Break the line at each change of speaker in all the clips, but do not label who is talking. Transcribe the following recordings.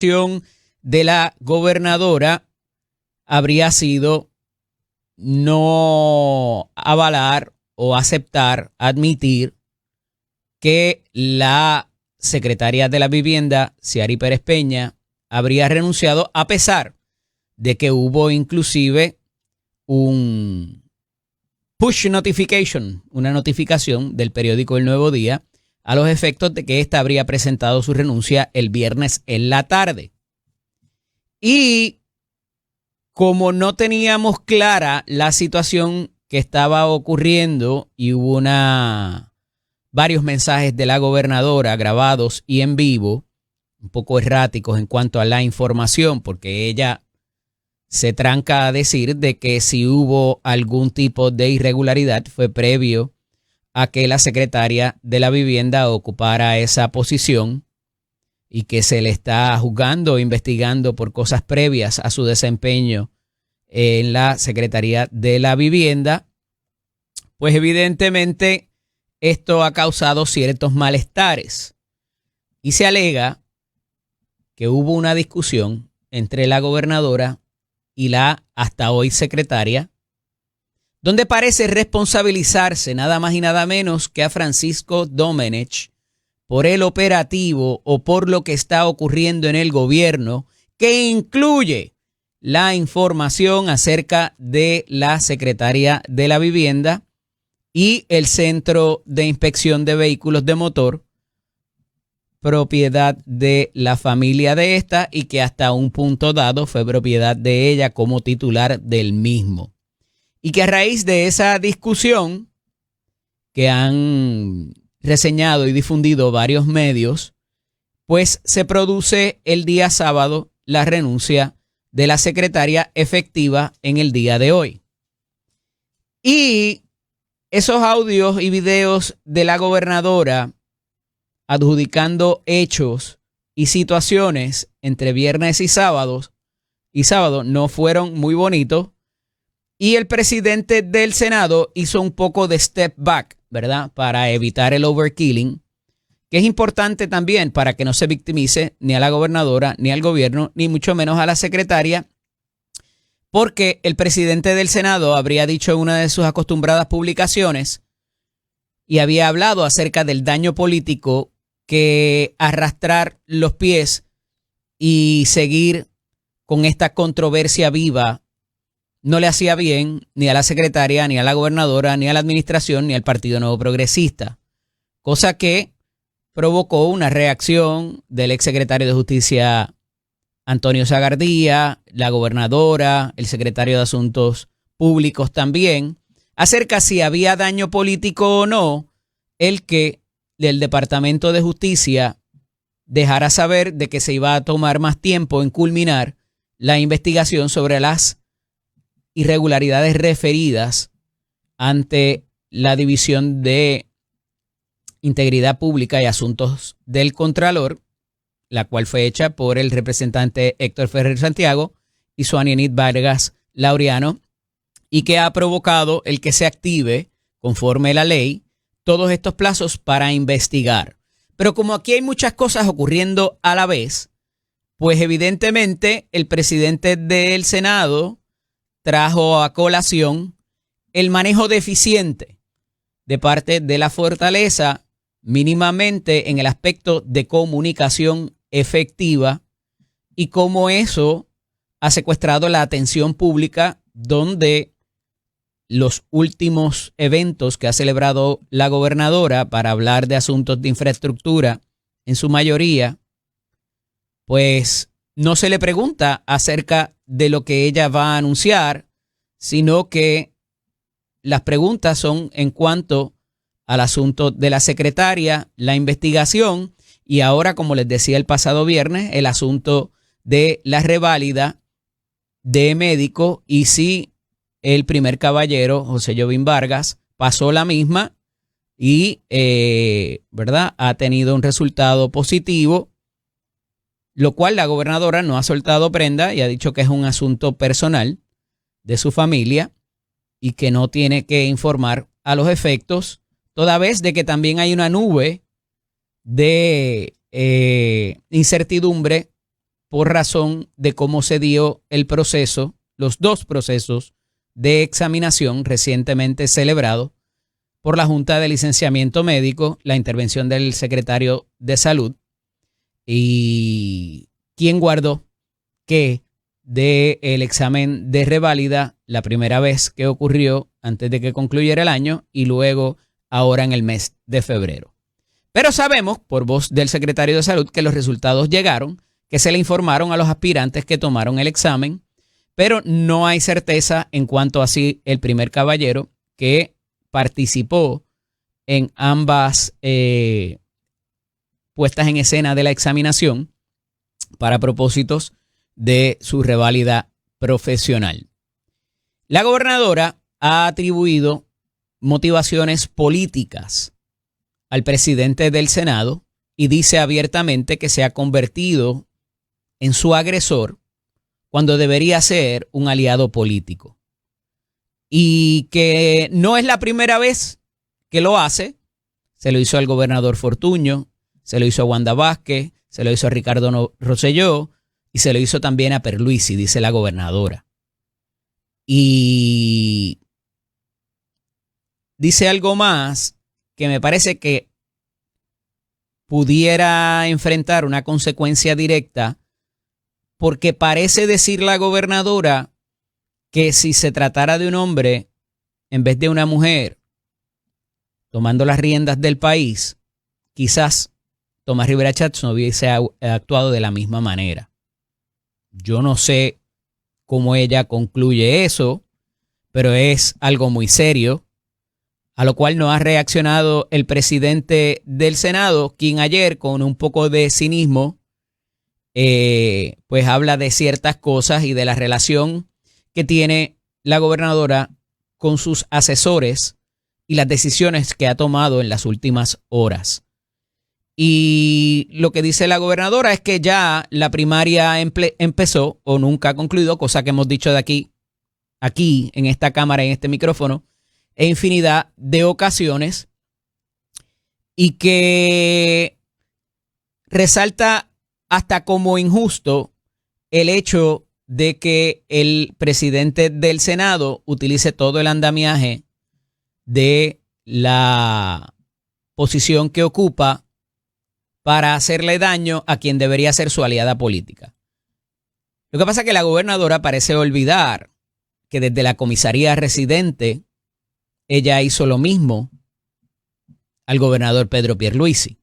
de la gobernadora habría sido no avalar o aceptar, admitir que la secretaria de la Vivienda, Ciary Pérez Peña, habría renunciado a pesar de que hubo inclusive un push notification, una notificación del periódico El Nuevo Día a los efectos de que ésta habría presentado su renuncia el viernes en la tarde. Y como no teníamos clara la situación que estaba ocurriendo y hubo varios mensajes de la gobernadora grabados y en vivo, un poco erráticos en cuanto a la información, porque ella se tranca a decir de que si hubo algún tipo de irregularidad fue previo a que la secretaria de la Vivienda ocupara esa posición y que se le está juzgando o investigando por cosas previas a su desempeño en la Secretaría de la Vivienda. Pues evidentemente esto ha causado ciertos malestares y se alega que hubo una discusión entre la gobernadora y la hasta hoy secretaria, donde parece responsabilizarse nada más y nada menos que a Francisco Domenech por el operativo o por lo que está ocurriendo en el gobierno, que incluye la información acerca de la secretaria de la Vivienda y el Centro de Inspección de Vehículos de Motor, propiedad de la familia de esta y que hasta un punto dado fue propiedad de ella como titular del mismo. Y que a raíz de esa discusión que han reseñado y difundido varios medios, pues se produce el día sábado la renuncia de la secretaria efectiva en el día de hoy. Y esos audios y videos de la gobernadora adjudicando hechos y situaciones entre viernes y sábado no fueron muy bonitos. Y el presidente del Senado hizo un poco de step back, ¿verdad? Para evitar el overkilling, que es importante también para que no se victimice ni a la gobernadora, ni al gobierno, ni mucho menos a la secretaria, porque el presidente del Senado habría dicho en una de sus acostumbradas publicaciones y había hablado acerca del daño político que arrastrar los pies y seguir con esta controversia viva no le hacía bien ni a la secretaria, ni a la gobernadora, ni a la administración, ni al Partido Nuevo Progresista. Cosa que provocó una reacción del exsecretario de Justicia Antonio Zagardía, la gobernadora, el secretario de Asuntos Públicos también, acerca si había daño político o no el que el Departamento de Justicia dejara saber de que se iba a tomar más tiempo en culminar la investigación sobre las irregularidades referidas ante la División de Integridad Pública y Asuntos del Contralor, la cual fue hecha por el representante Héctor Ferrer Santiago y Suanienit Vargas Laureano, y que ha provocado el que se active, conforme la ley, todos estos plazos para investigar. Pero como aquí hay muchas cosas ocurriendo a la vez, pues evidentemente el presidente del Senado trajo a colación el manejo deficiente de parte de la fortaleza, mínimamente en el aspecto de comunicación efectiva, y cómo eso ha secuestrado la atención pública, donde los últimos eventos que ha celebrado la gobernadora para hablar de asuntos de infraestructura, en su mayoría, pues no se le pregunta acerca de lo que ella va a anunciar, sino que las preguntas son en cuanto al asunto de la secretaria, la investigación y ahora, como les decía el pasado viernes, el asunto de la reválida de médico y si el primer caballero, José Jovín Vargas, pasó la misma y, ¿verdad?, ha tenido un resultado positivo, lo cual la gobernadora no ha soltado prenda y ha dicho que es un asunto personal de su familia y que no tiene que informar a los efectos, toda vez de que también hay una nube de incertidumbre por razón de cómo se dio el proceso, los dos procesos de examinación recientemente celebrados por la Junta de Licenciamiento Médico, la intervención del secretario de Salud y quien guardó que del examen de reválida la primera vez que ocurrió antes de que concluyera el año y luego ahora en el mes de febrero. Pero sabemos, por voz del secretario de Salud, que los resultados llegaron, que se le informaron a los aspirantes que tomaron el examen, pero no hay certeza en cuanto a si el primer caballero que participó en ambas puestas en escena de la examinación para propósitos de su reválida profesional. La gobernadora ha atribuido motivaciones políticas al presidente del Senado y dice abiertamente que se ha convertido en su agresor cuando debería ser un aliado político. Y que no es la primera vez que lo hace. Se lo hizo al gobernador Fortuño, se lo hizo a Wanda Vázquez, se lo hizo a Ricardo Rosselló y se lo hizo también a Pierluisi, dice la gobernadora. Y dice algo más que me parece que pudiera enfrentar una consecuencia directa, porque parece decir la gobernadora que si se tratara de un hombre en vez de una mujer tomando las riendas del país, quizás Tomás Rivera Schatz no hubiese actuado de la misma manera. Yo no sé cómo ella concluye eso, pero es algo muy serio, a lo cual no ha reaccionado el presidente del Senado, quien ayer con un poco de cinismo pues habla de ciertas cosas y de la relación que tiene la gobernadora con sus asesores y las decisiones que ha tomado en las últimas horas. Y lo que dice la gobernadora es que ya la primaria empezó o nunca ha concluido, cosa que hemos dicho de aquí en esta cámara, en este micrófono, en infinidad de ocasiones, y que resalta hasta como injusto el hecho de que el presidente del Senado utilice todo el andamiaje de la posición que ocupa para hacerle daño a quien debería ser su aliada política. Lo que pasa es que la gobernadora parece olvidar que desde la comisaría residente ella hizo lo mismo al gobernador Pedro Pierluisi.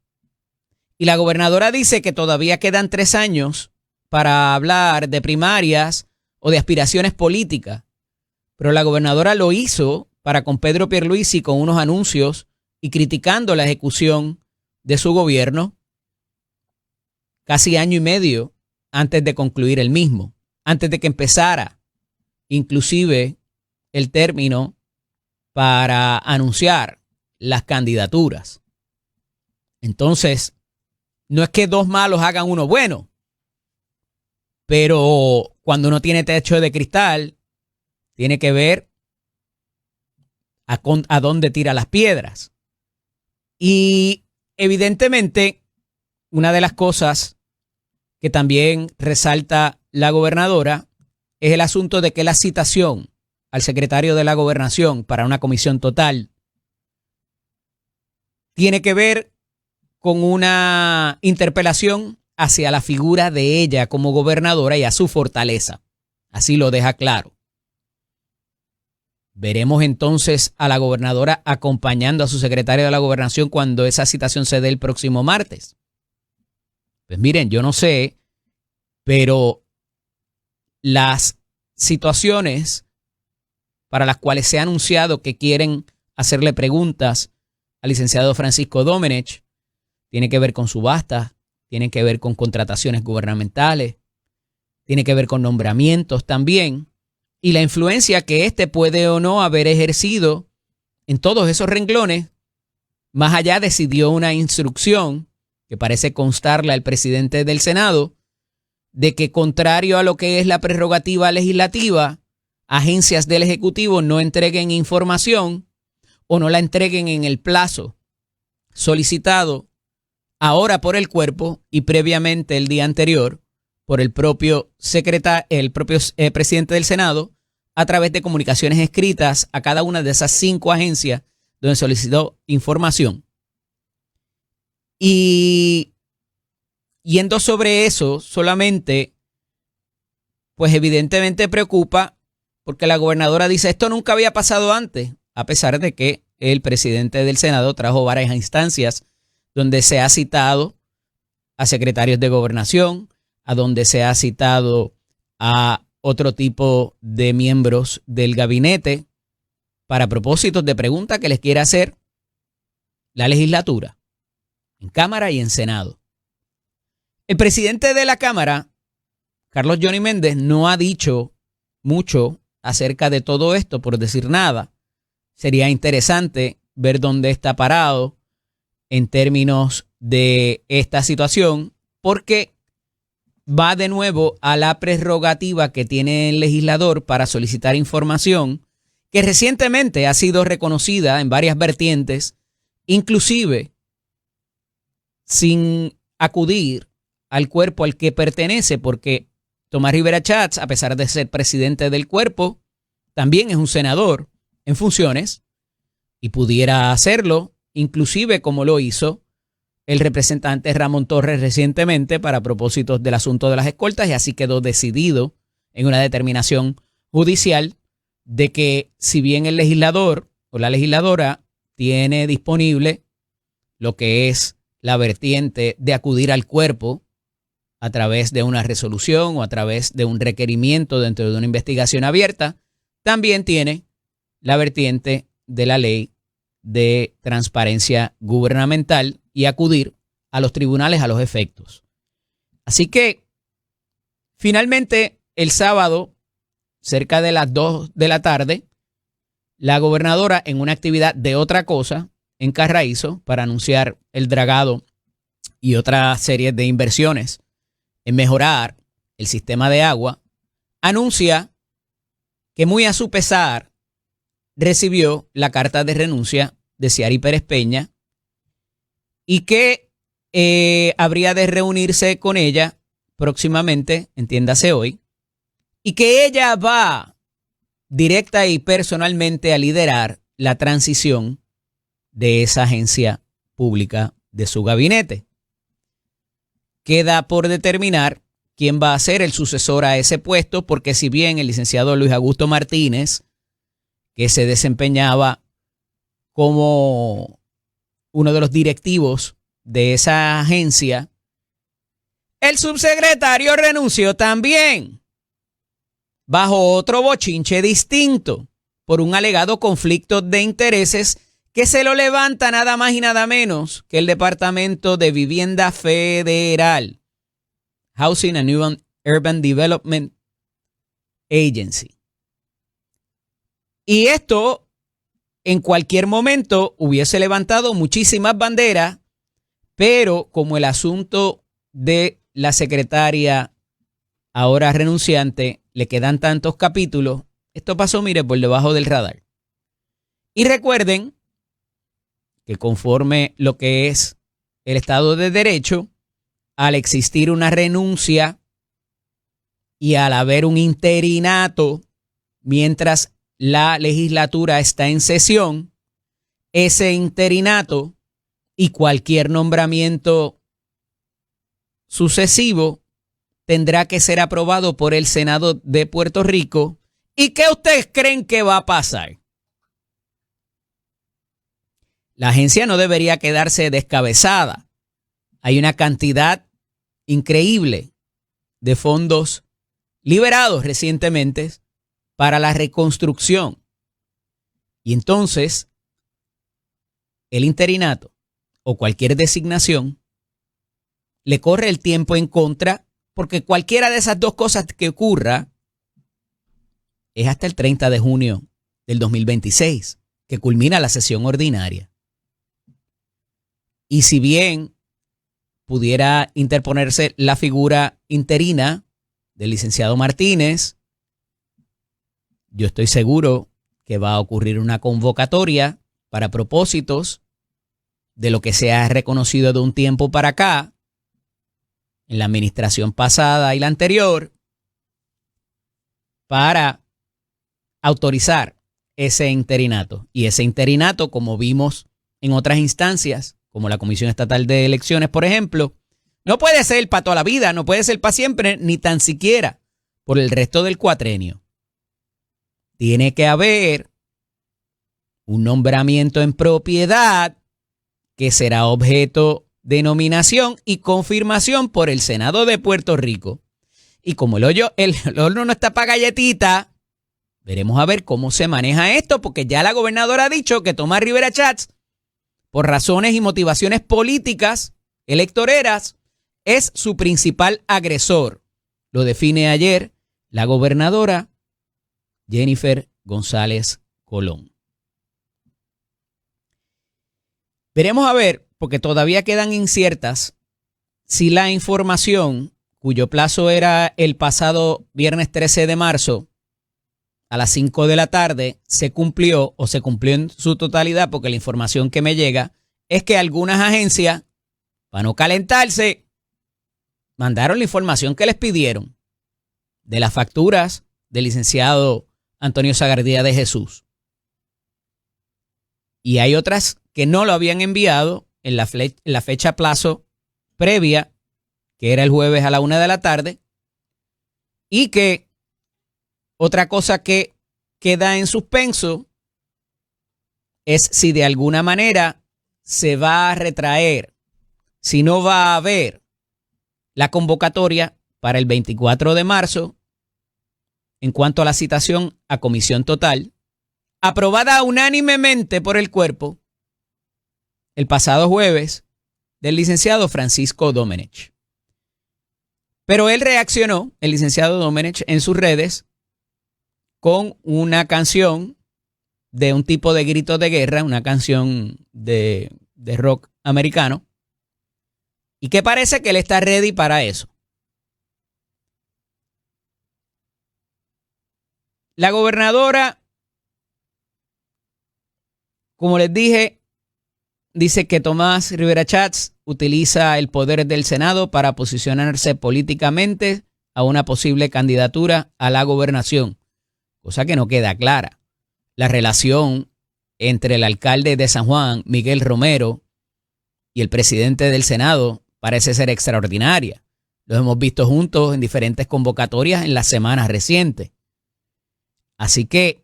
Y la gobernadora dice que todavía quedan 3 años para hablar de primarias o de aspiraciones políticas. Pero la gobernadora lo hizo para con Pedro Pierluisi con unos anuncios y criticando la ejecución de su gobierno casi año y medio antes de concluir el mismo, antes de que empezara inclusive el término para anunciar las candidaturas. Entonces, no es que 2 malos hagan 1 bueno, pero cuando uno tiene techo de cristal, tiene que ver a dónde tira las piedras. Y evidentemente, una de las cosas que también resalta la gobernadora es el asunto de que la citación al secretario de la Gobernación para una comisión total tiene que ver con una interpelación hacia la figura de ella como gobernadora y a su fortaleza. Así lo deja claro. Veremos entonces a la gobernadora acompañando a su secretario de la Gobernación cuando esa citación se dé el próximo martes. Pues miren, yo no sé, pero las situaciones para las cuales se ha anunciado que quieren hacerle preguntas al licenciado Francisco Domenech tiene que ver con subastas, tiene que ver con contrataciones gubernamentales, tiene que ver con nombramientos también, y la influencia que éste puede o no haber ejercido en todos esos renglones. Más allá, decidió una instrucción que parece constarle al presidente del Senado de que, contrario a lo que es la prerrogativa legislativa, agencias del Ejecutivo no entreguen información o no la entreguen en el plazo solicitado ahora por el cuerpo y previamente el día anterior por el propio presidente del Senado a través de comunicaciones escritas a cada una de esas 5 agencias donde solicitó información. Y yendo sobre eso solamente, pues evidentemente preocupa porque la gobernadora dice esto nunca había pasado antes, a pesar de que el presidente del Senado trajo varias instancias donde se ha citado a secretarios de gobernación, a donde se ha citado a otro tipo de miembros del gabinete para propósitos de preguntas que les quiere hacer la legislatura, en Cámara y en Senado. El presidente de la Cámara, Carlos Johnny Méndez, no ha dicho mucho acerca de todo esto, por decir nada. Sería interesante ver dónde está parado en términos de esta situación, porque va de nuevo a la prerrogativa que tiene el legislador para solicitar información que recientemente ha sido reconocida en varias vertientes, inclusive sin acudir al cuerpo al que pertenece, porque Tomás Rivera Schatz, a pesar de ser presidente del cuerpo, también es un senador en funciones y pudiera hacerlo, inclusive como lo hizo el representante Ramón Torres recientemente para propósitos del asunto de las escoltas, y así quedó decidido en una determinación judicial de que si bien el legislador o la legisladora tiene disponible lo que es la vertiente de acudir al cuerpo a través de una resolución o a través de un requerimiento dentro de una investigación abierta, también tiene la vertiente de la ley de transparencia gubernamental y acudir a los tribunales a los efectos. Así que, finalmente, el sábado, cerca de las 2 de la tarde, la gobernadora, en una actividad de otra cosa en Carraízo para anunciar el dragado y otra serie de inversiones en mejorar el sistema de agua, anuncia que muy a su pesar recibió la carta de renuncia de Ciary Pérez Peña y que habría de reunirse con ella próximamente, entiéndase hoy, y que ella va directa y personalmente a liderar la transición de esa agencia pública de su gabinete. Queda por determinar quién va a ser el sucesor a ese puesto, porque si bien el licenciado Luis Augusto Martínez, que se desempeñaba como uno de los directivos de esa agencia, el subsecretario renunció también, bajo otro bochinche distinto, por un alegado conflicto de intereses que se lo levanta nada más y nada menos que el Departamento de Vivienda Federal, Housing and Urban Development Agency. Y esto en cualquier momento hubiese levantado muchísimas banderas, pero como el asunto de la secretaria ahora renunciante le quedan tantos capítulos, esto pasó, mire, por debajo del radar. Y recuerden que conforme lo que es el Estado de Derecho, al existir una renuncia y al haber un interinato mientras la legislatura está en sesión, ese interinato y cualquier nombramiento sucesivo tendrá que ser aprobado por el Senado de Puerto Rico. ¿Y qué ustedes creen que va a pasar? La agencia no debería quedarse descabezada. Hay una cantidad increíble de fondos liberados recientemente para la reconstrucción. Y entonces, el interinato o cualquier designación le corre el tiempo en contra, porque cualquiera de esas dos cosas que ocurra es hasta el 30 de junio del 2026, que culmina la sesión ordinaria. Y si bien pudiera interponerse la figura interina del licenciado Martínez, yo estoy seguro que va a ocurrir una convocatoria para propósitos de lo que se ha reconocido de un tiempo para acá, en la administración pasada y la anterior para autorizar ese interinato. Y ese interinato, como vimos en otras instancias, como la Comisión Estatal de Elecciones, por ejemplo, no puede ser para toda la vida, no puede ser para siempre, ni tan siquiera por el resto del cuatrenio. Tiene que haber un nombramiento en propiedad que será objeto de nominación y confirmación por el Senado de Puerto Rico. Y como el horno no está para galletita, veremos a ver cómo se maneja esto, porque ya la gobernadora ha dicho que Tomás Rivera Schatz, por razones y motivaciones políticas, electoreras, es su principal agresor. Lo define ayer la gobernadora Jennifer González Colón. Veremos a ver, porque todavía quedan inciertas, si la información, cuyo plazo era el pasado viernes 13 de marzo, a las 5 de la tarde, se cumplió o se cumplió en su totalidad, porque la información que me llega es que algunas agencias, para no calentarse, mandaron la información que les pidieron de las facturas del licenciado Antonio Sagardía de Jesús. Y hay otras que no lo habían enviado en la fecha plazo previa, que era el jueves a la 1 de la tarde, y que otra cosa que queda en suspenso es si de alguna manera se va a retraer, si no va a haber la convocatoria para el 24 de marzo en cuanto a la citación a comisión total, aprobada unánimemente por el cuerpo el pasado jueves, del licenciado Francisco Domenech. Pero él reaccionó, el licenciado Domenech, en sus redes con una canción de un tipo de grito de guerra, una canción de rock americano, y que parece que él está ready para eso. La gobernadora, como les dije, dice que Tomás Rivera Schatz utiliza el poder del Senado para posicionarse políticamente a una posible candidatura a la gobernación, cosa que no queda clara. La relación entre el alcalde de San Juan, Miguel Romero, y el presidente del Senado parece ser extraordinaria. Los hemos visto juntos en diferentes convocatorias en las semanas recientes. Así que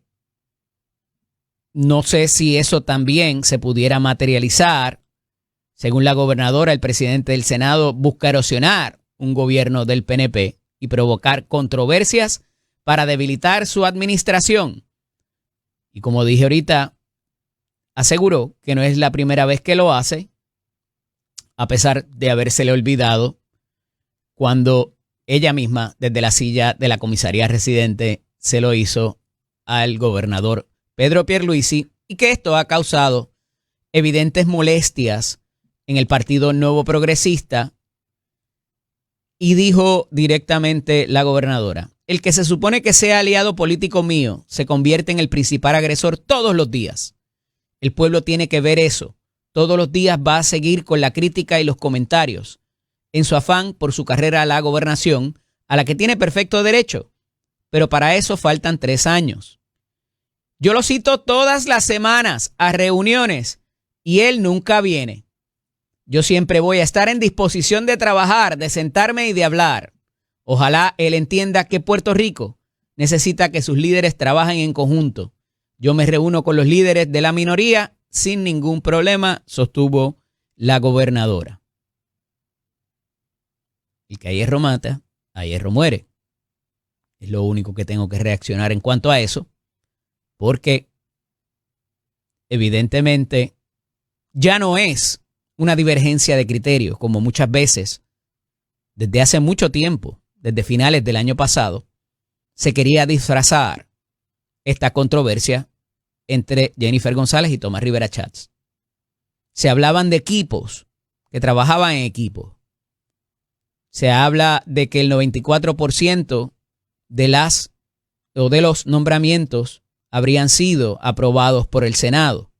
no sé si eso también se pudiera materializar. Según la gobernadora, el presidente del Senado busca erosionar un gobierno del PNP y provocar controversias para debilitar su administración. Y como dije ahorita, aseguró que no es la primera vez que lo hace, a pesar de habérsele olvidado cuando ella misma, desde la silla de la comisaría residente, se lo hizo al gobernador Pedro Pierluisi, y que esto ha causado evidentes molestias en el Partido Nuevo Progresista. Y dijo directamente la gobernadora: el que se supone que sea aliado político mío se convierte en el principal agresor todos los días. El pueblo tiene que ver eso. Todos los días va a seguir con la crítica y los comentarios en su afán por su carrera a la gobernación, a la que tiene perfecto derecho. Pero para eso faltan 3 años. Yo lo cito todas las semanas a reuniones y él nunca viene. Yo siempre voy a estar en disposición de trabajar, de sentarme y de hablar. Ojalá él entienda que Puerto Rico necesita que sus líderes trabajen en conjunto. Yo me reúno con los líderes de la minoría sin ningún problema, sostuvo la gobernadora. El que a hierro mata, a hierro muere. Es lo único que tengo que reaccionar en cuanto a eso, porque evidentemente ya no es una divergencia de criterios, como muchas veces, desde hace mucho tiempo, desde finales del año pasado, se quería disfrazar esta controversia entre Jennifer González y Tomás Rivera Schatz. Se hablaban de equipos, que trabajaban en equipos. Se habla de que el 94% de los nombramientos habrían sido aprobados por el Senado.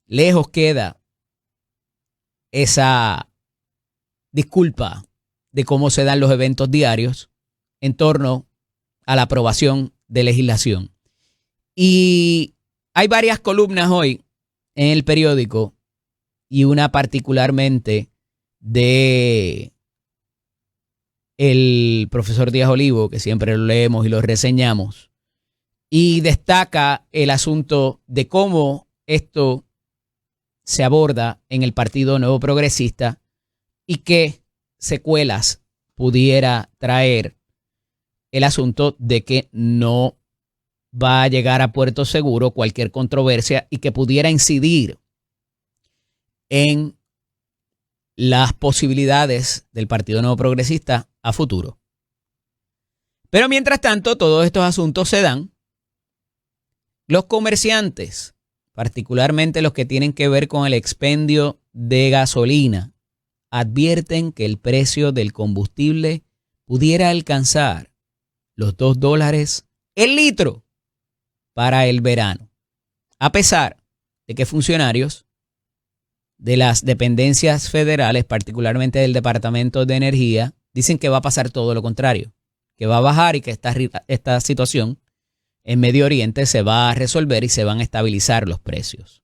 Lejos queda esa disculpa de cómo se dan los eventos diarios en torno a la aprobación de legislación. Y hay varias columnas hoy en el periódico y una particularmente de el profesor Díaz Olivo, que siempre lo leemos y lo reseñamos, y destaca el asunto de cómo esto se aborda en el Partido Nuevo Progresista y qué secuelas pudiera traer el asunto de que no va a llegar a puerto seguro cualquier controversia y que pudiera incidir en las posibilidades del Partido Nuevo Progresista a futuro. Pero mientras tanto, todos estos asuntos se dan. Los comerciantes, particularmente los que tienen que ver con el expendio de gasolina, advierten que el precio del combustible pudiera alcanzar los $2 el litro para el verano, a pesar de que funcionarios de las dependencias federales, particularmente del Departamento de Energía, dicen que va a pasar todo lo contrario, que va a bajar y que esta situación en Medio Oriente se va a resolver y se van a estabilizar los precios.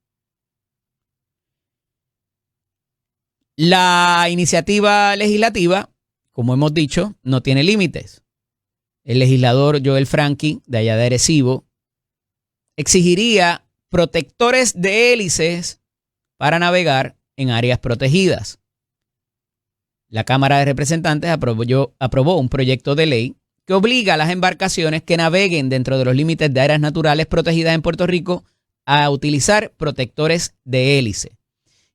La iniciativa legislativa, como hemos dicho, no tiene límites. El legislador Joel Franky, de allá de Arecibo, exigiría protectores de hélices para navegar en áreas protegidas. La Cámara de Representantes aprobó un proyecto de ley que obliga a las embarcaciones que naveguen dentro de los límites de áreas naturales protegidas en Puerto Rico a utilizar protectores de hélice.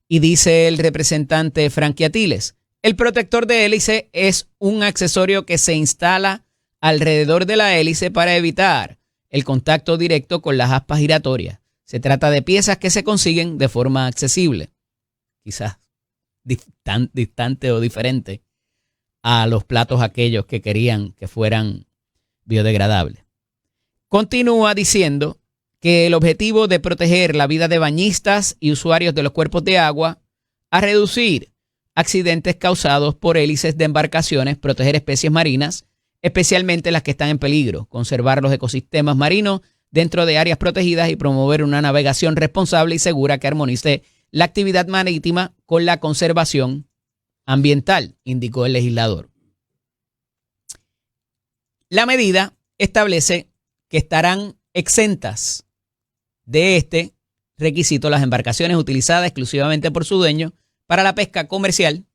Y dice el representante Franky Atiles, el protector de hélice es un accesorio que se instala alrededor de la hélice para evitar el contacto directo con las aspas giratorias. Se trata de piezas que se consiguen de forma accesible, quizás distante o diferente a los platos aquellos que querían que fueran biodegradables. Continúa diciendo que el objetivo de proteger la vida de bañistas y usuarios de los cuerpos de agua, a reducir accidentes causados por hélices de embarcaciones, proteger especies marinas, especialmente las que están en peligro, conservar los ecosistemas marinos dentro de áreas protegidas y promover una navegación responsable y segura que armonice la actividad marítima con la conservación ambiental, indicó el legislador. La medida establece que estarán exentas de este requisito las embarcaciones utilizadas exclusivamente por su dueño para la pesca comercial,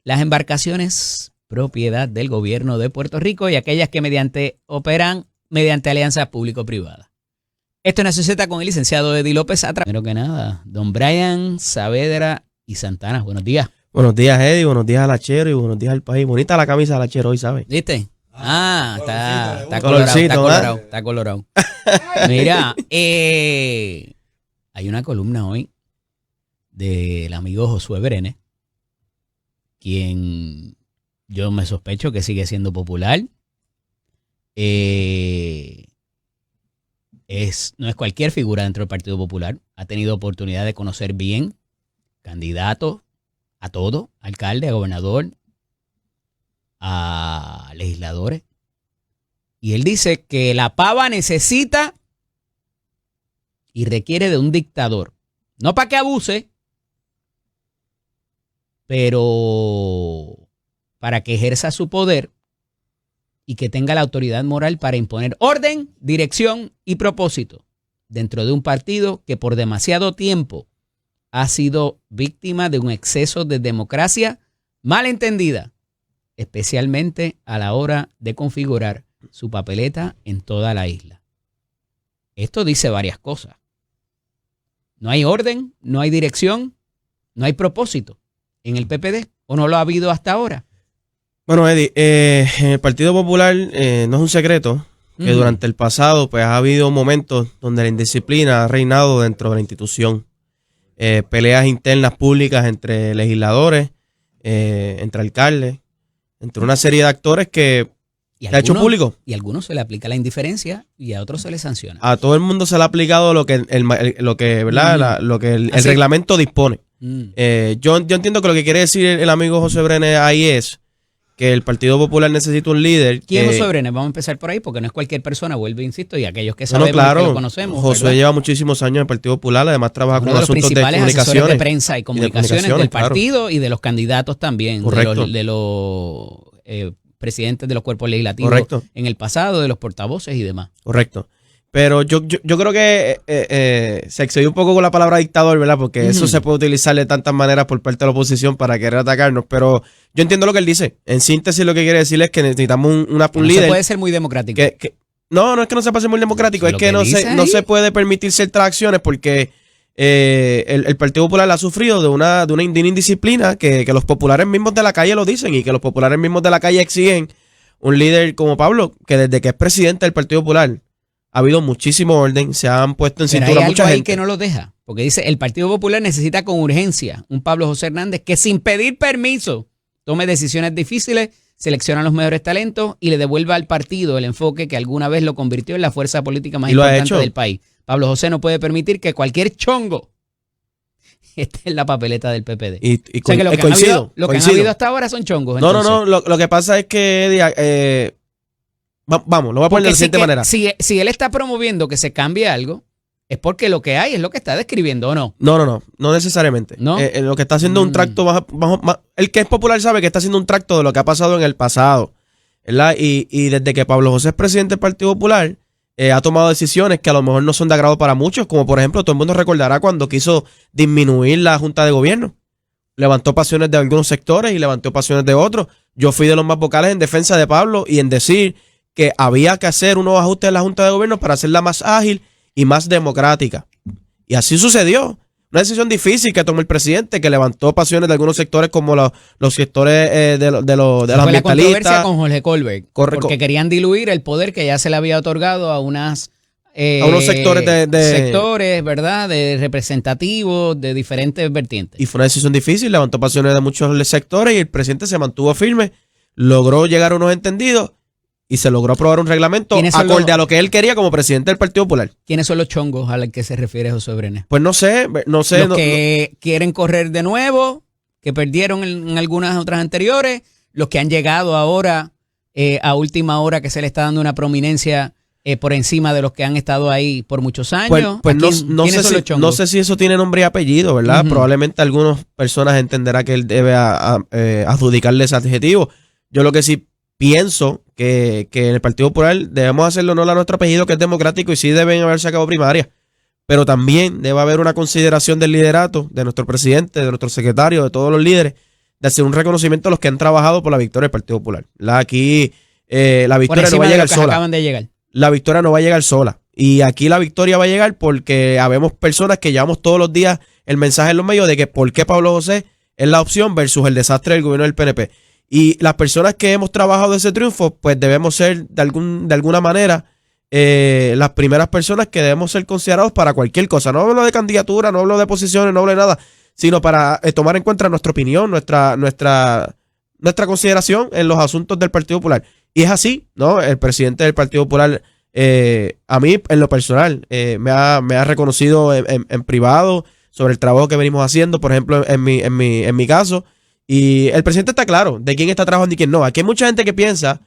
las embarcaciones propiedad del gobierno de Puerto Rico y aquellas que operan mediante alianzas público-privadas. Esto es Nación Z con el licenciado Eddie López. Primero que nada, don Brian Saavedra y Santana, buenos días.
Buenos días, Eddie, buenos días al Achero y buenos días al país. Bonita la camisa del Achero hoy, ¿sabes?
¿Viste? Está colorado, está colorado. Mira, hay una columna hoy del amigo Josué Brenes, quien yo me sospecho que sigue siendo popular. No es cualquier figura dentro del Partido Popular. Ha tenido oportunidad de conocer bien candidatos a todo, alcalde, a gobernador, a legisladores. Y él dice que la pava necesita y requiere de un dictador. No para que abuse, pero para que ejerza su poder y que tenga la autoridad moral para imponer orden, dirección y propósito dentro de un partido que por demasiado tiempo ha sido víctima de un exceso de democracia mal entendida, especialmente a la hora de configurar su papeleta en toda la isla. Esto dice varias cosas. No hay orden, no hay dirección, no hay propósito en el PPD, o no lo ha habido hasta ahora.
Bueno, Eddie, en el Partido Popular no es un secreto que durante el pasado pues ha habido momentos donde la indisciplina ha reinado dentro de la institución. Peleas internas públicas entre legisladores, entre alcaldes, entre una serie de actores que ¿Se ha hecho público?
Y a algunos se le aplica la indiferencia y a otros se les sanciona.
A todo el mundo se le ha aplicado lo que ¿verdad? Lo que el reglamento dispone. Yo entiendo que lo que quiere decir el amigo José Brenes ahí es que el Partido Popular necesita un líder.
¿Quién es José Brenes? Vamos a empezar por ahí, porque no es cualquier persona, vuelvo, insisto, y aquellos que sabemos que lo conocemos.
José
¿verdad?
lleva muchísimos años en el Partido Popular, además trabaja con asuntos de comunicaciones.
De prensa y comunicaciones del partido, claro. Y de los candidatos también.
Correcto.
De los presidentes de los cuerpos legislativos.
Correcto.
En el pasado, de los portavoces y demás.
Correcto. Pero yo creo que se excedió un poco con la palabra dictador, ¿verdad? Porque eso se puede utilizar de tantas maneras por parte de la oposición para querer atacarnos. Pero yo entiendo lo que él dice. En síntesis, lo que quiere decir es que necesitamos un líder.
No se puede ser muy democrático.
No es que no se puede ser muy democrático. Es que no se puede permitir ciertas acciones porque el Partido Popular ha sufrido de una indisciplina que los populares mismos de la calle lo dicen y que los populares mismos de la calle exigen un líder como Pablo, que desde que es presidente del Partido Popular ha habido muchísimo orden, se han puesto en cintura mucha gente.
Hay que no lo deja, porque dice, el Partido Popular necesita con urgencia un Pablo José Hernández que sin pedir permiso tome decisiones difíciles, selecciona los mejores talentos y le devuelva al partido el enfoque que alguna vez lo convirtió en la fuerza política más importante del país. Pablo José no puede permitir que cualquier chongo esté en la papeleta del PPD.
O sea que lo que
han habido hasta ahora son chongos.
No, lo que pasa es que vamos, lo voy a poner de la siguiente manera.
Si él está promoviendo que se cambie algo, es porque lo que hay es lo que está describiendo, ¿o no?
No necesariamente.
¿No?
Lo que está haciendo un tracto más, el que es popular sabe que está haciendo un tracto de lo que ha pasado en el pasado, ¿verdad? Y desde que Pablo José es presidente del Partido Popular, ha tomado decisiones que a lo mejor no son de agrado para muchos, como por ejemplo, todo el mundo recordará cuando quiso disminuir la Junta de Gobierno. Levantó pasiones de algunos sectores y levantó pasiones de otros. Yo fui de los más vocales en defensa de Pablo y en decir que había que hacer unos ajustes en la Junta de Gobierno para hacerla más ágil y más democrática. Y así sucedió. Una decisión difícil que tomó el presidente, que levantó pasiones de algunos sectores como los sectores de los ambientalistas.
La controversia con Jorge Colbert,
Correcto.
Porque querían diluir el poder que ya se le había otorgado a unos
sectores
sectores, ¿verdad? De representativos de diferentes vertientes.
Y fue una decisión difícil, levantó pasiones de muchos sectores y el presidente se mantuvo firme, logró llegar a unos entendidos y se logró aprobar un reglamento acorde a lo que él quería como presidente del Partido Popular.
¿Quiénes son los chongos a los que se refiere José Brenes?
Pues no sé.
Los que quieren correr de nuevo, que perdieron en algunas otras anteriores, los que han llegado ahora a última hora, que se le está dando una prominencia por encima de los que han estado ahí por muchos años.
Pues no sé si eso tiene nombre y apellido, ¿verdad? Probablemente algunas personas entenderán que él debe adjudicarle ese adjetivo. Yo lo que sí pienso que en el Partido Popular debemos hacerle honor a nuestro apellido, que es democrático, y sí deben haberse acabado primarias. Pero también debe haber una consideración del liderato, de nuestro presidente, de nuestro secretario, de todos los líderes, de hacer un reconocimiento a los que han trabajado por la victoria del Partido Popular. Aquí la victoria no va a llegar sola.
Acaban de llegar.
La victoria no va a llegar sola. Y aquí la victoria va a llegar porque habemos personas que llevamos todos los días el mensaje en los medios de que por qué Pablo José es la opción versus el desastre del gobierno del PNP. Y las personas que hemos trabajado ese triunfo, pues debemos ser de alguna manera las primeras personas que debemos ser considerados para cualquier cosa. No hablo de candidatura, no hablo de posiciones, no hablo de nada, sino para tomar en cuenta nuestra opinión, nuestra consideración en los asuntos del Partido Popular. Y es así, ¿no? El presidente del Partido Popular, a mí, en lo personal, me ha reconocido en privado sobre el trabajo que venimos haciendo, por ejemplo, en mi caso. Y el presidente está claro de quién está trabajando y quién no. Aquí hay mucha gente que piensa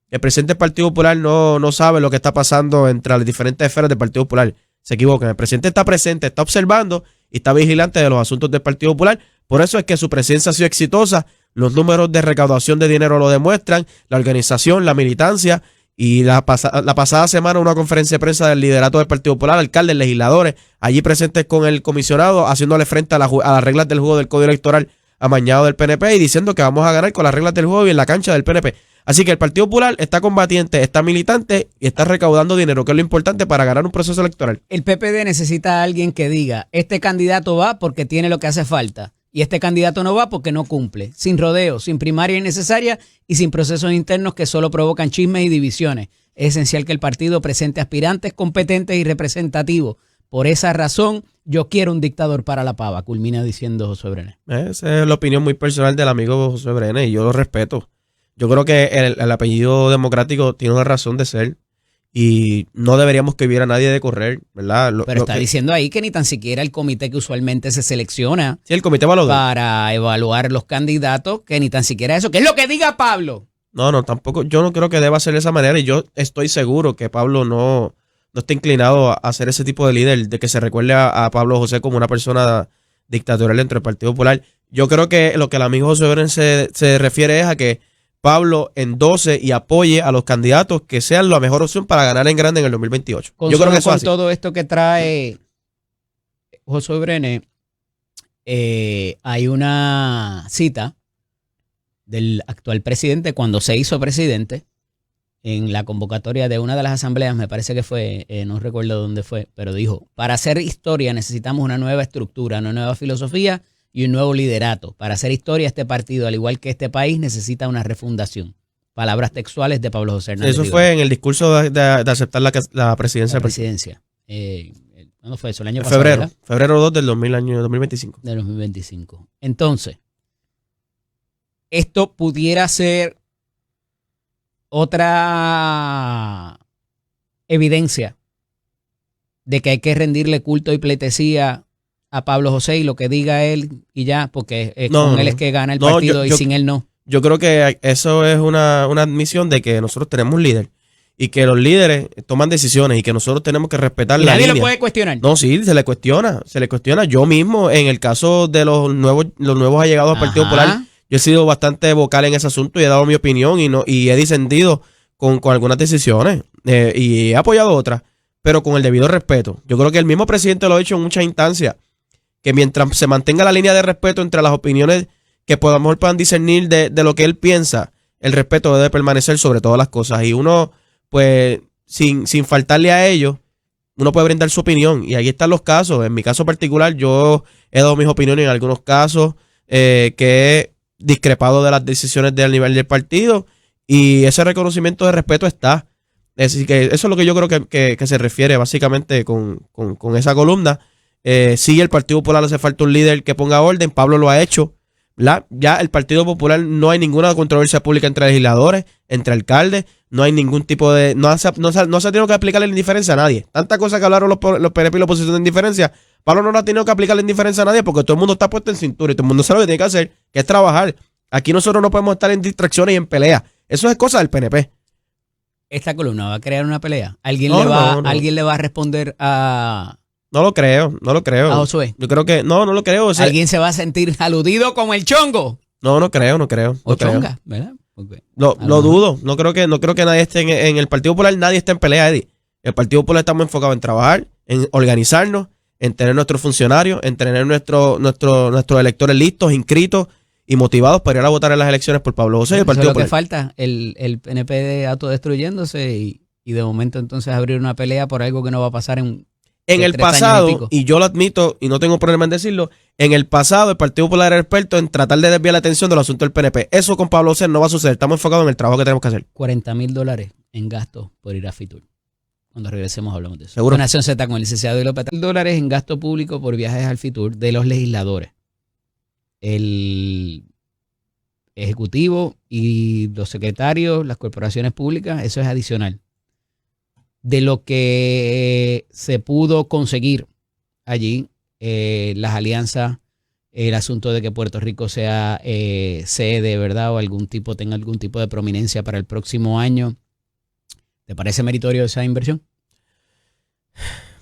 que el presidente del Partido Popular no sabe lo que está pasando entre las diferentes esferas del Partido Popular. Se equivocan. El presidente está presente, está observando y está vigilante de los asuntos del Partido Popular. Por eso es que su presencia ha sido exitosa. Los números de recaudación de dinero lo demuestran, la organización, la militancia. Y la pasada semana una conferencia de prensa del liderato del Partido Popular, alcaldes, legisladores, allí presentes con el comisionado, haciéndole frente a las reglas del juego del Código Electoral amañado del PNP y diciendo que vamos a ganar con las reglas del juego y en la cancha del PNP. Así que el Partido Popular está combatiente, está militante y está recaudando dinero, que es lo importante para ganar un proceso electoral.
El PPD necesita a alguien que diga, este candidato va porque tiene lo que hace falta y este candidato no va porque no cumple, sin rodeos, sin primaria innecesaria y sin procesos internos que solo provocan chismes y divisiones. Es esencial que el partido presente aspirantes competentes y representativos. Por esa razón, yo quiero un dictador para la pava, culmina diciendo José Brenes.
Esa es la opinión muy personal del amigo José Brenes y yo lo respeto. Yo creo que el apellido democrático tiene una razón de ser y no deberíamos que hubiera nadie de correr, ¿verdad?
Pero está diciendo ahí que ni tan siquiera el comité que usualmente se selecciona
Sí, el comité valoró.
para evaluar los candidatos, que ni tan siquiera eso, que es lo que diga Pablo.
No, tampoco, yo no creo que deba ser de esa manera y yo estoy seguro que Pablo no está inclinado a ser ese tipo de líder, de que se recuerde a Pablo José como una persona dictatorial dentro del Partido Popular. Yo creo que lo que el amigo José Beren se refiere es a que Pablo endose y apoye a los candidatos que sean la mejor opción para ganar en grande en el 2028. Yo creo que eso es así.
Todo esto que trae José Brené, hay una cita del actual presidente cuando se hizo presidente en la convocatoria de una de las asambleas, me parece que fue, no recuerdo dónde fue, pero dijo, para hacer historia necesitamos una nueva estructura, una nueva filosofía y un nuevo liderato. Para hacer historia, este partido, al igual que este país, necesita una refundación. Palabras textuales de Pablo José Hernández.
Eso fue en el discurso de aceptar la presidencia.
La presidencia. ¿Cuándo fue eso? El año
pasado.
¿verdad?
Febrero 2 del 2025.
Del 2025. Entonces, esto pudiera ser otra evidencia de que hay que rendirle culto y pleitesía a Pablo José y lo que diga él y ya, porque él es que gana el partido y sin él no.
Yo creo que eso es una admisión de que nosotros tenemos un líder y que los líderes toman decisiones y que nosotros tenemos que respetar la línea.
Nadie lo puede cuestionar.
No, sí, se le cuestiona. Yo mismo, en el caso de los nuevos allegados al Partido Popular, yo he sido bastante vocal en ese asunto y he dado mi opinión y he disendido con algunas decisiones y he apoyado otras, pero con el debido respeto. Yo creo que el mismo presidente lo ha hecho en muchas instancias, que mientras se mantenga la línea de respeto entre las opiniones que puedan discernir de lo que él piensa, el respeto debe permanecer sobre todas las cosas. Y uno, pues, sin faltarle a ellos, uno puede brindar su opinión. Y ahí están los casos. En mi caso particular, yo he dado mis opiniones en algunos casos que he discrepado de las decisiones del nivel del partido. Y ese reconocimiento de respeto está. Así que eso es lo que yo creo que se refiere básicamente con esa columna. Sí, el Partido Popular hace falta un líder que ponga orden. Pablo lo ha hecho. Ya el Partido Popular no hay ninguna controversia pública entre legisladores, entre alcaldes. No hay ningún tipo de... No se ha tenido que aplicarle la indiferencia a nadie. Tanta cosa que hablaron los PNP y la oposición de indiferencia. Pablo no ha tenido que aplicarle indiferencia a nadie porque todo el mundo está puesto en cintura y todo el mundo sabe lo que tiene que hacer, que es trabajar. Aquí nosotros no podemos estar en distracciones y en peleas. Eso es cosa del PNP.
¿Esta columna va a crear una pelea? ¿Alguien le va a responder a...
No lo creo.
¿A Josué?
Yo creo que... No lo creo.
¿Alguien se va a sentir aludido como el chongo?
No creo.
O chonga, ¿verdad? Okay.
Lo dudo. No creo que nadie esté en el Partido Popular. Nadie está en pelea, Eddie. El Partido Popular estamos enfocados en trabajar, en organizarnos, en tener nuestros funcionarios, en tener nuestros electores listos, inscritos y motivados para ir a votar en las elecciones por Pablo José y el Partido Popular.
Eso es lo que falta, el PNP autodestruyéndose y de momento entonces abrir una pelea por algo que no va a pasar en
el pasado, y yo lo admito y no tengo problema en decirlo, en el pasado el Partido Popular era experto en tratar de desviar la atención del asunto del PNP. Eso con Pablo José no va a suceder. Estamos enfocados en el trabajo que tenemos que hacer.
$40,000 en gastos por ir a Fitur. Cuando regresemos hablamos de eso.
¿Seguro?
Nación Z con el licenciado López. $1,000 en gasto público por viajes al Fitur de los legisladores. El ejecutivo y los secretarios, las corporaciones públicas, eso es adicional. De lo que se pudo conseguir allí, las alianzas, el asunto de que Puerto Rico sea sede, ¿verdad? O tenga algún tipo de prominencia para el próximo año. ¿Te parece meritorio esa inversión?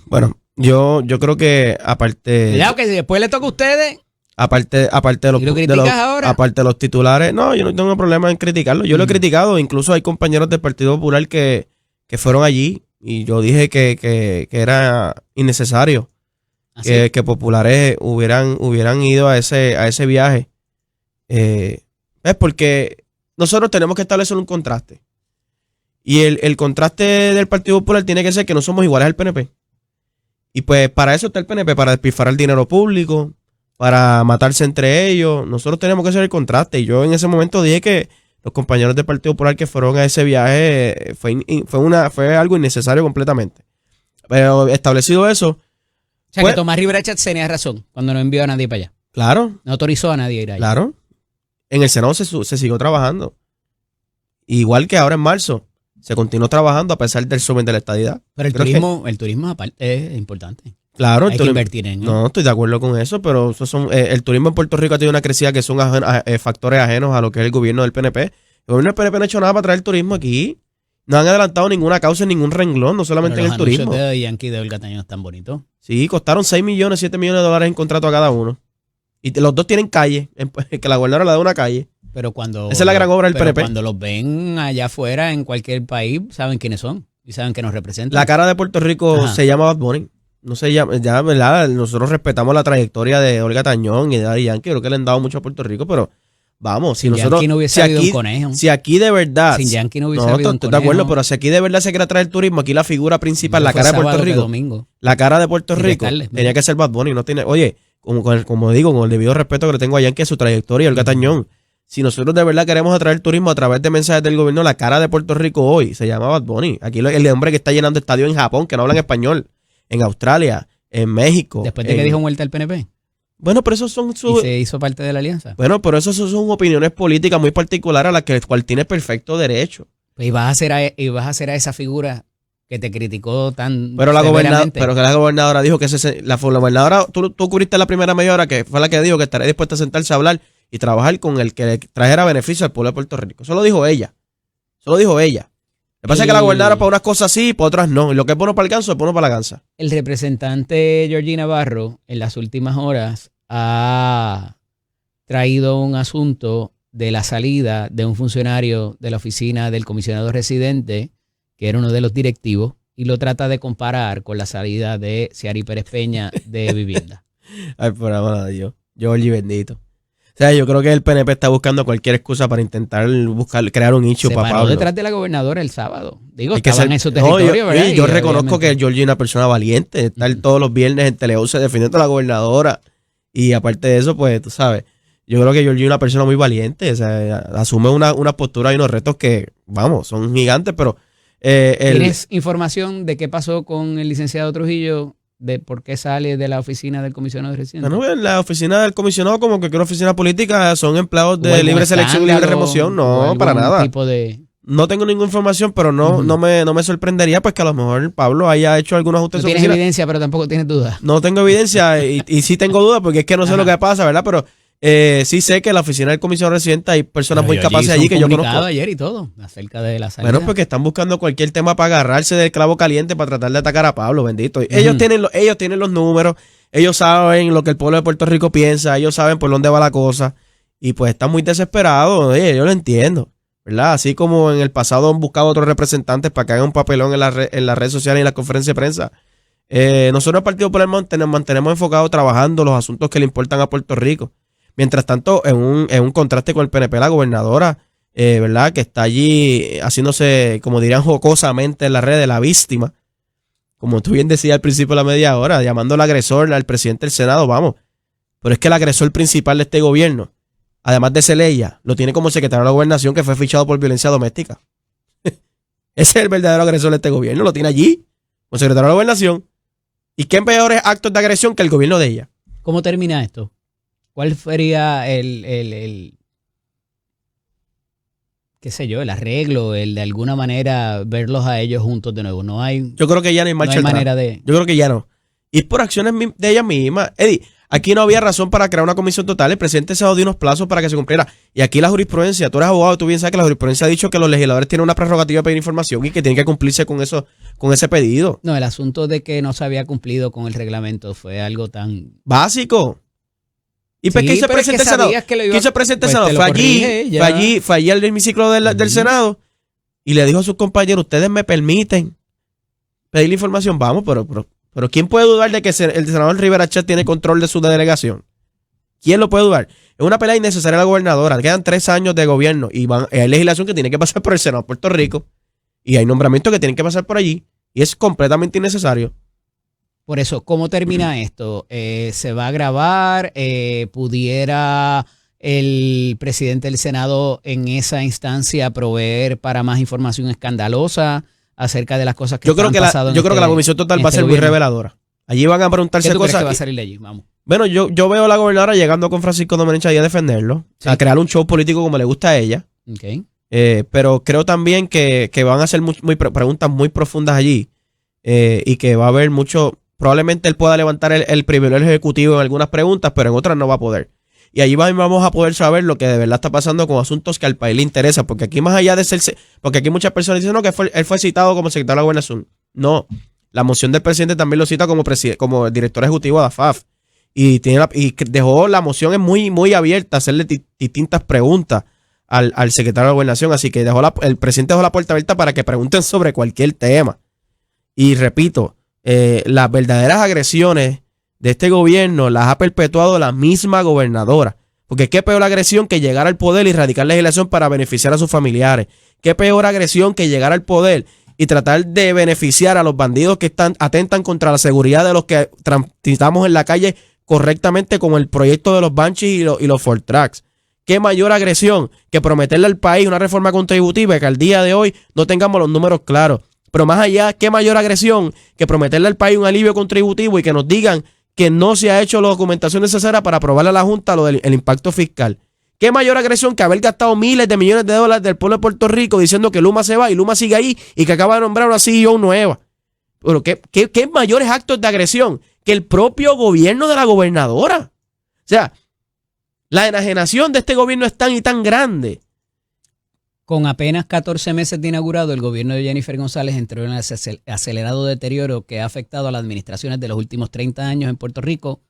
Bueno, yo creo que aparte...
Cuidado que después le toca a ustedes...
Aparte de los titulares, no, yo no tengo problema en criticarlo. Yo lo he criticado, incluso hay compañeros del Partido Popular que fueron allí y yo dije que era innecesario que populares hubieran ido a ese viaje. Es porque nosotros tenemos que establecer un contraste. Y el contraste del Partido Popular tiene que ser que no somos iguales al PNP. Y pues para eso está el PNP, para despilfarrar el dinero público, para matarse entre ellos. Nosotros tenemos que hacer el contraste. Y yo en ese momento dije que los compañeros del Partido Popular que fueron a ese viaje fue algo innecesario completamente. Pero establecido eso...
O sea, pues, que Tomás Rivera Chatz tenía razón cuando no envió a nadie para allá.
Claro.
No autorizó a nadie a ir allá.
Claro. En el Senado se siguió trabajando. igual que ahora en marzo, se continuó trabajando a pesar del sumen de la estadidad.
Pero el turismo aparte es importante.
Claro,
hay que invertir en él.
No, estoy de acuerdo con eso, pero el turismo en Puerto Rico ha tenido una crecida que son factores ajenos a lo que es el gobierno del PNP. El gobierno del PNP no ha hecho nada para traer el turismo aquí. No han adelantado ninguna causa en ningún renglón, no solamente en el turismo.
Los anuncios de Yankee de Olga Tañón están bonitos.
Sí, costaron 6 millones, 7 millones de dólares en contrato a cada uno. Y los dos tienen calle, que la gobernadora le da una calle.
Pero cuando...
Esa es la gran obra del PNP.
Cuando los ven allá afuera, en cualquier país, saben quiénes son y saben que nos representan.
La cara de Puerto Rico se llama Bad Bunny. No se llama, ya, ¿verdad? Nosotros respetamos la trayectoria de Olga Tañón y de Daddy Yankee, creo que le han dado mucho a Puerto Rico, pero vamos, si nosotros...
Yankee no hubiese habido un conejo.
Si aquí de verdad...
Sin Yankee no hubiese habido un conejo.
De acuerdo, pero si aquí de verdad se quiere traer el turismo, aquí la figura principal, la cara de Puerto Rico, la cara de Puerto Rico, tenía que ser Bad Bunny, no tiene... Oye, como digo, con el debido respeto que le tengo a Yankee, a su trayectoria, Olga Tañón, si nosotros de verdad queremos atraer el turismo a través de mensajes del gobierno, la cara de Puerto Rico hoy se llama Bad Bunny. Aquí el hombre que está llenando estadios en Japón, que no hablan español, en Australia, en México.
Después de que dijo vuelta al PNP.
Bueno, pero esos son
y se hizo parte de la alianza.
Bueno, pero eso son opiniones políticas muy particulares a las que el cual tiene perfecto derecho.
Pues vas a hacer a esa figura que te criticó tan
pero la gobernadora dijo que la gobernadora, tú cubriste la primera media hora, que fue la que dijo que estaría dispuesta a sentarse a hablar y trabajar con el que le trajera beneficio al pueblo de Puerto Rico. Eso lo dijo ella. Lo que pasa es que la gobernadora para unas cosas sí y para otras no. Y lo que es bueno para el ganso es bueno para la gansa.
El representante Georgie Navarro en las últimas horas ha traído un asunto de la salida de un funcionario de la oficina del comisionado residente, que era uno de los directivos, y lo trata de comparar con la salida de Ciari Pérez Peña de Vivienda.
Ay, por amor de Dios. Georgie bendito. O sea, yo creo que el PNP está buscando cualquier excusa para intentar crear un nicho para Pablo.
Detrás de la gobernadora el sábado. Digo, estaban en su territorio, ¿verdad?
Yo reconozco que Georgie es una persona valiente. Estar todos los viernes en Tele11 defendiendo a la gobernadora. Y aparte de eso, pues, tú sabes, yo creo que Georgie es una persona muy valiente. O sea, asume una postura y unos retos que, vamos, son gigantes, pero...
¿Tienes información de qué pasó con el licenciado Trujillo? ¿De por qué sale de la oficina del comisionado residente?
Bueno, la oficina del comisionado, como que una oficina política, son empleados de libre selección y libre remoción. No, para nada. No tengo ninguna información, pero no me sorprendería pues que a lo mejor Pablo haya hecho algún ajuste.
No tienes evidencia, pero tampoco tienes dudas.
No tengo evidencia y sí tengo dudas porque es que no sé lo que pasa, ¿verdad? Pero sí sé que en la oficina del comisionado residente hay personas muy capaces allí que yo conozco.
Ayer y todo acerca de la salida.
Bueno, porque están buscando cualquier tema para agarrarse del clavo caliente para tratar de atacar a Pablo, bendito. Ellos tienen los números, ellos saben lo que el pueblo de Puerto Rico piensa, ellos saben por dónde va la cosa y pues están muy desesperados. Yo lo entiendo, ¿verdad? Así como en el pasado han buscado otros representantes para que hagan un papelón en las redes sociales y en las conferencias de prensa. Nosotros el Partido Popular mantenemos enfocados trabajando los asuntos que le importan a Puerto Rico. Mientras tanto, en un contraste con el PNP, la gobernadora, ¿verdad? Que está allí haciéndose, como dirían jocosamente en las redes, la víctima. Como tú bien decías al principio de la media hora, llamando al agresor, al presidente del Senado, vamos. Pero es que el agresor principal de este gobierno, además de ser ella, lo tiene como secretario de la gobernación que fue fichado por violencia doméstica. Ese es el verdadero agresor de este gobierno, lo tiene allí, como secretario de la gobernación. ¿Y qué peores actos de agresión que el gobierno de ella?
¿Cómo termina esto? ¿Cuál sería el qué sé yo, el arreglo, el de alguna manera verlos a ellos juntos de nuevo? No hay.
Yo creo que ya no hay marcha atrás. Yo creo que ya no. Y por acciones de ella misma. Eddie, aquí no había razón para crear una comisión total. El presidente se dio unos plazos para que se cumpliera. Y aquí la jurisprudencia, tú eres abogado, tú bien sabes que la jurisprudencia ha dicho que los legisladores tienen una prerrogativa de pedir información y que tienen que cumplirse con eso, con ese pedido.
No, el asunto de que no se había cumplido con el reglamento fue algo tan
básico. ¿Y pues qué hizo el presidente del Senado? ¿Qué hizo el presidente del Senado? Fue allí al hemiciclo del Senado y le dijo a sus compañeros, ustedes me permiten pedir la información. Vamos, pero ¿quién puede dudar de que el senador Rivera Chat tiene control de su delegación? ¿Quién lo puede dudar? Es una pelea innecesaria a la gobernadora. Quedan 3 años de gobierno y hay legislación que tiene que pasar por el Senado de Puerto Rico y hay nombramientos que tienen que pasar por allí y es completamente innecesario.
Por eso, ¿cómo termina esto? ¿Se va a grabar? ¿Pudiera el presidente del Senado en esa instancia proveer para más información escandalosa acerca de las cosas que han pasado?
Yo creo que la comisión total va a ser muy reveladora. Allí van a preguntarse
cosas. ¿Qué tú crees que
va
va a salir de allí? Vamos.
Bueno, yo veo a la gobernadora llegando con Francisco Domenech ahí a defenderlo, a crear un show político como le gusta a ella.
Okay.
Pero creo también que van a hacer preguntas muy profundas allí y que va a haber mucho, probablemente él pueda levantar el privilegio ejecutivo en algunas preguntas, pero en otras no va a poder. Y allí vamos a poder saber lo que de verdad está pasando con asuntos que al país le interesa, porque aquí más allá de ser, porque aquí muchas personas dicen no, que él fue citado como secretario de la Gobernación. No, la moción del presidente también lo cita como director ejecutivo de AFAF. Y dejó la moción es muy abierta a hacerle distintas preguntas al secretario de la Gobernación. Así que el presidente dejó la puerta abierta para que pregunten sobre cualquier tema. Y repito, las verdaderas agresiones de este gobierno las ha perpetuado la misma gobernadora. Porque qué peor agresión que llegar al poder y erradicar legislación para beneficiar a sus familiares. Qué peor agresión que llegar al poder y tratar de beneficiar a los bandidos que atentan contra la seguridad de los que transitamos en la calle correctamente, como el proyecto de los Banshees y los Ford Tracks. Qué mayor agresión que prometerle al país una reforma contributiva y que al día de hoy no tengamos los números claros. Pero más allá, qué mayor agresión que prometerle al país un alivio contributivo y que nos digan que no se ha hecho la documentación necesaria para aprobarle a la Junta lo del impacto fiscal. Qué mayor agresión que haber gastado miles de millones de dólares del pueblo de Puerto Rico diciendo que Luma se va y Luma sigue ahí y que acaba de nombrar una CEO nueva. Pero qué mayores actos de agresión que el propio gobierno de la gobernadora. O sea, la enajenación de este gobierno es tan y tan grande.
Con apenas 14 meses de inaugurado, el gobierno de Jennifer González entró en el acelerado deterioro que ha afectado a las administraciones de los últimos 30 años en Puerto Rico.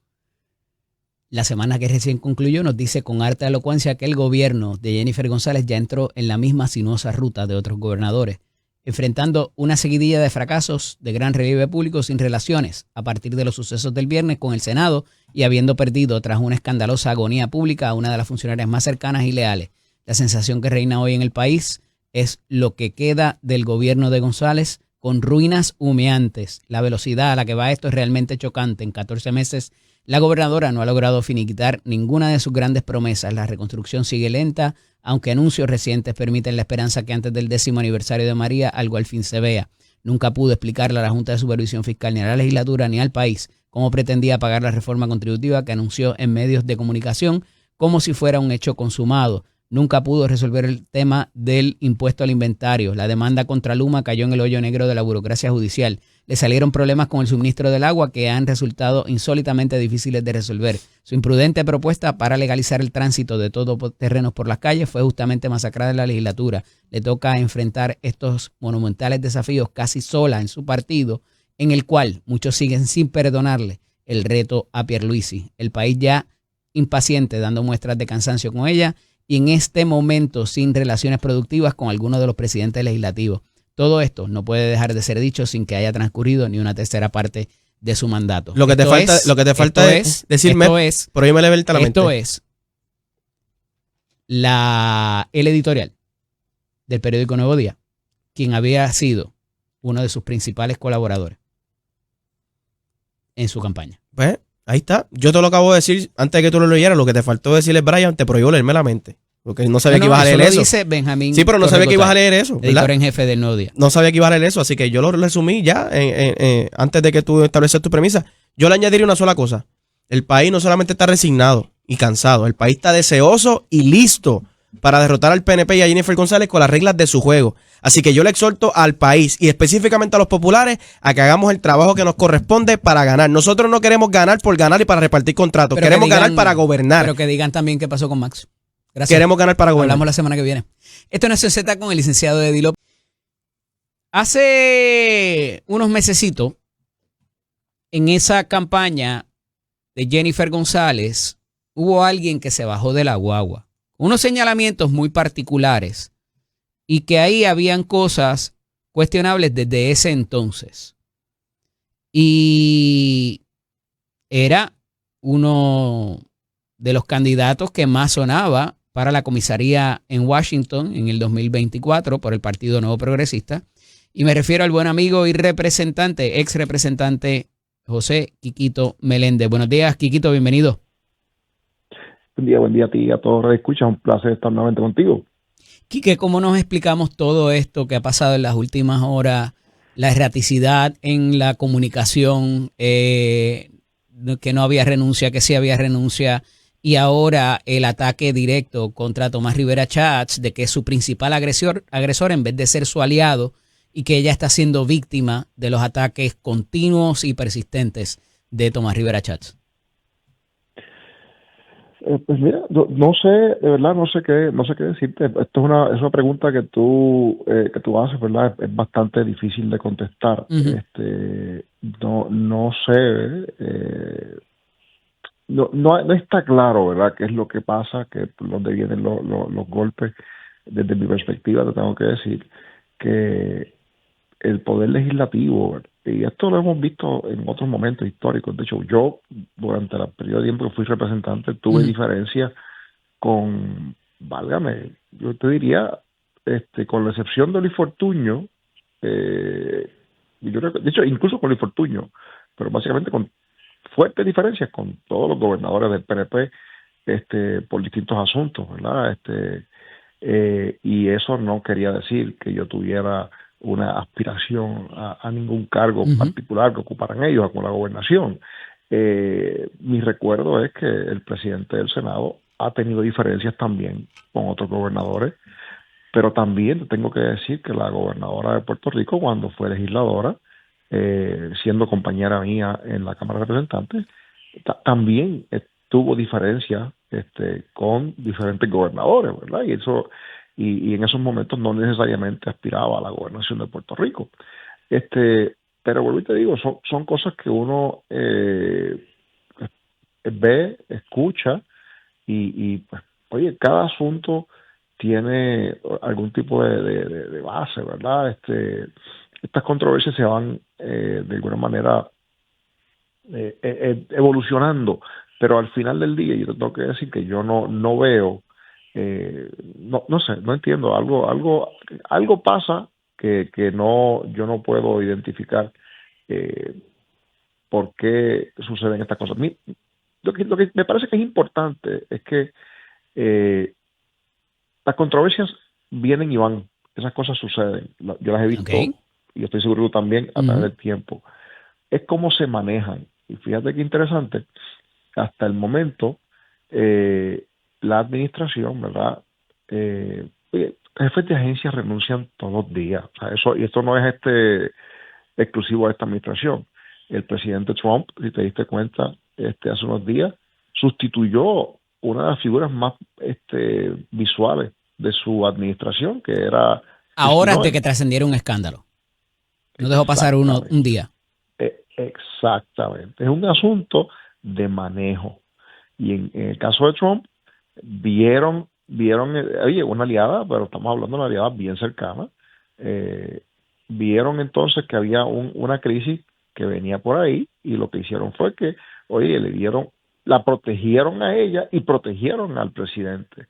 La semana que recién concluyó nos dice con harta elocuencia que el gobierno de Jennifer González ya entró en la misma sinuosa ruta de otros gobernadores, enfrentando una seguidilla de fracasos de gran relieve público sin relaciones a partir de los sucesos del viernes con el Senado y habiendo perdido tras una escandalosa agonía pública a una de las funcionarias más cercanas y leales. La sensación que reina hoy en el país es lo que queda del gobierno de González con ruinas humeantes. La velocidad a la que va esto es realmente chocante. En 14 meses, la gobernadora no ha logrado finiquitar ninguna de sus grandes promesas. La reconstrucción sigue lenta, aunque anuncios recientes permiten la esperanza que antes del 10º aniversario de María algo al fin se vea. Nunca pudo explicarle a la Junta de Supervisión Fiscal, ni a la legislatura, ni al país cómo pretendía pagar la reforma contributiva que anunció en medios de comunicación como si fuera un hecho consumado. Nunca pudo resolver el tema del impuesto al inventario. La demanda contra Luma cayó en el hoyo negro de la burocracia judicial. Le salieron problemas con el suministro del agua que han resultado insólitamente difíciles de resolver. Su imprudente propuesta para legalizar el tránsito de todoterrenos por las calles fue justamente masacrada en la legislatura. Le toca enfrentar estos monumentales desafíos casi sola en su partido, en el cual muchos siguen sin perdonarle el reto a Pierluisi. El país ya impaciente, dando muestras de cansancio con ella, y en este momento sin relaciones productivas con algunos de los presidentes legislativos. Todo esto no puede dejar de ser dicho sin que haya transcurrido ni una tercera parte de su mandato.
Lo que te falta es decirme, prohíbeme leerte la mente.
Esto es el editorial del periódico Nuevo Día, quien había sido uno de sus principales colaboradores en su campaña.
Pues ahí está. Yo te lo acabo de decir antes de que tú lo leyeras. Lo que te faltó decirle, Brian, te prohíbo leerme la mente. Porque no sabía que ibas a leer eso.
Dice Benjamín.
Sí, pero no sabía que ibas a leer eso.
Editor en jefe del Nuevo Día.
No sabía que ibas a leer eso, así que yo lo resumí ya antes de que tú estableces tu premisa. Yo le añadiría una sola cosa. El país no solamente está resignado y cansado, el país está deseoso y listo para derrotar al PNP y a Jennifer González con las reglas de su juego. Así que yo le exhorto al país y específicamente a los populares a que hagamos el trabajo que nos corresponde para ganar. Nosotros no queremos ganar por ganar y para repartir contratos. Queremos ganar para gobernar.
Pero que digan también qué pasó con Max. Gracias.
Queremos ganar para gobernar.
Hablamos la semana que viene. Esto no es Z con el licenciado Eddie López. Hace unos mesecitos, en esa campaña de Jennifer González, hubo alguien que se bajó de la guagua. Unos señalamientos muy particulares y que ahí habían cosas cuestionables desde ese entonces. Y era uno de los candidatos que más sonaba para la comisaría en Washington en el 2024 por el Partido Nuevo Progresista. Y me refiero al buen amigo y representante, ex representante José Quiquito Meléndez. Buenos días, Quiquito, bienvenido.
Buen día a ti y a todos los que escuchan. Un placer estar nuevamente contigo.
Quique, ¿cómo nos explicamos todo esto que ha pasado en las últimas horas? La erraticidad en la comunicación, que no había renuncia, que sí había renuncia, y ahora el ataque directo contra Tomás Rivera Chats de que es su principal agresor en vez de ser su aliado y que ella está siendo víctima de los ataques continuos y persistentes de Tomás Rivera Chats?
Pues mira, no sé, de verdad no sé qué decirte. Esto es una pregunta que tú haces, ¿verdad? Es bastante difícil de contestar.
Uh-huh.
No sé, no está claro, ¿verdad? Qué es lo que pasa, que dónde vienen los golpes. Desde mi perspectiva, te tengo que decir que el poder legislativo, y esto lo hemos visto en otros momentos históricos. De hecho, yo, durante el periodo de tiempo que fui representante, tuve diferencias con, válgame, yo te diría, con la excepción de Luis Fortuño, yo creo de hecho, incluso con Luis Fortuño, pero básicamente con fuertes diferencias con todos los gobernadores del PNP, por distintos asuntos, ¿verdad? Y eso no quería decir que yo tuviera una aspiración a ningún cargo particular que ocuparan ellos, con la gobernación. Mi recuerdo es que el presidente del Senado ha tenido diferencias también con otros gobernadores, pero también tengo que decir que la gobernadora de Puerto Rico, cuando fue legisladora, siendo compañera mía en la Cámara de Representantes, también tuvo diferencias con diferentes gobernadores, ¿verdad? Y en esos momentos no necesariamente aspiraba a la gobernación de Puerto Rico. Pero vuelvo y te digo, son cosas que uno ve, escucha y pues, oye, cada asunto tiene algún tipo de base, ¿verdad? Estas controversias se van de alguna manera evolucionando, pero al final del día yo tengo que decir que yo no veo, no sé, no entiendo, algo pasa que yo no puedo identificar por qué suceden estas cosas. Lo que me parece que es importante es que las controversias vienen y van, esas cosas suceden, yo las he visto, y estoy seguro que tú también, a través del tiempo. Es cómo se manejan. Y fíjate qué interesante, hasta el momento, la administración, ¿verdad? Jefes de agencias renuncian todos los días. O sea, y esto no es exclusivo de esta administración. El presidente Trump, si te diste cuenta, hace unos días, sustituyó una de las figuras más visuales de su administración, que era...
A horas de que trascendiera un escándalo. No dejó pasar un día.
Exactamente. Es un asunto de manejo. Y en el caso de Trump, vieron, oye, una aliada, pero estamos hablando de una aliada bien cercana, vieron entonces que había una crisis que venía por ahí, y lo que hicieron fue que, oye, la protegieron a ella y protegieron al presidente.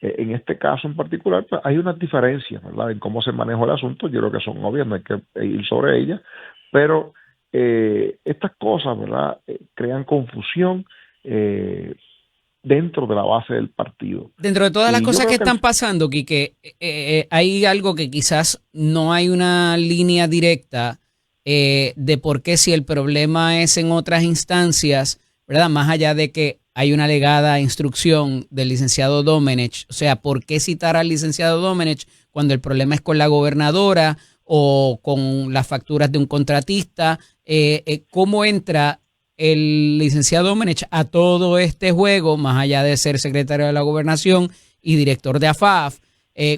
En este caso en particular, pues, hay unas diferencias, ¿verdad?, en cómo se manejó el asunto. Yo creo que son obvias, no hay que ir sobre ellas, pero estas cosas, ¿verdad?, crean confusión dentro de la base del partido.
Dentro de todas las cosas que están pasando, Quique, hay algo que quizás no hay una línea directa de por qué, si el problema es en otras instancias, ¿verdad?, más allá de que hay una alegada instrucción del licenciado Domenech, o sea, ¿por qué citar al licenciado Domenech cuando el problema es con la gobernadora o con las facturas de un contratista? ¿Cómo entra el licenciado Domenech a todo este juego, más allá de ser secretario de la Gobernación y director de AFAF,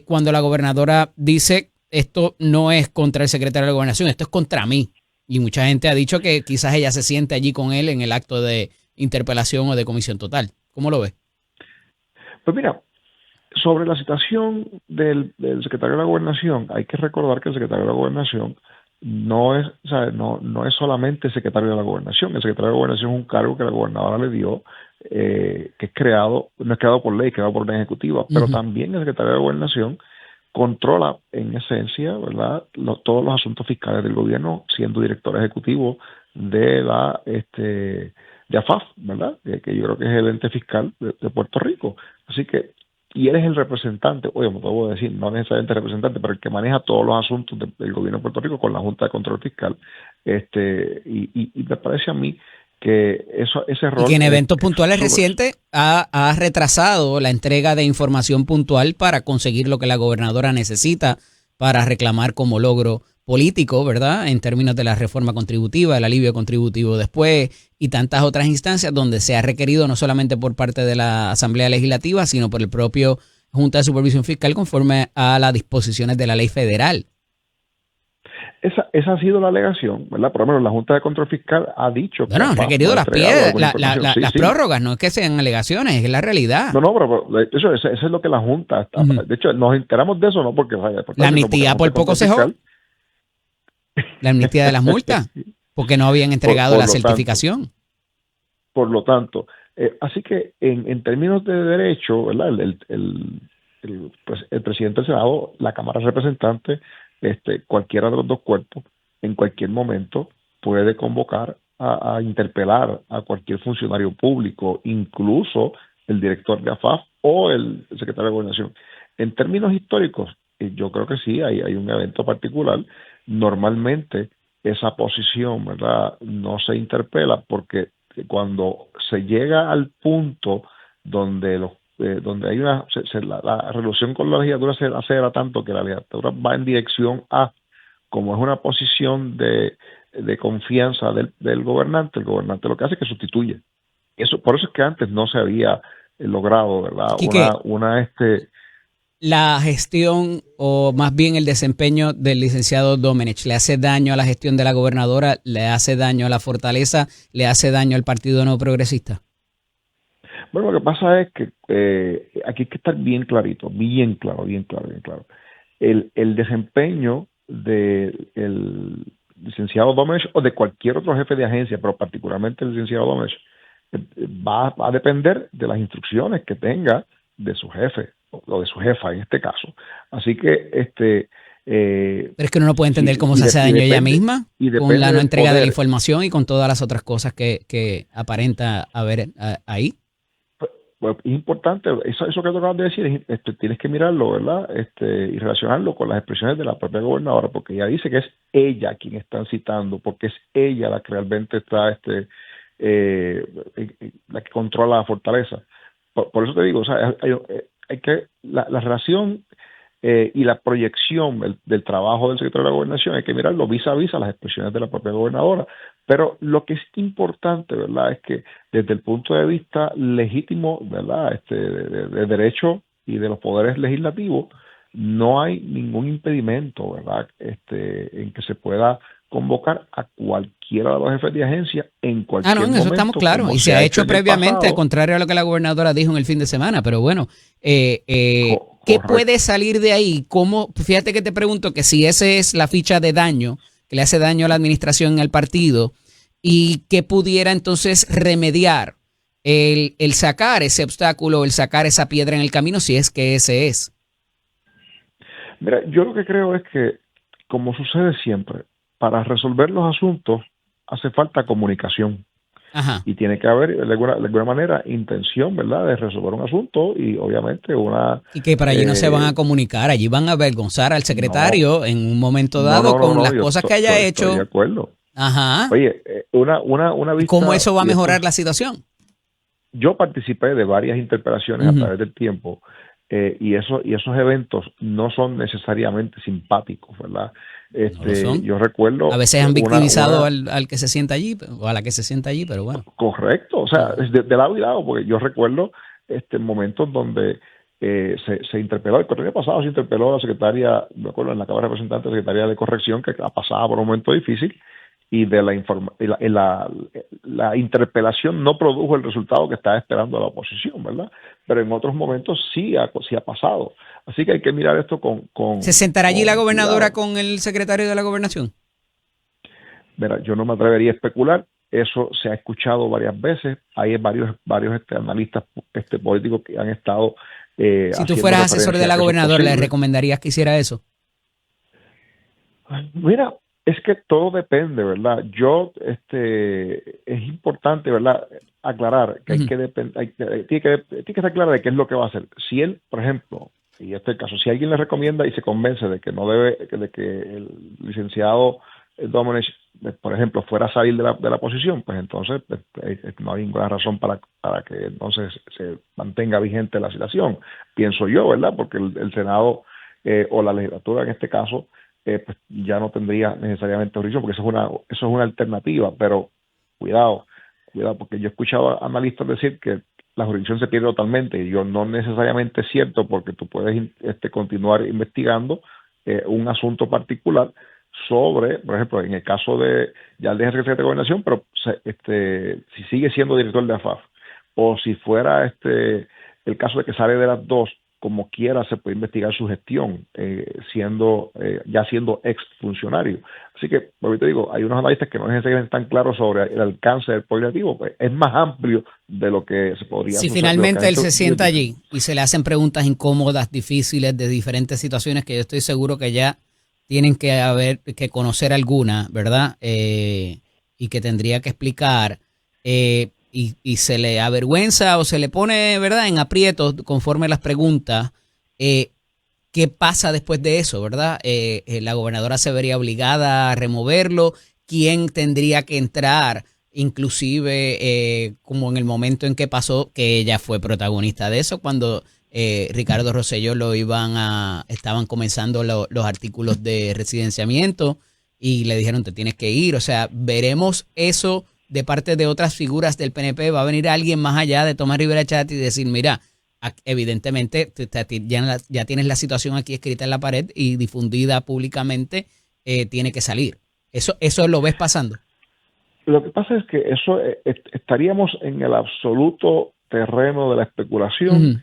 cuando la gobernadora dice, esto no es contra el secretario de la Gobernación, esto es contra mí? Y mucha gente ha dicho que quizás ella se siente allí con él en el acto de interpelación o de comisión total. ¿Cómo lo ves?
Pues mira, sobre la citación del secretario de la Gobernación, hay que recordar que el secretario de la Gobernación no es solamente secretario de la Gobernación. El secretario de la Gobernación es un cargo que la gobernadora le dio, que es creado, no es creado por ley, es creado por ley ejecutiva, pero también el secretario de la Gobernación controla en esencia, ¿verdad?, todos los asuntos fiscales del gobierno, siendo director ejecutivo de la de AFAF, ¿verdad?, que yo creo que es el ente fiscal de Puerto Rico. Así que, y él es el representante, oye, me puedo decir, no necesariamente representante, pero el que maneja todos los asuntos del gobierno de Puerto Rico con la Junta de Control Fiscal. Y me parece a mí que ese rol...
Y que en eventos
es
puntuales
súper-
recientes ha retrasado la entrega de información puntual para conseguir lo que la gobernadora necesita para reclamar como logro político, ¿verdad? En términos de la reforma contributiva, el alivio contributivo después y tantas otras instancias donde se ha requerido no solamente por parte de la Asamblea Legislativa, sino por el propio Junta de Supervisión Fiscal conforme a las disposiciones de la ley federal.
Esa ha sido la alegación, ¿verdad? Por lo menos la Junta de Control Fiscal ha dicho que
Bueno, han
AFAF
requerido
no ha
las
entregado alguna información. Sí,
las
sí.
prórrogas, no es que sean alegaciones, es la realidad.
No, pero eso es lo que la Junta está.
Ujú.
De hecho, nos enteramos de eso, no porque vaya,
La
sino porque
amnistía
la
por
Junta de
poco
Control
cejó,
Fiscal,
la amnistía de las multas, porque no habían entregado
por
la
lo tanto,
certificación.
por lo tanto, así que en términos de derecho, ¿verdad? El presidente del Senado, la Cámara de Representantes, cualquiera de los dos cuerpos, en cualquier momento puede convocar a interpelar a cualquier funcionario público, incluso el director de AFAF o el secretario de Gobernación. En términos históricos, yo creo que sí, hay un evento particular. Normalmente esa posición, ¿verdad?, no se interpela porque cuando se llega al punto donde donde hay la relación con la legislatura se acelera tanto que la legislatura va en dirección a, como es una posición de confianza del gobernante, el gobernante lo que hace es que sustituye. Por eso es que antes no se había logrado, ¿verdad?
Quique,
Una
la gestión o más bien el desempeño del licenciado Domenech le hace daño a la gestión de la gobernadora, le hace daño a la fortaleza, le hace daño al Partido No Progresista.
Bueno, lo que pasa es que aquí hay que estar bien clarito, bien claro, bien claro, bien claro. El desempeño del licenciado Domenech o de cualquier otro jefe de agencia, pero particularmente el licenciado Domenech, va a depender de las instrucciones que tenga de su jefe o de su jefa en este caso. Así que
Pero es que uno no puede entender cómo se hace daño ella misma con la no entrega de la información y con todas las otras cosas que aparenta haber ahí.
Pues es importante, eso que tú acabas de decir, tienes que mirarlo, ¿verdad? Y relacionarlo con las expresiones de la propia gobernadora, porque ella dice que es ella quien están citando, porque es ella la que realmente está, la que controla la fortaleza. Por eso te digo, o sea, hay que, la relación y la proyección del trabajo del secretario de la Gobernación, hay que mirarlo vis a vis a las expresiones de la propia gobernadora. Pero lo que es importante, ¿verdad?, es que desde el punto de vista legítimo, ¿verdad?, de derecho y de los poderes legislativos, no hay ningún impedimento, ¿verdad?, en que se pueda convocar a cualquiera de los jefes de agencia en cualquier
No, en
momento.
eso estamos claros. Y se ha hecho previamente, al contrario a lo que la gobernadora dijo en el fin de semana. Pero bueno, ¿qué puede salir de ahí? ¿Cómo? Fíjate que te pregunto que si esa es la ficha de daño, que le hace daño a la administración y al partido, y que pudiera entonces remediar el sacar ese obstáculo, el sacar esa piedra en el camino, si es que ese es.
Mira, yo lo que creo es que, como sucede siempre, para resolver los asuntos hace falta comunicación.
Ajá.
Y tiene que haber, de alguna manera, intención, ¿verdad?, de resolver un asunto y obviamente
Y que para allí no se van a comunicar, allí van a avergonzar al secretario en un momento dado con las cosas que haya hecho.
Estoy de acuerdo.
Ajá.
Oye, una vista...
¿Cómo eso va a mejorar la situación?
Yo participé de varias interpelaciones a través del tiempo y esos eventos no son necesariamente simpáticos, ¿verdad?
No lo son.
Yo recuerdo...
A veces han victimizado al que se sienta allí o a la que se sienta allí, pero bueno.
Correcto, o sea, de lado y lado, porque yo recuerdo momentos donde se interpeló, el año pasado se interpeló a la secretaria, me acuerdo, en la Cámara de Representantes, secretaria de Corrección, que pasaba por un momento difícil, y la interpelación no produjo el resultado que estaba esperando la oposición, ¿verdad? Pero en otros momentos sí ha pasado. Así que hay que mirar esto con
¿Se sentará allí la gobernadora
cuidado.
con el secretario de la Gobernación?
Mira, yo no me atrevería a especular. Eso se ha escuchado varias veces. Hay varios analistas políticos que han estado
si tú fueras asesor de la gobernadora, ¿le recomendarías que hiciera eso?
Mira, es que todo depende, ¿verdad? Es importante, ¿verdad?, aclarar que tiene que estar claro de qué es lo que va a hacer. Si él, por ejemplo, y este es el caso, si alguien le recomienda y se convence de que no debe, de que el licenciado Domenech por ejemplo, fuera a salir de la posición, pues entonces no hay ninguna razón para que entonces se mantenga vigente la situación, pienso yo, ¿verdad? Porque el Senado o la legislatura en este caso pues ya no tendría necesariamente jurisdicción, porque eso es una alternativa, pero cuidado, porque yo he escuchado a analistas decir que la jurisdicción se pierde totalmente, y yo no necesariamente es cierto, porque tú puedes continuar investigando un asunto particular sobre, por ejemplo, en el caso de, ya deja de ser secretario de Gobernación, pero si sigue siendo director de AFAF, o si fuera el caso de que sale de las dos, como quiera se puede investigar su gestión, siendo ex funcionario. Así que, como te digo, hay unos analistas que no necesariamente están claros sobre el alcance del poder legislativo, pues es más amplio de lo que se podría
Si
asociar,
finalmente él se sienta allí y se le hacen preguntas incómodas, difíciles, de diferentes situaciones que yo estoy seguro que ya tienen que conocer alguna, ¿verdad? Y que tendría que explicar, y se le avergüenza o se le pone, ¿verdad?, en aprietos conforme las preguntas, ¿qué pasa después de eso, verdad? La gobernadora se vería obligada a removerlo. ¿Quién tendría que entrar? Inclusive, como en el momento en que pasó, que ella fue protagonista de eso, cuando Ricardo Rosselló estaban comenzando los artículos de residenciamiento y le dijeron te tienes que ir. O sea, veremos eso de parte de otras figuras del PNP. Va a venir alguien más allá de Tomás Rivera Chat y decir, mira, evidentemente ya tienes la situación aquí escrita en la pared y difundida públicamente, tiene que salir. Eso lo ves pasando.
Lo que pasa es que eso estaríamos en el absoluto terreno de la especulación.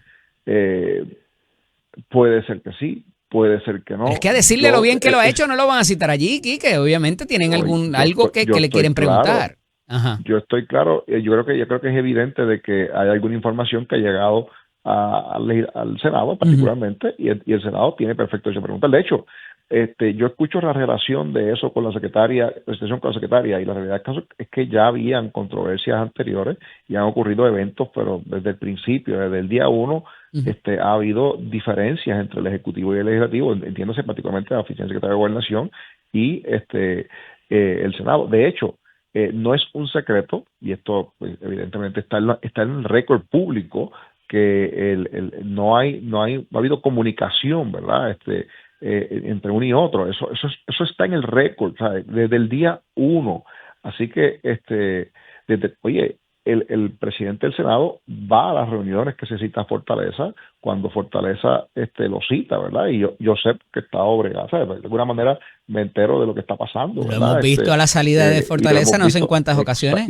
Puede ser que sí, puede ser que no.
Pero es que a decirle lo bien que lo ha hecho no lo van a citar allí, Quique. Obviamente tienen algo que le quieren preguntar. Ajá.
Yo estoy claro, yo creo que es evidente de que hay alguna información que ha llegado al Senado particularmente, y el Senado tiene perfecto derecho a preguntar. De hecho, yo escucho la relación de eso con la secretaria, y la realidad del caso es que ya habían controversias anteriores y han ocurrido eventos, pero desde el principio, desde el día 1, ha habido diferencias entre el Ejecutivo y el Legislativo, entiéndose particularmente la Oficina del Secretario de Gobernación y el Senado. De hecho, no es un secreto, y esto pues, evidentemente está en el récord público, que no ha habido comunicación, ¿verdad? Entre uno y otro. Eso está en el récord, ¿sabes? Desde el día 1. Así que, el presidente del Senado va a las reuniones que se cita Fortaleza cuando Fortaleza lo cita, ¿verdad? Y yo sé que está obregado, ¿sabes? De alguna manera me entero de lo que está pasando, ¿verdad?
Lo hemos visto a la salida de Fortaleza no sé en cuántas ocasiones.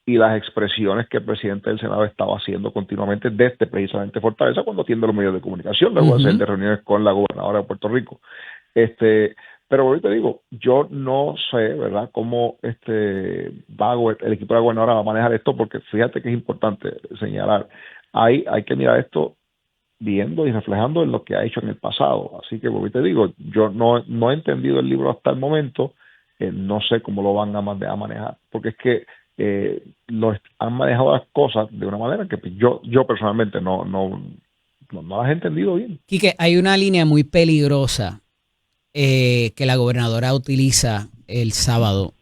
Y las expresiones que el presidente del Senado estaba haciendo continuamente desde precisamente Fortaleza cuando atiende los medios de comunicación, luego de hacer de reuniones con la gobernadora de Puerto Rico. Pero ahorita digo, yo no sé, ¿verdad?, cómo el equipo de la gobernadora va a manejar esto, porque fíjate que es importante señalar, hay que mirar esto viendo y reflejando en lo que ha hecho en el pasado. Así que, como te digo, yo no he entendido el libro hasta el momento, no sé cómo lo van a manejar, porque es que han manejado las cosas de una manera que yo personalmente no las he entendido bien.
Quique, hay una línea muy peligrosa que la gobernadora utiliza el sábado,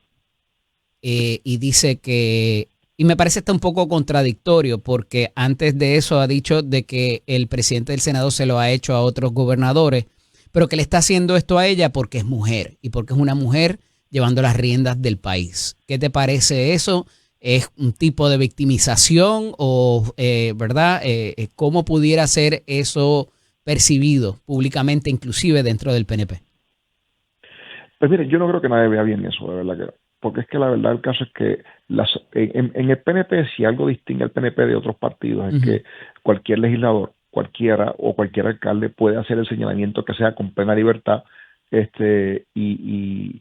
y dice que, y me parece está un poco contradictorio, porque antes de eso ha dicho de que el presidente del Senado se lo ha hecho a otros gobernadores, pero que le está haciendo esto a ella porque es mujer y porque es una mujer llevando las riendas del país. ¿Qué te parece eso? ¿Es un tipo de victimización o, verdad? ¿Cómo pudiera ser eso percibido públicamente, inclusive dentro del PNP?
Pues mire, yo no creo que nadie vea bien eso, de verdad que, porque es que la verdad el caso es que en el PNP, si algo distingue al PNP de otros partidos, es que cualquier legislador, cualquiera o cualquier alcalde puede hacer el señalamiento que sea con plena libertad, y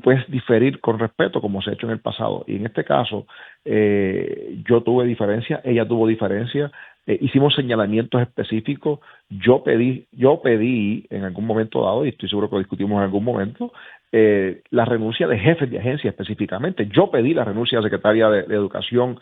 puedes diferir con respeto como se ha hecho en el pasado. Y en este caso, yo tuve diferencia, ella tuvo diferencia, hicimos señalamientos específicos, yo pedí en algún momento dado, y estoy seguro que lo discutimos en algún momento, la renuncia de jefes de agencia específicamente. Yo pedí la renuncia de secretaria de Educación,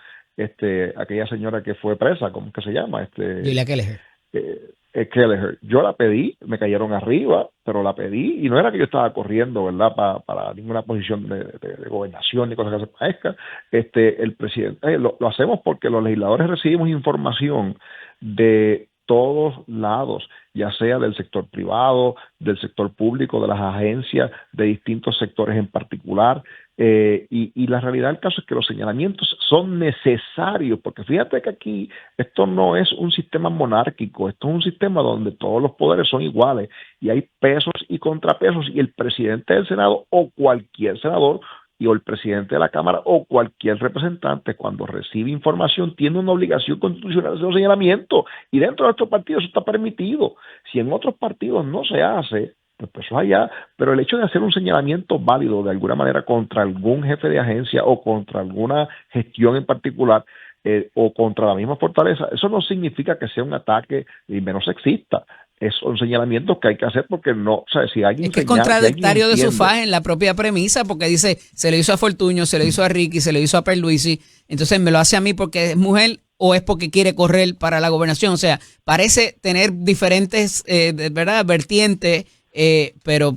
aquella señora que fue presa, ¿cómo que se llama?
Julia Keller.
Kelleher. Yo la pedí, me cayeron arriba, pero la pedí y no era que yo estaba corriendo, ¿verdad? Para ninguna posición de gobernación ni cosas que se parezcan. El presidente, lo hacemos porque los legisladores recibimos información de todos lados, ya sea del sector privado, del sector público, de las agencias, de distintos sectores en particular. Y la realidad del caso es que los señalamientos son necesarios, porque fíjate que aquí esto no es un sistema monárquico, esto es un sistema donde todos los poderes son iguales y hay pesos y contrapesos, y el presidente del Senado o cualquier senador o el presidente de la Cámara o cualquier representante, cuando recibe información, tiene una obligación constitucional de hacer un señalamiento, y dentro de estos partidos eso está permitido. Si en otros partidos no se hace, pues eso allá, pero el hecho de hacer un señalamiento válido de alguna manera contra algún jefe de agencia o contra alguna gestión en particular, o contra la misma fortaleza, eso no significa que sea un ataque y menos sexista. Es un señalamiento que hay que hacer porque no, o sea, si alguien
es que es contradictorio de su faje en la propia premisa, porque dice, se le hizo a Fortuño, se le hizo a Ricky, se le hizo a Pierluisi, entonces me lo hace a mí porque es mujer o es porque quiere correr para la gobernación. O sea, parece tener diferentes, ¿verdad?, vertientes, pero,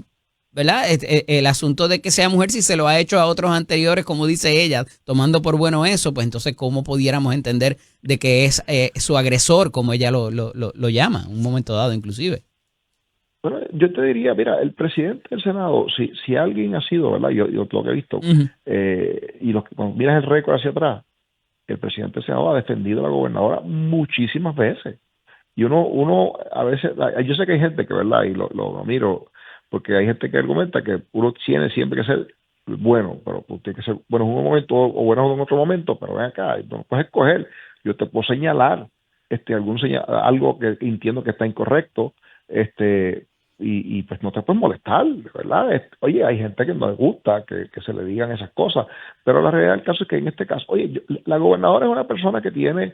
¿verdad?, el asunto de que sea mujer, si se lo ha hecho a otros anteriores, como dice ella, tomando por bueno eso, pues entonces ¿cómo pudiéramos entender de que es su agresor, como ella lo llama, en un momento dado inclusive?
Bueno, yo te diría, mira, el presidente del Senado, si alguien ha sido, ¿verdad?, yo lo que he visto, y cuando miras el récord hacia atrás, el presidente del Senado ha defendido a la gobernadora muchísimas veces. Y uno a veces, yo sé que hay gente que, ¿verdad?, y lo miro, porque hay gente que argumenta que uno tiene siempre que ser bueno, pero tiene que ser bueno en un momento o bueno en otro momento, pero ven acá, no puedes escoger. Yo te puedo señalar algo que entiendo que está incorrecto, y pues no te puedes molestar, ¿verdad? Oye, hay gente que no le gusta que se le digan esas cosas, pero la realidad del caso es que en este caso, oye, la gobernadora es una persona que tiene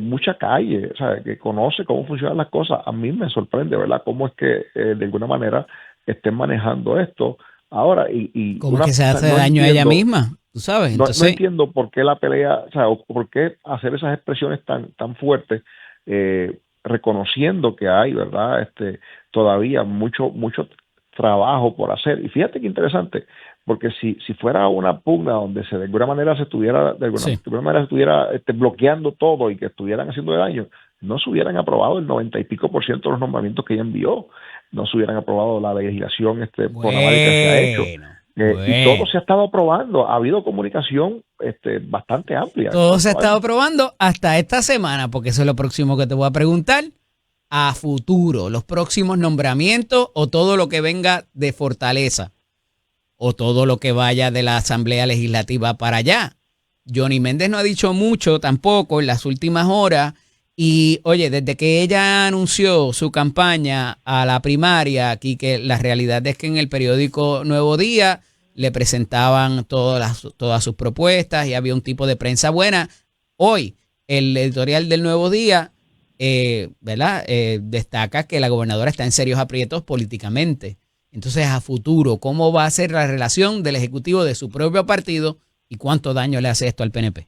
mucha calle, o sea, que conoce cómo funcionan las cosas. A mí me sorprende, ¿verdad?, cómo es que de alguna manera estén manejando esto ahora.
Como que se hace daño a ella misma, tú sabes.
Entonces, no entiendo por qué la pelea, o sea, o por qué hacer esas expresiones tan fuertes, reconociendo que hay, ¿verdad?, todavía mucho trabajo por hacer. Y fíjate qué interesante, porque si fuera una pugna donde de alguna manera se estuviera bloqueando todo y que estuvieran haciendo daño, no se hubieran aprobado el 90 y pico % de los nombramientos que ella envió, no se hubieran aprobado la legislación programática que se ha hecho. Y todo se ha estado aprobando, ha habido comunicación bastante amplia.
Todo se ha estado aprobando hasta esta semana, porque eso es lo próximo que te voy a preguntar. A futuro, los próximos nombramientos o todo lo que venga de Fortaleza o todo lo que vaya de la Asamblea Legislativa para allá. Johnny Méndez no ha dicho mucho tampoco en las últimas horas. Y oye, desde que ella anunció su campaña a la primaria, aquí que la realidad es que en el periódico Nuevo Día le presentaban todas sus propuestas y había un tipo de prensa buena. Hoy, el editorial del Nuevo Día, ¿verdad?, destaca que la gobernadora está en serios aprietos políticamente. Entonces, a futuro, ¿cómo va a ser la relación del ejecutivo de su propio partido y cuánto daño le hace esto al PNP?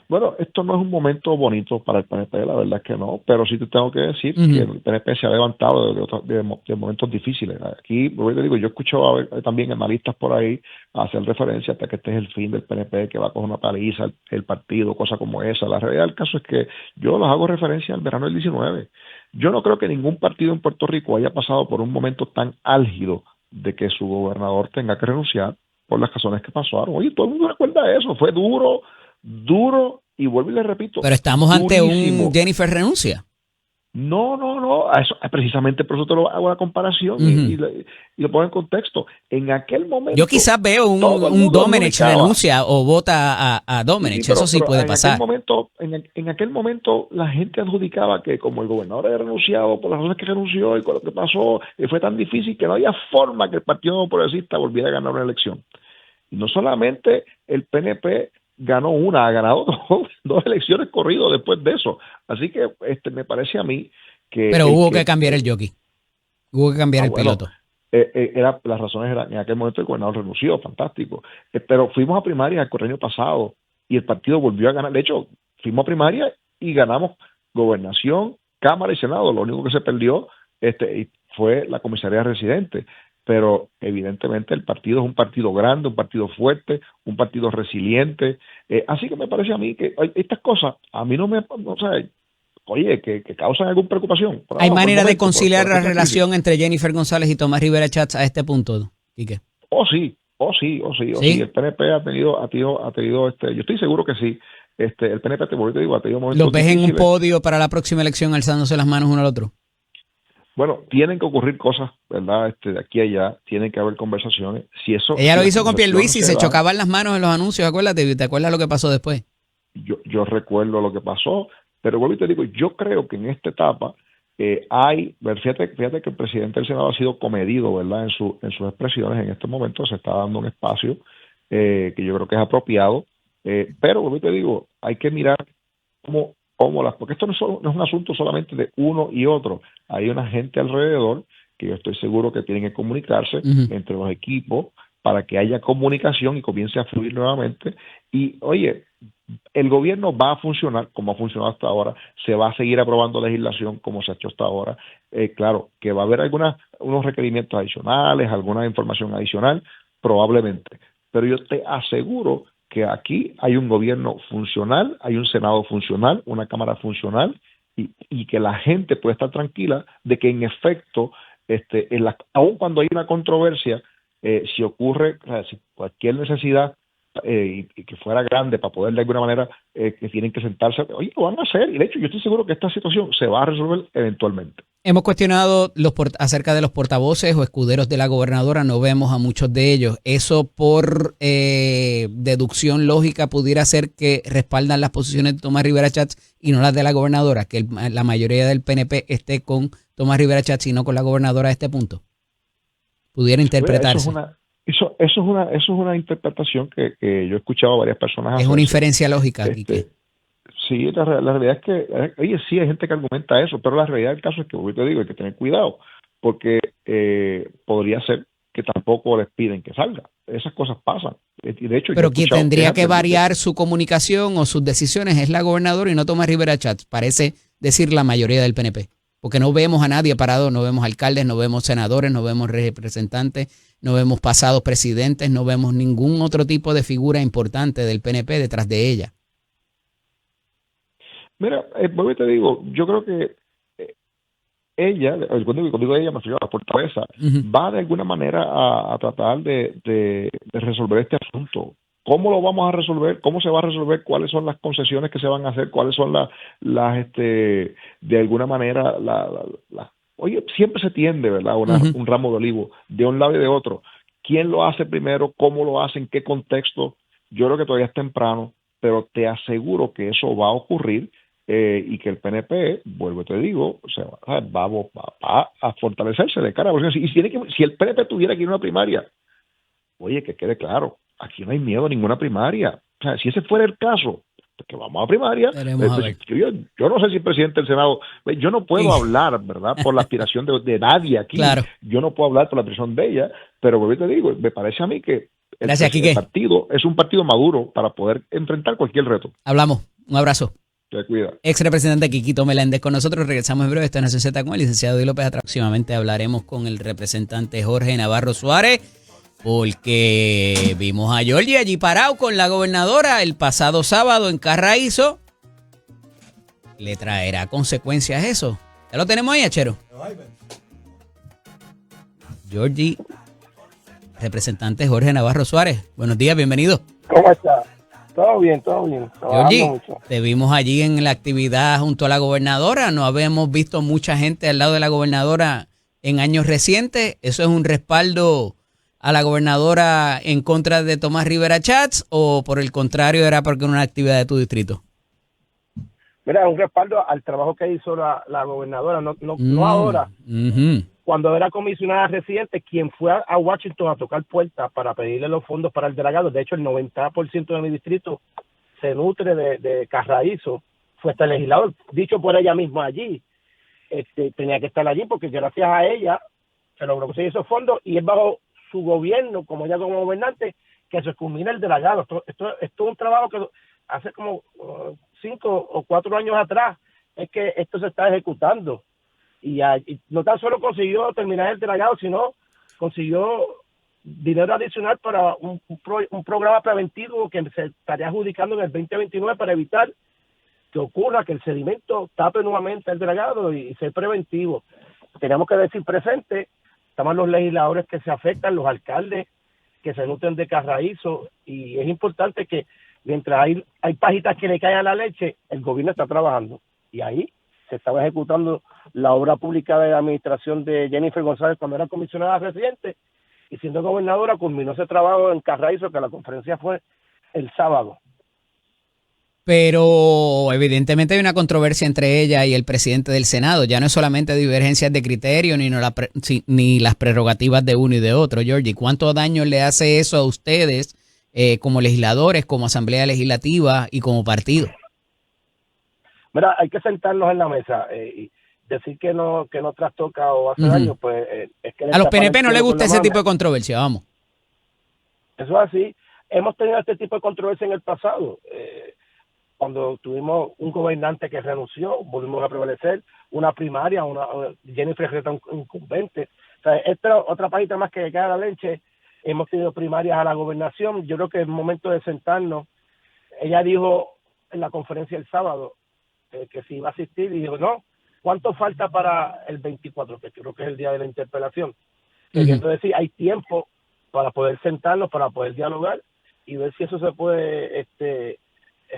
Bueno, esto no es un momento bonito para el PNP, la verdad es que no, pero sí te tengo que decir que el PNP se ha levantado de momentos difíciles. Aquí, yo te digo, yo he escuchado también analistas por ahí hacer referencia hasta que este es el fin del PNP, que va a coger una paliza el partido, cosas como esa. La realidad del caso es que yo los hago referencia al verano del 19. Yo no creo que ningún partido en Puerto Rico haya pasado por un momento tan álgido de que su gobernador tenga que renunciar por las razones que pasaron. Oye, todo el mundo recuerda eso, fue duro, y vuelvo y le repito.
Pero estamos
durísimo.
ante un Jennifer renuncia.
No, a eso, precisamente por eso te lo hago la comparación y lo pongo en contexto. En aquel momento.
Yo quizás veo un Domenech renuncia o vota a Domenech,
sí,
eso sí puede pasar.
En aquel momento la gente adjudicaba que como el gobernador había renunciado por las razones que renunció y con lo que pasó, fue tan difícil que no había forma que el Partido Progresista volviera a ganar una elección. Y no solamente el PNP ha ganado dos elecciones corridas después de eso. Así que me parece a mí que...
Pero hubo que cambiar el jockey. Hubo que cambiar el piloto.
Las razones eran, en aquel momento el gobernador renunció, fantástico. Pero fuimos a primaria el correño pasado y el partido volvió a ganar. De hecho, fuimos a primaria y ganamos gobernación Cámara y Senado. Lo único que se perdió fue la comisaría residente. Pero evidentemente el partido es un partido grande, un partido fuerte, un partido resiliente. Así que me parece a mí que estas cosas a mí que causan alguna preocupación.
¿Hay manera de conciliar la relación entre Jennifer González y Tomás Rivera Schatz a este punto, Quique?
Sí. El PNP ha tenido, yo estoy seguro que sí. El PNP, te digo, ha tenido momentos.
¿Los ves en un podio para la próxima elección alzándose las manos uno al otro?
Bueno, tienen que ocurrir cosas, ¿verdad? De aquí a allá, tienen que haber conversaciones. Ella
lo hizo con Pierluisi y se chocaban las manos en los anuncios, acuérdate, ¿te acuerdas lo que pasó después?
Yo recuerdo lo que pasó, pero vuelvo y te digo, yo creo que en esta etapa fíjate que el presidente del Senado ha sido comedido, ¿verdad? En sus expresiones. En este momento se está dando un espacio que yo creo que es apropiado, pero vuelvo y te digo, hay que mirar porque esto no es un asunto solamente de uno y otro. Hay una gente alrededor que yo estoy seguro que tienen que comunicarse entre los equipos para que haya comunicación y comience a fluir nuevamente. Y oye, el gobierno va a funcionar como ha funcionado hasta ahora, se va a seguir aprobando legislación como se ha hecho hasta ahora. Claro, que va a haber unos requerimientos adicionales, alguna información adicional, probablemente. Pero yo te aseguro que aquí hay un gobierno funcional, hay un Senado funcional, una Cámara funcional, y que la gente puede estar tranquila de que en efecto, aun cuando hay una controversia, si ocurre, si cualquier necesidad y que fuera grande para poder de alguna manera, que tienen que sentarse, oye, lo van a hacer, y de hecho yo estoy seguro que esta situación se va a resolver eventualmente.
Hemos cuestionado acerca de los portavoces o escuderos de la gobernadora, no vemos a muchos de ellos. ¿Eso por deducción lógica pudiera ser que respaldan las posiciones de Tomás Rivera Schatz y no las de la gobernadora? Que la mayoría del PNP esté con Tomás Rivera Schatz y no con la gobernadora a este punto. ¿Pudiera interpretarse?
Eso es una interpretación que yo he escuchado a varias personas hacer.
Es una inferencia lógica, Quique.
Sí, la realidad es que, oye, sí hay gente que argumenta eso, pero la realidad del caso es que, hoy te digo, hay que tener cuidado, porque podría ser que tampoco les piden que salga. Esas cosas pasan. Y de hecho,
pero quien tendría que variar su comunicación o sus decisiones es la gobernadora y no Tomás Rivera Schatz, parece decir la mayoría del PNP. Porque no vemos a nadie parado, no vemos alcaldes, no vemos senadores, no vemos representantes, no vemos pasados presidentes, no vemos ningún otro tipo de figura importante del PNP detrás de ella.
Mira, vuelvo y te digo, yo creo que ella, cuando digo ella, me refiero a la fortaleza, va de alguna manera a tratar de resolver este asunto. ¿Cómo lo vamos a resolver? ¿Cómo se va a resolver? ¿Cuáles son las concesiones que se van a hacer? ¿Cuáles son de alguna manera, oye, siempre se tiende, ¿verdad? Un ramo de olivo de un lado y de otro. ¿Quién lo hace primero? ¿Cómo lo hace? ¿En qué contexto? Yo creo que todavía es temprano, pero te aseguro que eso va a ocurrir. Y que el PNP, vuelvo te digo, va a fortalecerse de cara. Porque si el PNP tuviera que ir a una primaria, oye, que quede claro, aquí no hay miedo a ninguna primaria. O sea, si ese fuera el caso, pues que vamos a primaria. Yo no sé si el presidente del Senado, yo no puedo hablar, ¿verdad?, por la aspiración de nadie aquí. Claro. Yo no puedo hablar por la aspiración de ella, pero vuelvo te digo, me parece a mí que el partido es un partido maduro para poder enfrentar cualquier reto.
Hablamos. Un abrazo.
Te cuida.
Ex representante Quiquito Meléndez con nosotros. Regresamos en breve. Esto es Nación Z con el licenciado Eddie López. Próximamente hablaremos con el representante Jorge Navarro Suárez, porque vimos a Georgie allí parado con la gobernadora el pasado sábado en Carraízo. ¿Le traerá consecuencias eso? ¿Ya lo tenemos ahí, Achero? Georgie, representante Jorge Navarro Suárez. Buenos días, bienvenido.
¿Cómo está? Todo bien, todo bien.
Georgie, te vimos allí en la actividad junto a la gobernadora. No habíamos visto mucha gente al lado de la gobernadora en años recientes. ¿Eso es un respaldo a la gobernadora en contra de Tomás Rivera Schatz o por el contrario era porque era una actividad de tu distrito?
Mira, un respaldo al trabajo que hizo la gobernadora, no ahora. Cuando era comisionada residente, quien fue a Washington a tocar puertas para pedirle los fondos para el dragado. De hecho, el 90% de mi distrito se nutre de Carraízo. Fue hasta el legislador, dicho por ella misma allí. Tenía que estar allí porque gracias a ella se logró conseguir esos fondos y es bajo su gobierno, como ella como gobernante, que se culmina el dragado. Esto es un trabajo que hace como 5 o 4 años atrás es que esto se está ejecutando. Y no tan solo consiguió terminar el dragado, sino consiguió dinero adicional para un programa preventivo que se estaría adjudicando en el 2029 para evitar que ocurra que el sedimento tape nuevamente el dragado y ser preventivo. Tenemos que decir presente, estamos los legisladores que se afectan, los alcaldes que se nutren de carraízo, y es importante que mientras hay pajitas que le caen a la leche, el gobierno está trabajando. Y ahí se estaba ejecutando la obra pública de la administración de Jennifer González cuando era comisionada residente, y siendo gobernadora culminó ese trabajo en Carraízo, que la conferencia fue el sábado.
Pero evidentemente hay una controversia entre ella y el presidente del Senado. Ya no es solamente divergencias de criterio ni las prerrogativas de uno y de otro, Georgie. ¿Cuánto daño le hace eso a ustedes como legisladores, como Asamblea Legislativa y como partido?
Mira, hay que sentarnos en la mesa y decir que no trastoca o hace daño, pues es que...
A los PNP no les gusta ese tipo de controversia, vamos.
Eso es así. Hemos tenido este tipo de controversia en el pasado. Cuando tuvimos un gobernante que renunció, volvimos a prevalecer, una primaria, Jennifer Reta incumbente. O sea, esta otra pajita más que cae a la leche. Hemos tenido primarias a la gobernación. Yo creo que es momento de sentarnos. Ella dijo en la conferencia el sábado que si iba a asistir, y dijo, no, ¿cuánto falta para el 24? Que creo que es el día de la interpelación. Queriendo decir, hay tiempo para poder sentarnos, para poder dialogar y ver si eso se puede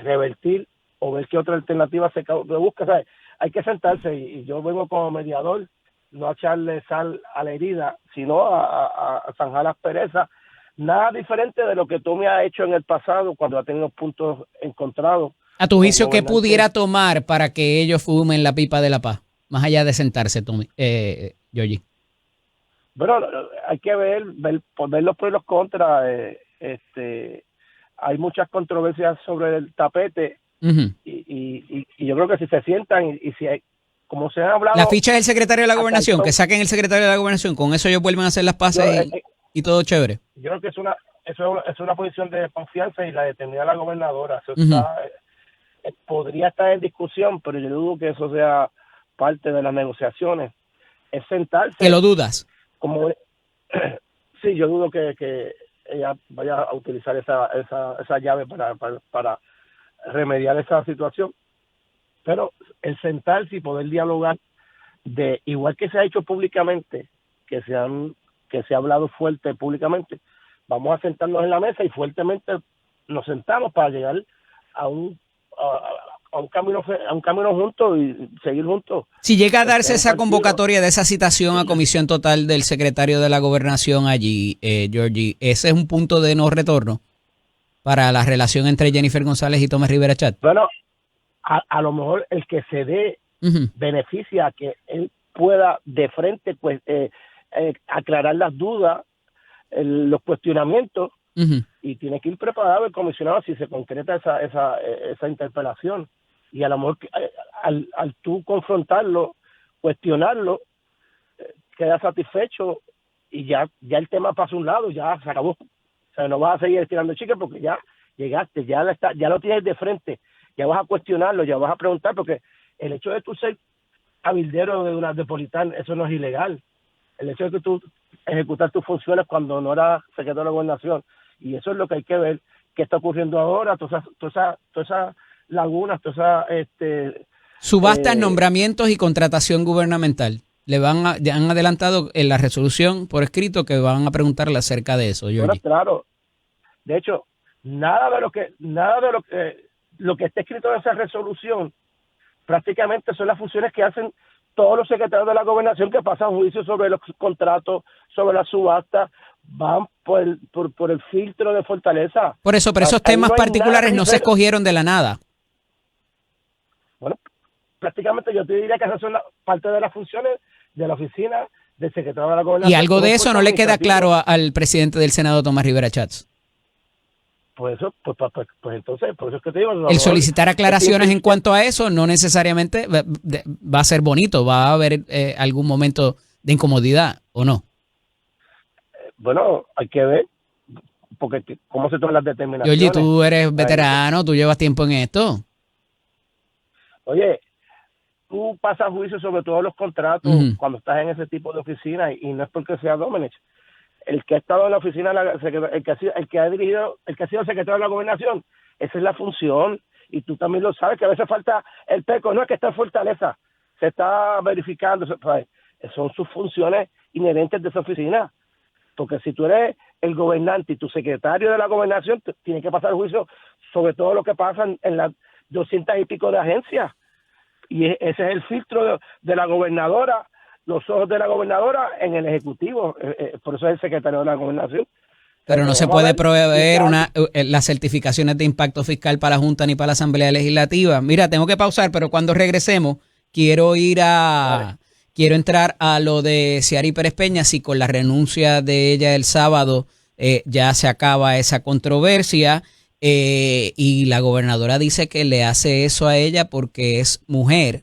revertir o ver qué otra alternativa se busca. O sea, hay que sentarse y yo vengo como mediador, no a echarle sal a la herida, sino a zanjar las perezas. Nada diferente de lo que tú me has hecho en el pasado cuando has tenido puntos encontrados.
A tu juicio, ¿qué pudiera tomar para que ellos fumen la pipa de la paz? Más allá de sentarse, Georgie.
Bueno, hay que ver los pros y los contras. Hay muchas controversias sobre el tapete y yo creo que si se sientan y si hay, como se ha hablado...
La ficha del secretario de la gobernación, que saquen el secretario de la gobernación, con eso ellos vuelven a hacer las paces y todo chévere.
Yo creo que es una posición de confianza y la determina la gobernadora. Eso podría estar en discusión, pero yo dudo que eso sea parte de las negociaciones. Es sentarse...
¿Que lo dudas?
Sí, yo dudo que ella vaya a utilizar esa llave para remediar esa situación, pero el sentarse y poder dialogar igual que se ha hecho públicamente, que se ha hablado fuerte públicamente, vamos a sentarnos en la mesa y fuertemente nos sentamos para llegar a un camino juntos y seguir juntos.
Si llega a darse esa convocatoria de esa citación a comisión total del secretario de la gobernación allí, Georgie, ¿ese es un punto de no retorno para la relación entre Jennifer González y Tomás Rivera Chat?
Bueno, a lo mejor el que se dé beneficia a que él pueda de frente pues aclarar las dudas, los cuestionamientos, y tiene que ir preparado el comisionado si se concreta esa interpelación. Y a lo mejor al tú confrontarlo, cuestionarlo, queda satisfecho y ya el tema pasa a un lado, ya se acabó. O sea, no vas a seguir estirando chicle porque ya llegaste, ya lo tienes de frente, ya vas a cuestionarlo, ya vas a preguntar, porque el hecho de tú ser cabildero de una Depolitán, eso no es ilegal. El hecho de que tú ejecutar tus funciones cuando no eras secretario de la gobernación, y eso es lo que hay que ver, qué está ocurriendo ahora, todas esas lagunas,
subastas, nombramientos y contratación gubernamental. Ya han adelantado en la resolución por escrito que van a preguntarle acerca de eso, Georgie.
Bueno, claro. De hecho, nada de lo que está escrito en esa resolución prácticamente son las funciones que hacen todos los secretarios de la gobernación que pasan juicio sobre los contratos, sobre la subasta, van por el filtro de Fortaleza.
Por eso, pero esos temas particulares no se escogieron de la nada.
Bueno, prácticamente yo te diría que esas son parte de las funciones de la oficina del secretario de la gobernación.
Y algo de eso no le queda claro al presidente del Senado, Tomás Rivera Chats.
Pues entonces, por eso es que te digo...
El solicitar aclaraciones en cuanto a eso no necesariamente va a ser bonito, va a haber algún momento de incomodidad, ¿o no?
Bueno, hay que ver, porque cómo se toman las determinaciones.
Oye, tú eres veterano, tú llevas tiempo en esto.
Oye, tú pasas juicio sobre todos los contratos cuando estás en ese tipo de oficina, y no es porque sea Domenech. El que ha estado en la oficina, el que ha sido secretario de la gobernación, esa es la función, y tú también lo sabes, que a veces falta el PECO, no es que está en fortaleza, se está verificando, ¿sabes? Son sus funciones inherentes de esa oficina, porque si tú eres el gobernante y tu secretario de la gobernación, tiene que pasar juicio sobre todo lo que pasa en las 200 y pico de agencias, y ese es el filtro de la gobernadora, los ojos de la gobernadora en el ejecutivo, por eso es el secretario de la gobernación.
Pero no se puede proveer las certificaciones de impacto fiscal para la Junta ni para la Asamblea Legislativa. Mira, tengo que pausar, pero cuando regresemos quiero entrar a lo de Ciary Pérez Peña, si con la renuncia de ella el sábado ya se acaba esa controversia, y la gobernadora dice que le hace eso a ella porque es mujer,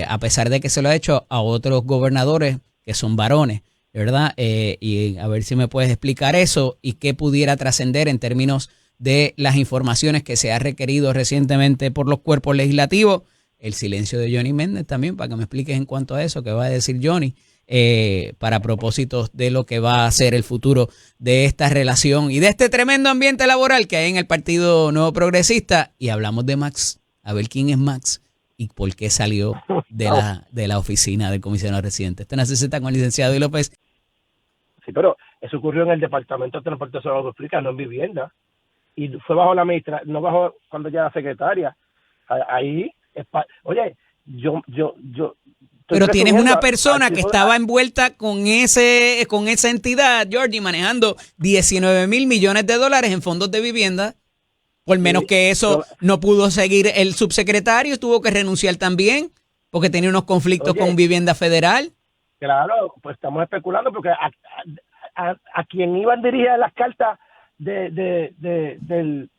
a pesar de que se lo ha hecho a otros gobernadores que son varones, ¿verdad? Y a ver si me puedes explicar eso y qué pudiera trascender en términos de las informaciones que se ha requerido recientemente por los cuerpos legislativos. El silencio de Johnny Méndez también, para que me expliques en cuanto a eso, qué va a decir Johnny, para propósitos de lo que va a ser el futuro de esta relación y de este tremendo ambiente laboral que hay en el Partido Nuevo Progresista. Y hablamos de Max, a ver quién es Max y por qué salió de la oficina del comisionado residente. Esta necesita con el licenciado y López.
Sí, pero eso ocurrió en el Departamento de Transportación Pública, no en vivienda. Y fue bajo la administración, no bajo cuando ya era secretaria. Ahí, oye, yo
pero tienes una persona que estaba envuelta con esa entidad, Georgie, manejando 19 mil millones de dólares en fondos de vivienda. Por menos que eso no pudo seguir el subsecretario, tuvo que renunciar también porque tenía unos conflictos con vivienda federal.
Claro, pues estamos especulando porque a quien iban dirigidas las cartas del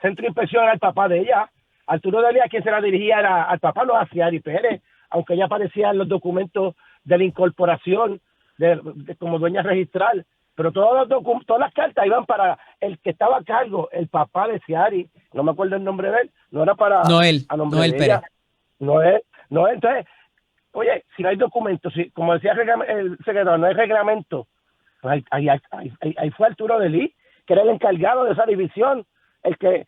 centro de inspección era el papá de ella. Arturo Delía, quien se la dirigía era al papá, no a Ciary Pérez, aunque ella aparecía en los documentos de la incorporación como dueña registral. Pero todas las cartas iban para el que estaba a cargo, el papá de Ciary, no me acuerdo el nombre de él, no era para
Noel Pérez.
Noel, entonces, oye, si no hay documentos, como decía el secretario, no hay reglamento, pues ahí fue Arturo Delí, que era el encargado de esa división, el que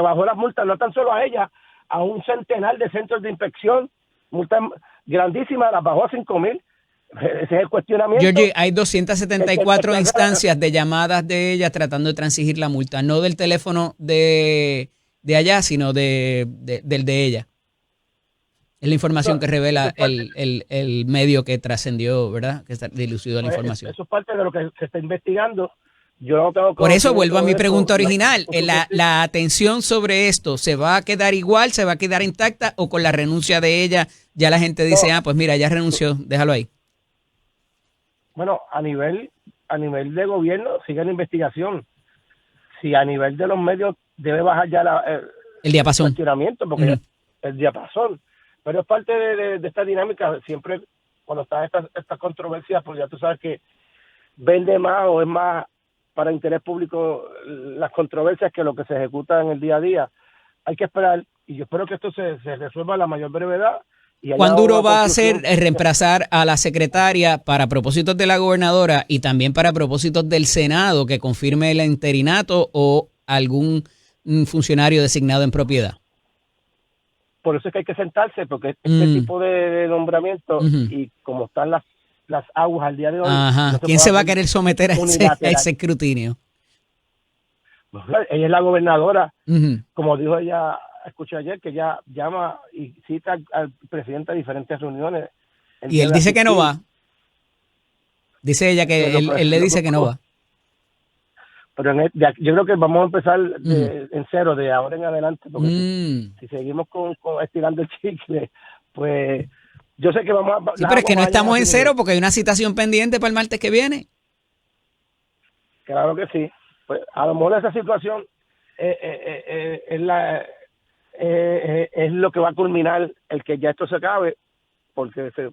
bajó las multas, no tan solo a ella, a un centenar de centros de inspección, multas grandísimas, las bajó a 5,000. Ese es el cuestionamiento.
Georgie, hay 274 instancias de llamadas de ella tratando de transigir la multa, no del teléfono de allá, sino del de ella. Es la información que revela el medio que trascendió, ¿verdad? Que está dilucido la información.
Eso es parte de lo que se está investigando. Yo no tengo.
Por eso vuelvo a mi pregunta original. La atención sobre esto, ¿se va a quedar igual, se va a quedar intacta o con la renuncia de ella ya la gente dice, pues mira, ya renunció, déjalo ahí?
Bueno, a nivel de gobierno sigue la investigación. Si a nivel de los medios debe bajar ya
el diapasón.
El cuestionamiento, porque el diapasón. Pero es parte de esta dinámica. Siempre cuando están estas controversias, pues ya tú sabes que vende más o es más para interés público las controversias que lo que se ejecuta en el día a día. Hay que esperar, y yo espero que esto se resuelva a la mayor brevedad.
¿Cuán duro va a ser reemplazar a la secretaria para propósitos de la gobernadora y también para propósitos del Senado que confirme el interinato o algún funcionario designado en propiedad?
Por eso es que hay que sentarse, porque este tipo de nombramiento y como están las aguas al día de hoy.
¿Quién se va a querer someter a ese escrutinio?
Ella es la gobernadora, como dijo ella. Escuché ayer que ya llama y cita al presidente a diferentes reuniones.
Y él dice que no va. Dice ella que él le dice que no va.
Pero yo creo que vamos a empezar en cero de ahora en adelante, porque si seguimos con estirando el chicle, pues yo sé que vamos a...
Sí, pero es que no estamos en cero porque hay una citación pendiente para el martes que viene.
Claro que sí. Pues a lo mejor esa situación es lo que va a culminar el que ya esto se acabe, porque se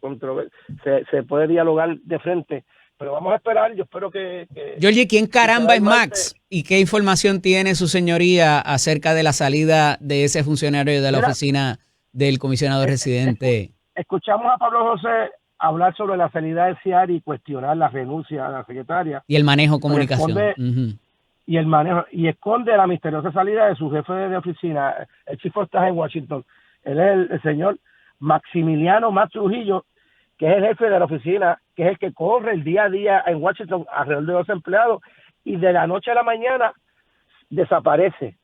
puede dialogar de frente, pero vamos a esperar. Yo espero que
Georgie, ¿quién caramba es Max? ¿Y qué información tiene su señoría acerca de la salida de ese funcionario de la oficina del comisionado residente.
Escuchamos a Pablo José hablar sobre la salida de Ciari y cuestionar la renuncia a la secretaria.
Y el manejo comunicación.
Y el manejo, y esconde la misteriosa salida de su jefe de oficina, el chief of staff en Washington. Él es el señor Maximiliano Max Trujillo, que es el jefe de la oficina, que es el que corre el día a día en Washington alrededor de 12 empleados, y de la noche a la mañana desaparece.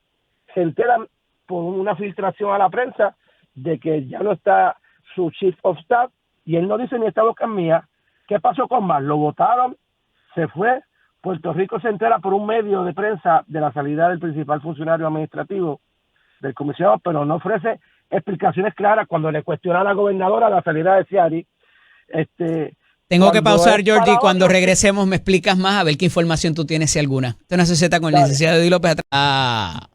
Se enteran por una filtración a la prensa de que ya no está su chief of staff, y él no dice ni esta boca es mía. ¿Qué pasó con Max? Lo votaron, se fue. Puerto Rico se entera por un medio de prensa de la salida del principal funcionario administrativo del comisionado, pero no ofrece explicaciones claras cuando le cuestiona a la gobernadora la salida de Ciari.
Tengo que pausar, Georgie. Cuando regresemos me explicas más a ver qué información tú tienes, si alguna. Esto es una sociedad con el licenciado Eddie López a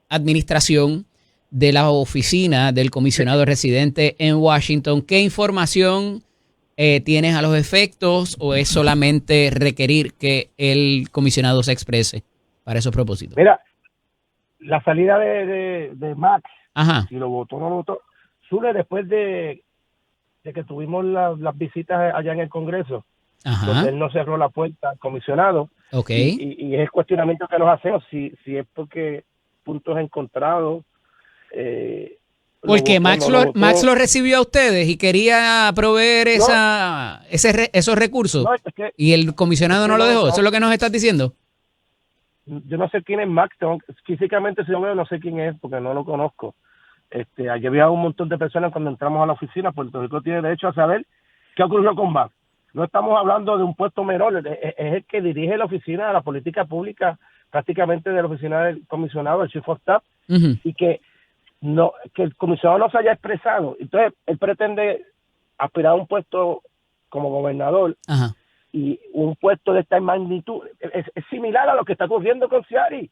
administración de la oficina del comisionado residente en Washington. ¿Qué información tienes a los efectos, o es solamente requerir que el comisionado se exprese para esos propósitos?
Mira, la salida de Max,
Ajá.
si lo votó o no lo votó, surge después de que tuvimos las visitas allá en el Congreso,
Ajá.
donde él no cerró la puerta al comisionado.
Okay.
Y es el cuestionamiento que nos hacemos, si es porque puntos encontrados.
Porque Max lo recibió a ustedes y quería proveer esos recursos,
no, es que,
y el comisionado no lo dejó. ¿Eso es lo que nos estás diciendo?
Yo no sé quién es Max, físicamente si yo veo no sé quién es porque no lo conozco. Allí había un montón de personas cuando entramos a la oficina. Puerto Rico tiene derecho a saber qué ocurrió con Max. No estamos hablando de un puesto menor, es el que dirige la oficina de la política pública, prácticamente de la oficina del comisionado, el chief of staff, y que el comisionado no se haya expresado. Entonces, él pretende aspirar a un puesto como gobernador.
Ajá.
Y un puesto de esta magnitud es similar a lo que está ocurriendo con Ciari.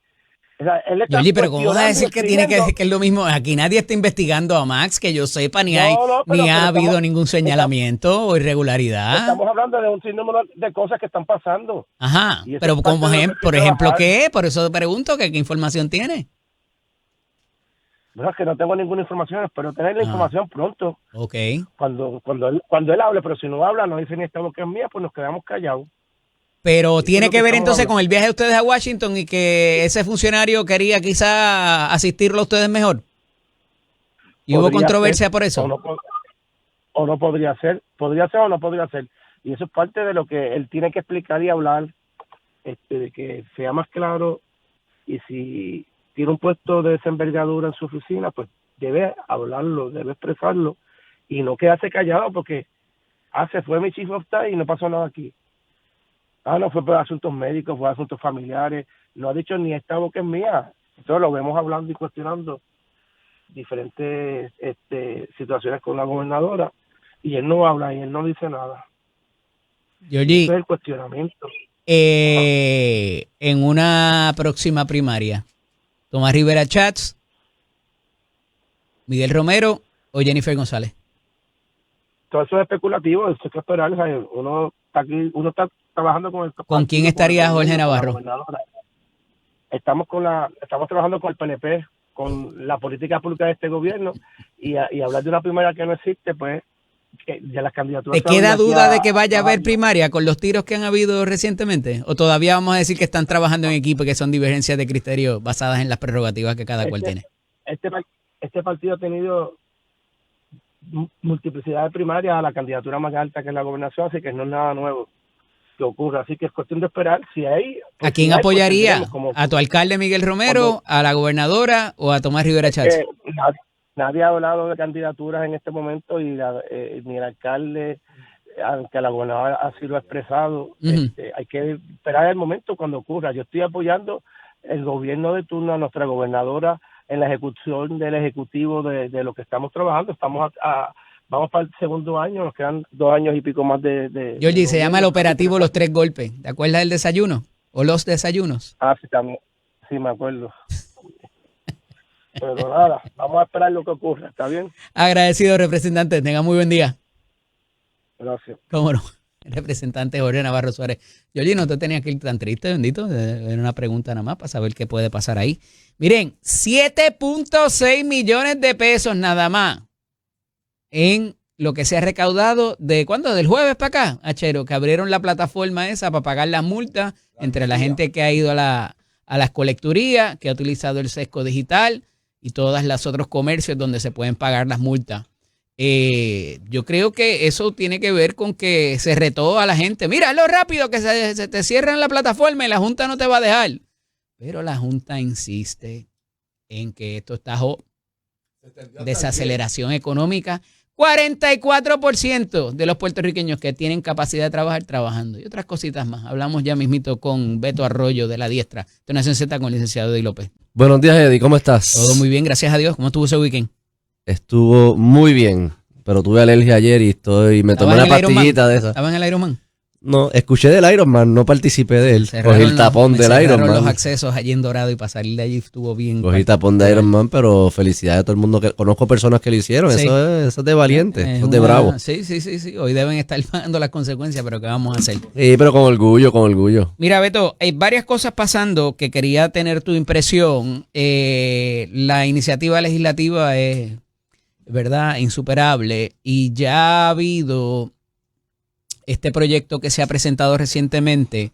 O sea,
Yoyi, pero ¿cómo vas a decir que tiene que es lo mismo? Aquí nadie está investigando a Max, que yo sepa, ni ha habido ningún señalamiento o irregularidad.
Estamos hablando de un sinnúmero de cosas que están pasando.
Ajá, pero por ejemplo, ¿qué? Por eso te pregunto qué información tiene.
No, es que no tengo ninguna información, espero tener la información pronto.
Ok.
Cuando él hable, pero si no habla, no dice ni esta boca es mía, pues nos quedamos callados.
Pero tiene que ver entonces con el viaje de ustedes a Washington y que ese funcionario quería quizá asistirlo a ustedes mejor. ¿Y hubo controversia por eso?
O no podría ser. Podría ser o no podría ser. Y eso es parte de lo que él tiene que explicar y hablar, de que sea más claro. Y si tiene un puesto de esa envergadura en su oficina, pues debe hablarlo, debe expresarlo y no quedarse callado porque se fue mi chief of staff y no pasó nada aquí. No fue por asuntos médicos, fue por asuntos familiares, no ha dicho ni esta boca es mía. Entonces lo vemos hablando y cuestionando diferentes situaciones con la gobernadora y él no habla y él no dice nada.
Yoyi,
ese es el cuestionamiento.
En una próxima primaria, Tomás Rivera Schatz, Miguel Romero o Jennifer González.
Todo eso es especulativo, eso hay que esperar. Uno está trabajando con el...
¿Con quién estaría Jorge Navarro?
Estamos trabajando con el PNP, con la política pública de este gobierno, y hablar de una primaria que no existe, pues, ya las candidaturas...
¿Te queda duda de que vaya a haber primaria con los tiros que han habido recientemente? ¿O todavía vamos a decir que están trabajando en equipo y que son divergencias de criterio basadas en las prerrogativas que cada cual tiene?
Este partido ha tenido multiplicidad de primarias a la candidatura más alta que es la gobernación, así que no es nada nuevo que ocurra, así que es cuestión de esperar si hay...
¿A quién apoyaría? ¿A tu alcalde Miguel Romero, a la gobernadora o a Tomás Rivera Schatz?
Nadie ha hablado de candidaturas en este momento y ni el alcalde, aunque la gobernadora así lo ha expresado. Hay que esperar el momento cuando ocurra. Yo estoy apoyando el gobierno de turno, a nuestra gobernadora, en la ejecución del ejecutivo de lo que estamos trabajando. Vamos para el segundo año, nos quedan 2 años y pico más de
Yoyi, se llama el operativo Los 3 Golpes. ¿Te acuerdas del desayuno? ¿O los desayunos?
Sí, también. Sí, me acuerdo. Pero nada, vamos a esperar lo que ocurra, ¿está bien?
Agradecido, representante. Tenga muy buen día.
Gracias.
¿Cómo no? El representante Jorge Navarro Suárez. Yoyi, no te tenías que ir tan triste, bendito. Era una pregunta nada más para saber qué puede pasar ahí. Miren, 7.6 millones de pesos nada más en lo que se ha recaudado de ¿cuándo? Del jueves para acá, Achero, que abrieron la plataforma esa para pagar las multas entre la gente que ha ido a las colecturías, que ha utilizado el sesco digital y todos los otros comercios donde se pueden pagar las multas. Yo creo que eso tiene que ver con que se retó a la gente. Mira, lo rápido que se te cierran la plataforma y la Junta no te va a dejar. Pero la Junta insiste en que esto está desaceleración económica. 44% de los puertorriqueños que tienen capacidad de trabajar trabajando y otras cositas más. Hablamos ya mismito con Beto Arroyo de La Diestra. Esto es Nación Z con el licenciado Eddie López.
Buenos días, Eddie. ¿Cómo estás?
Todo muy bien, gracias a Dios. ¿Cómo estuvo ese weekend?
Estuvo muy bien, pero tuve alergia ayer y me tomé una pastillita de esa.
¿Estaba en el Ironman?
No, escuché del Ironman, no participé de él. Cogí el tapón del Ironman.
Los accesos allí en Dorado y para salir de allí estuvo bien.
Cogí tapón de Ironman, pero felicidades a todo el mundo que conozco personas que lo hicieron. Sí. Eso es de valiente, eso es de bravo.
Sí. Hoy deben estar pagando las consecuencias, pero ¿qué vamos a hacer?
Sí, pero con orgullo.
Mira, Beto, hay varias cosas pasando que quería tener tu impresión. La iniciativa legislativa es, ¿verdad?, insuperable y ya ha habido este proyecto que se ha presentado recientemente,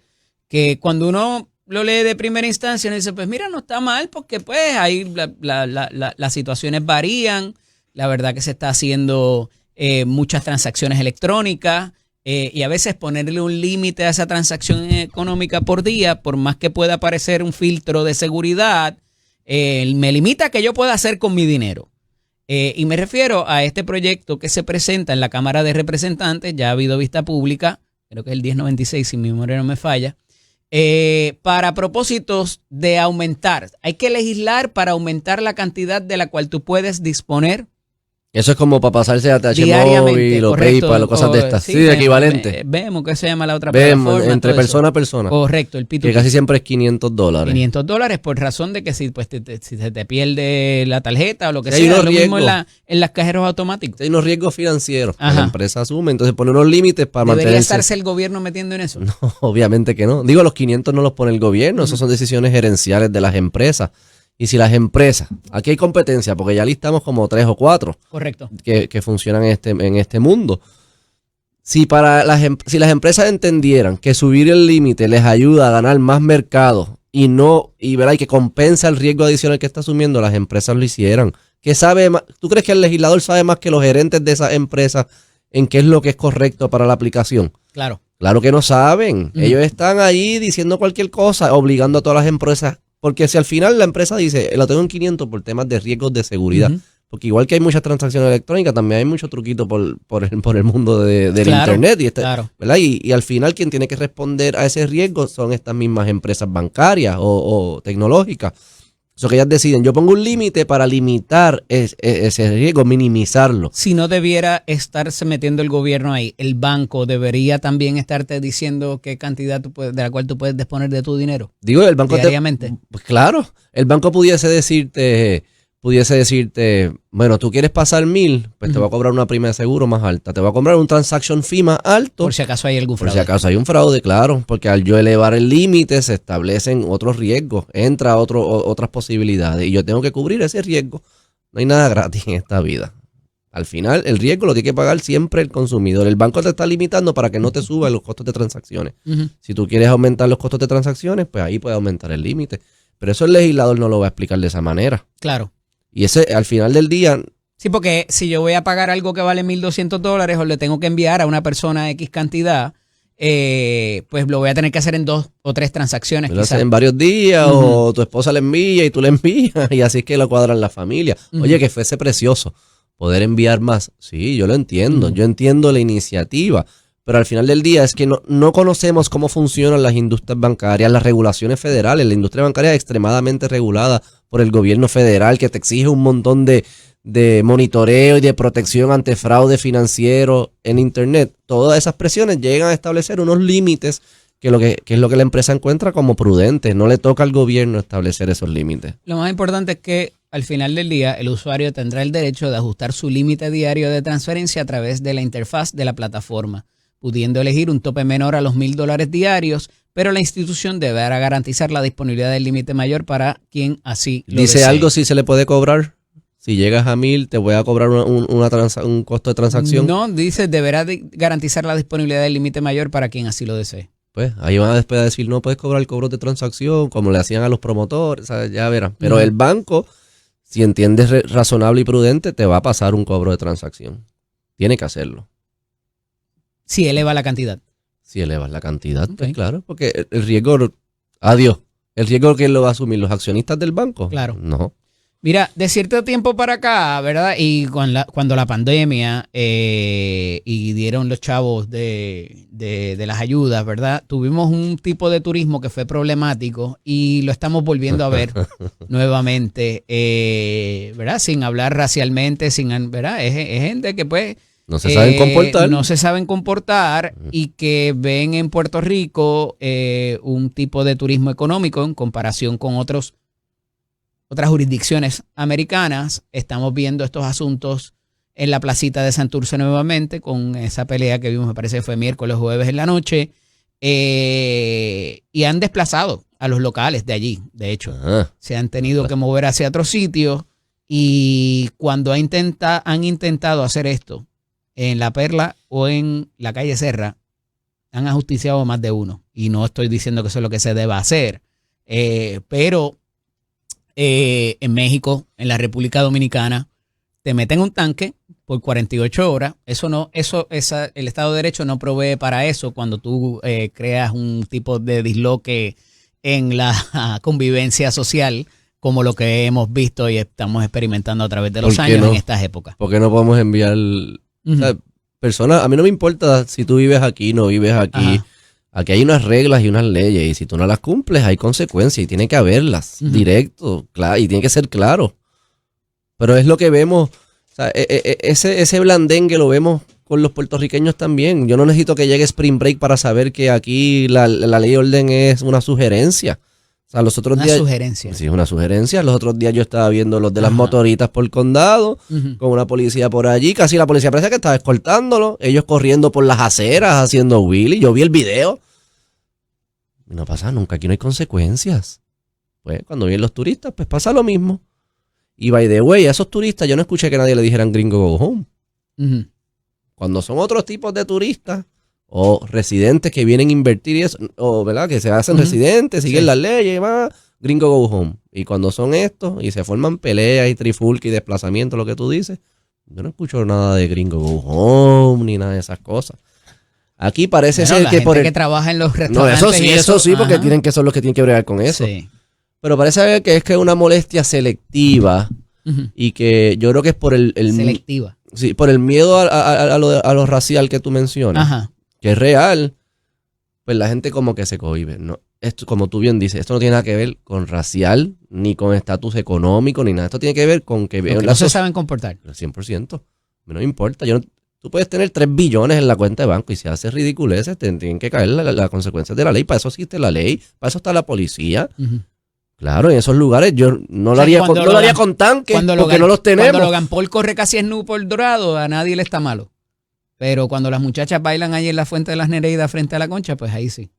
que cuando uno lo lee de primera instancia, uno dice, pues mira, no está mal, porque pues ahí las situaciones varían, la verdad que se está haciendo muchas transacciones electrónicas y a veces ponerle un límite a esa transacción económica por día, por más que pueda parecer un filtro de seguridad, me limita a que yo pueda hacer con mi dinero. Y me refiero a este proyecto que se presenta en la Cámara de Representantes, ya ha habido vista pública, creo que es el 1096, si mi memoria no me falla, para propósitos de aumentar. Hay que legislar para aumentar la cantidad de la cual tú puedes disponer.
Eso es como para pasarse a TH Móvil o PayPal o cosas de estas. Sí, equivalente.
Vemos que se llama la otra
plataforma. Entre persona a persona.
Correcto, el P2P.
Que casi siempre es $500.
$500 por razón de que si se te pierde la tarjeta o lo que sea, lo mismo en las cajeros automáticos.
Hay unos riesgos financieros que la empresa asume, entonces pone unos límites para mantenerse.
¿Debería estarse el gobierno metiendo en eso?
No, obviamente que no. Digo, los 500 no los pone el gobierno, esas son decisiones gerenciales de las empresas. Y si las empresas, aquí hay competencia, porque ya listamos como 3 o 4
correcto,
que funcionan en este mundo. Si las empresas entendieran que subir el límite les ayuda a ganar más mercado y que compensa el riesgo adicional que está asumiendo, las empresas lo hicieran. ¿Tú crees que el legislador sabe más que los gerentes de esas empresas en qué es lo que es correcto para la aplicación? Claro que no saben. Ellos están ahí diciendo cualquier cosa, obligando a todas las empresas. Porque si al final la empresa dice, lo tengo en 500 por temas de riesgos de seguridad, porque igual que hay muchas transacciones electrónicas, también hay mucho truquito por el mundo del Internet. ¿Verdad? Y al final quien tiene que responder a ese riesgo son estas mismas empresas bancarias o tecnológicas. Eso que ellas deciden, yo pongo un límite para limitar ese riesgo, minimizarlo.
Si no debiera estarse metiendo el gobierno ahí, el banco debería también estarte diciendo qué cantidad de la cual tú puedes disponer de tu dinero.
Digo, el banco
diariamente.
Pues claro, el banco pudiese decirte, bueno, tú quieres pasar 1,000, pues te va a cobrar una prima de seguro más alta, te va a cobrar un transaction fee más alto.
Por si acaso hay algún fraude.
Por si acaso hay un fraude, claro, porque al yo elevar el límite se establecen otros riesgos, entra otras posibilidades y yo tengo que cubrir ese riesgo. No hay nada gratis en esta vida. Al final, el riesgo lo tiene que pagar siempre el consumidor. El banco te está limitando para que no te suban los costos de transacciones. Si tú quieres aumentar los costos de transacciones, pues ahí puede aumentar el límite. Pero eso el legislador no lo va a explicar de esa manera.
Claro.
Y ese, al final del día...
Sí, porque si yo voy a pagar algo que vale $1,200 o le tengo que enviar a una persona X cantidad, pues lo voy a tener que hacer en 2 o 3 transacciones.
Lo haces en varios días o tu esposa le envía y tú le envías y así es que lo cuadran la familia. Oye, que fuese precioso poder enviar más. Sí, yo lo entiendo. Yo entiendo la iniciativa. Pero al final del día es que no conocemos cómo funcionan las industrias bancarias, las regulaciones federales. La industria bancaria es extremadamente regulada por el gobierno federal que te exige un montón de monitoreo y de protección ante fraude financiero en Internet. Todas esas presiones llegan a establecer unos límites que es lo que la empresa encuentra como prudente. No le toca al gobierno establecer esos límites.
Lo más importante es que al final del día el usuario tendrá el derecho de ajustar su límite diario de transferencia a través de la interfaz de la plataforma, pudiendo elegir un tope menor a los $1,000 diarios, pero la institución deberá garantizar la disponibilidad del límite mayor para quien así lo
¿Dice
desee.
algo si se le puede cobrar? Si llegas a 1,000, te voy a cobrar un costo de transacción.
No, dice, deberá garantizar la disponibilidad del límite mayor para quien así lo desee.
Pues ahí van a después a decir, no puedes cobrar el cobro de transacción, como le hacían a los promotores, ¿sabes? Ya verán. Pero el banco, si entiendes razonable y prudente, te va a pasar un cobro de transacción. Tiene que hacerlo.
Si eleva la cantidad.
Si elevas la cantidad, pues claro, porque el riesgo, adiós, el riesgo ¿quién lo va a asumir? ¿Los accionistas del banco?
Claro.
No.
Mira, de cierto tiempo para acá, ¿verdad? Y cuando la pandemia y dieron los chavos de las ayudas, ¿verdad? Tuvimos un tipo de turismo que fue problemático y lo estamos volviendo a ver nuevamente, ¿verdad? Sin hablar racialmente, ¿verdad? Es gente que pues...
No se saben comportar.
No se saben comportar y que ven en Puerto Rico un tipo de turismo económico en comparación con otras jurisdicciones americanas. Estamos viendo estos asuntos en la placita de Santurce nuevamente con esa pelea que vimos, me parece que fue miércoles o jueves en la noche, y han desplazado a los locales de allí, de hecho. Se han tenido que mover hacia otros sitios y cuando han intentado hacer esto en La Perla o en la calle Serra, han ajusticiado más de uno. Y no estoy diciendo que eso es lo que se deba hacer, pero en México, en la República Dominicana, te meten un tanque por 48 horas. El Estado de Derecho no provee para eso cuando tú creas un tipo de disloque en la convivencia social, como lo que hemos visto y estamos experimentando a través de los años en estas épocas.
¿Por qué no podemos enviar o sea, personas? A mí no me importa si tú vives aquí, no vives aquí. Ajá. Aquí hay unas reglas y unas leyes y si tú no las cumples hay consecuencias y tiene que haberlas directo, claro, y tiene que ser claro. Pero es lo que vemos, o sea, ese blandengue lo vemos con los puertorriqueños también. Yo no necesito que llegue Spring Break para saber que aquí la ley de orden es una sugerencia. O sea, los otros días...
Una sugerencia.
Sí, es una sugerencia. Los otros días yo estaba viendo los de las motoritas por el condado, con una policía por allí. Casi la policía parece que estaba escoltándolo. Ellos corriendo por las aceras, haciendo wheelie. Yo vi el video. No pasa nunca. Aquí no hay consecuencias. Pues cuando vienen los turistas, pues pasa lo mismo. Y by the way, a esos turistas yo no escuché que nadie le dijeran gringo go home. Cuando son otros tipos de turistas... o residentes que vienen a invertir y eso, o ¿verdad? Que se hacen residentes, siguen las leyes y demás, gringo go home. Y cuando son estos y se forman peleas y trifulca y desplazamiento, lo que tú dices, yo no escucho nada de gringo go home ni nada de esas cosas. Aquí parece ser que por
que trabaja en los restaurantes.
No, eso sí, porque son los que tienen que bregar con eso. Sí. Pero parece que es una molestia selectiva y que yo creo que es por el
selectiva.
Sí, por el miedo a lo racial que tú mencionas. Ajá. Que es real, pues la gente como que se cohíbe. No, esto, como tú bien dices, esto no tiene nada que ver con racial, ni con estatus económico, ni nada. Esto tiene que ver con que...
no se saben comportar.
100%. No me importa. Tú puedes tener 3 billones en la cuenta de banco y si haces ridiculeces, te tienen que caer las consecuencias de la ley. Para eso existe la ley, para eso está la policía. Claro, en esos lugares yo no lo haría con tanques porque no los tenemos.
Cuando Logan Paul corre casi en por dorado, a nadie le está malo. Pero cuando las muchachas bailan ahí en la Fuente de las Nereidas frente a la Concha, pues ahí sí.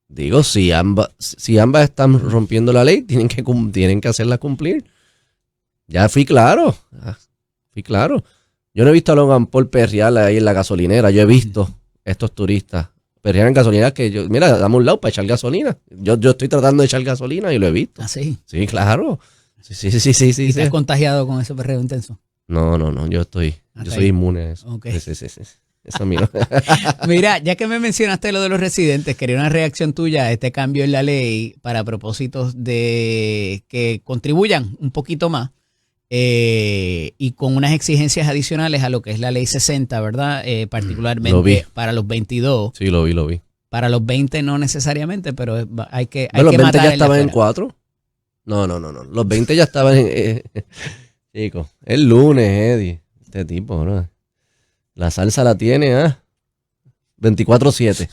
Digo, si ambas están rompiendo la ley, tienen que hacerla cumplir. Ya fui claro. Yo no he visto a Logan Paul perrear ahí en la gasolinera. Yo he visto estos turistas perrear en gasolineras que mira, dame un lado para echar gasolina. Yo estoy tratando de echar gasolina y lo he visto.
¿Ah, sí?
Sí, claro. Sí.
¿Y te has contagiado con ese perreo intenso?
No, yo soy inmune a eso.
Okay.
Sí. Eso mío.
Mira, ya que me mencionaste lo de los residentes, quería una reacción tuya a este cambio en la ley para propósitos de que contribuyan un poquito más y con unas exigencias adicionales a lo que es la ley 60, ¿verdad? Particularmente para los 22.
Sí, lo vi.
Para los 20 no necesariamente, pero hay que
los 20 ya estaban en 4. No. Los 20 ya estaban en... Chicos, el lunes, Eddie. Este tipo, ¿no? La salsa la tiene, 24/7.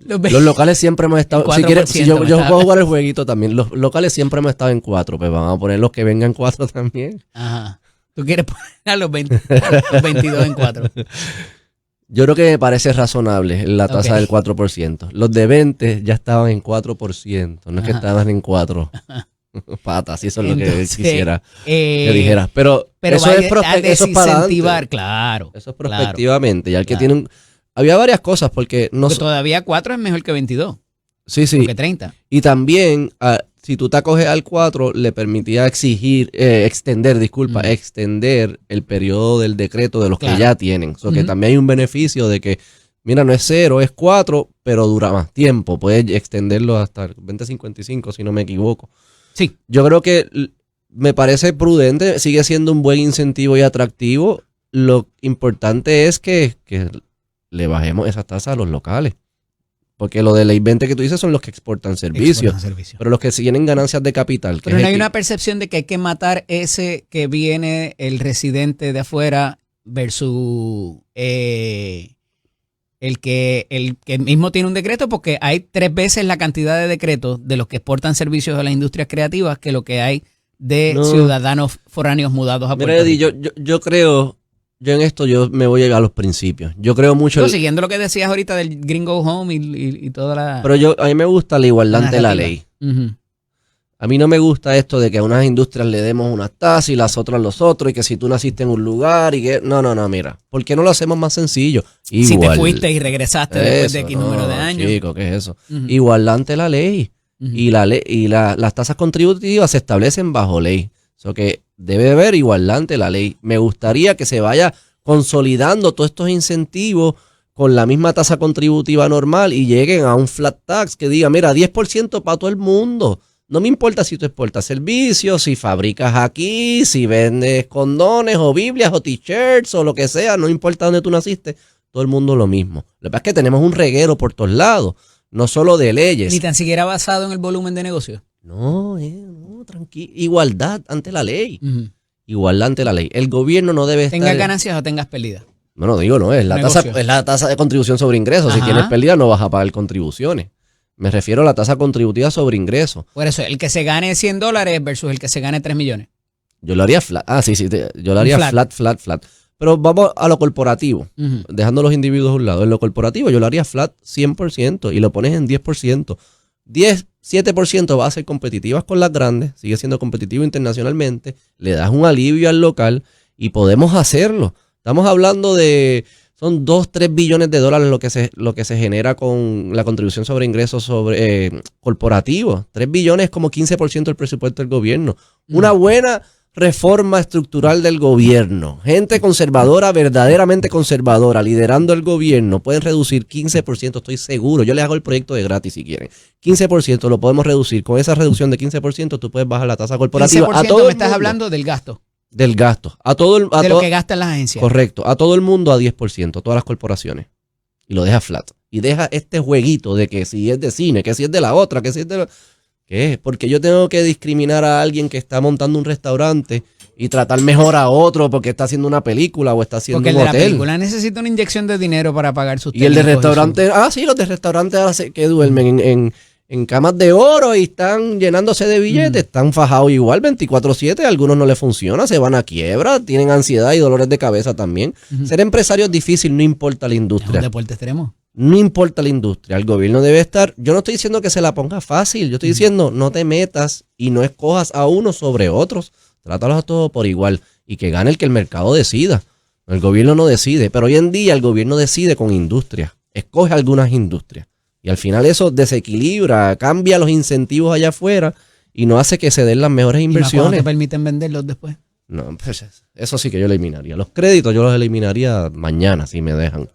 Los locales siempre hemos estado... Si yo puedo jugar el jueguito también. Los locales siempre hemos estado en 4. Pues vamos a poner los que vengan 4 también.
Ajá. ¿Tú quieres poner a los 22 en 4?
Yo creo que me parece razonable la tasa del 4%. Los de 20 ya estaban en 4%. No es que estaban en 4. Patas, eso es lo que
Entonces,
quisiera que dijeras. Pero eso
va
es eso es para
desincentivar,
adelante.
claro.
Eso es prospectivamente. Ya el que
Claro.
tiene había varias cosas porque no
Porque todavía 4 es mejor que 22,
sí,
o que 30.
Y también, si tú te acoges al 4, le permitía extender el periodo del decreto de los
Claro.
que ya tienen. O sea, que
Ujú.
también hay un beneficio de que, mira, no es 0, es 4, pero dura más tiempo. Puedes extenderlo hasta el 2055, si no me equivoco.
Sí.
Yo creo que me parece prudente, sigue siendo un buen incentivo y atractivo. Lo importante es que le bajemos esas tasas a los locales. Porque lo de ley 20 que tú dices son los que exportan servicios. Pero los que tienen ganancias de capital.
Pero no hay una percepción de que hay que matar ese que viene el residente de afuera versus el que mismo tiene un decreto, porque hay 3 veces la cantidad de decretos de los que exportan servicios a las industrias creativas que lo que hay de ciudadanos foráneos mudados a Puerto
Mira, Eddie,
Rico.
yo creo, yo en esto yo me voy a los principios. Yo creo mucho...
Siguiendo lo que decías ahorita del Gringo Home y toda la...
Pero a mí me gusta la igualdad ante la ley.
Uh-huh.
A mí no me gusta esto de que a unas industrias le demos unas tasas y las otras los otros, y que si tú naciste en un lugar y que... No, mira. ¿Por qué no lo hacemos más sencillo? Igual.
Si te fuiste y regresaste después de X número de años.
Chico, ¿qué es eso?
Uh-huh.
Igualdad ante la ley.
Uh-huh.
Y las tasas contributivas se establecen bajo ley. Eso que debe haber igualdad ante la ley. Me gustaría que se vaya consolidando todos estos incentivos con la misma tasa contributiva normal y lleguen a un flat tax que diga, mira, 10% para todo el mundo. No me importa si tú exportas servicios, si fabricas aquí, si vendes condones o biblias o t-shirts o lo que sea, no importa dónde tú naciste, todo el mundo lo mismo. Lo que pasa es que tenemos un reguero por todos lados, no solo de leyes.
Ni tan siquiera basado en el volumen de negocio.
No, tranquilo. Igualdad ante la ley.
Uh-huh.
Igualdad ante la ley. El gobierno no debe
Tengas
estar...
ganancias o tengas pérdidas.
No, es la tasa de contribución sobre ingresos. Si
Ajá.
tienes pérdida no vas a pagar contribuciones. Me refiero a la tasa contributiva sobre ingresos.
Por eso, el que se gane $100 versus el que se gane 3 millones.
Yo lo haría flat. Yo lo haría flat. Pero vamos a lo corporativo.
Uh-huh.
Dejando los individuos a un lado. En lo corporativo yo lo haría flat 100% y lo pones en 10%. 7% va a ser competitivas con las grandes. Sigue siendo competitivo internacionalmente. Le das un alivio al local y podemos hacerlo. Estamos hablando de... Son 2-3 billones de dólares lo que se genera con la contribución sobre ingresos sobre corporativos. 3 billones es como 15% del presupuesto del gobierno. Una buena reforma estructural del gobierno. Gente conservadora, verdaderamente conservadora, liderando el gobierno. Pueden reducir 15%, estoy seguro. Yo les hago el proyecto de gratis si quieren. 15% lo podemos reducir. Con esa reducción de 15% tú puedes bajar la tasa corporativa.
15%
a todo
me estás hablando del gasto.
Del gasto.
De lo que gastan las agencias.
Correcto. A todo el mundo a 10%, todas las corporaciones. Y lo deja flat. Y deja este jueguito de que si es de cine, que si es de la otra, que si es de la... ¿Qué es? Porque yo tengo que discriminar a alguien que está montando un restaurante y tratar mejor a otro porque está haciendo una película o está haciendo
porque
un
el de
hotel.
la película necesita una inyección de dinero para pagar sus
Y el de
técnicos
restaurante... sí, los de restaurante ahora que duermen en camas de oro y están llenándose de billetes, están fajados igual 24/7, a algunos no les funciona, se van a quiebra, tienen ansiedad y dolores de cabeza también. Ser empresario es difícil, no importa la
Es
industria.
un deporte extremo.
No importa la industria, el gobierno debe estar... Yo no estoy diciendo que se la ponga fácil, yo estoy diciendo no te metas y no escojas a unos sobre otros, trátalos a todos por igual y que gane el que el mercado decida. El gobierno no decide, pero hoy en día el gobierno decide con industrias, escoge algunas industrias. Y al final eso desequilibra, cambia los incentivos allá afuera y no hace que se den las mejores
¿Y más
inversiones.
cuando te permiten venderlos después?
No, pues eso sí que yo eliminaría. Los créditos yo los eliminaría mañana si me dejan.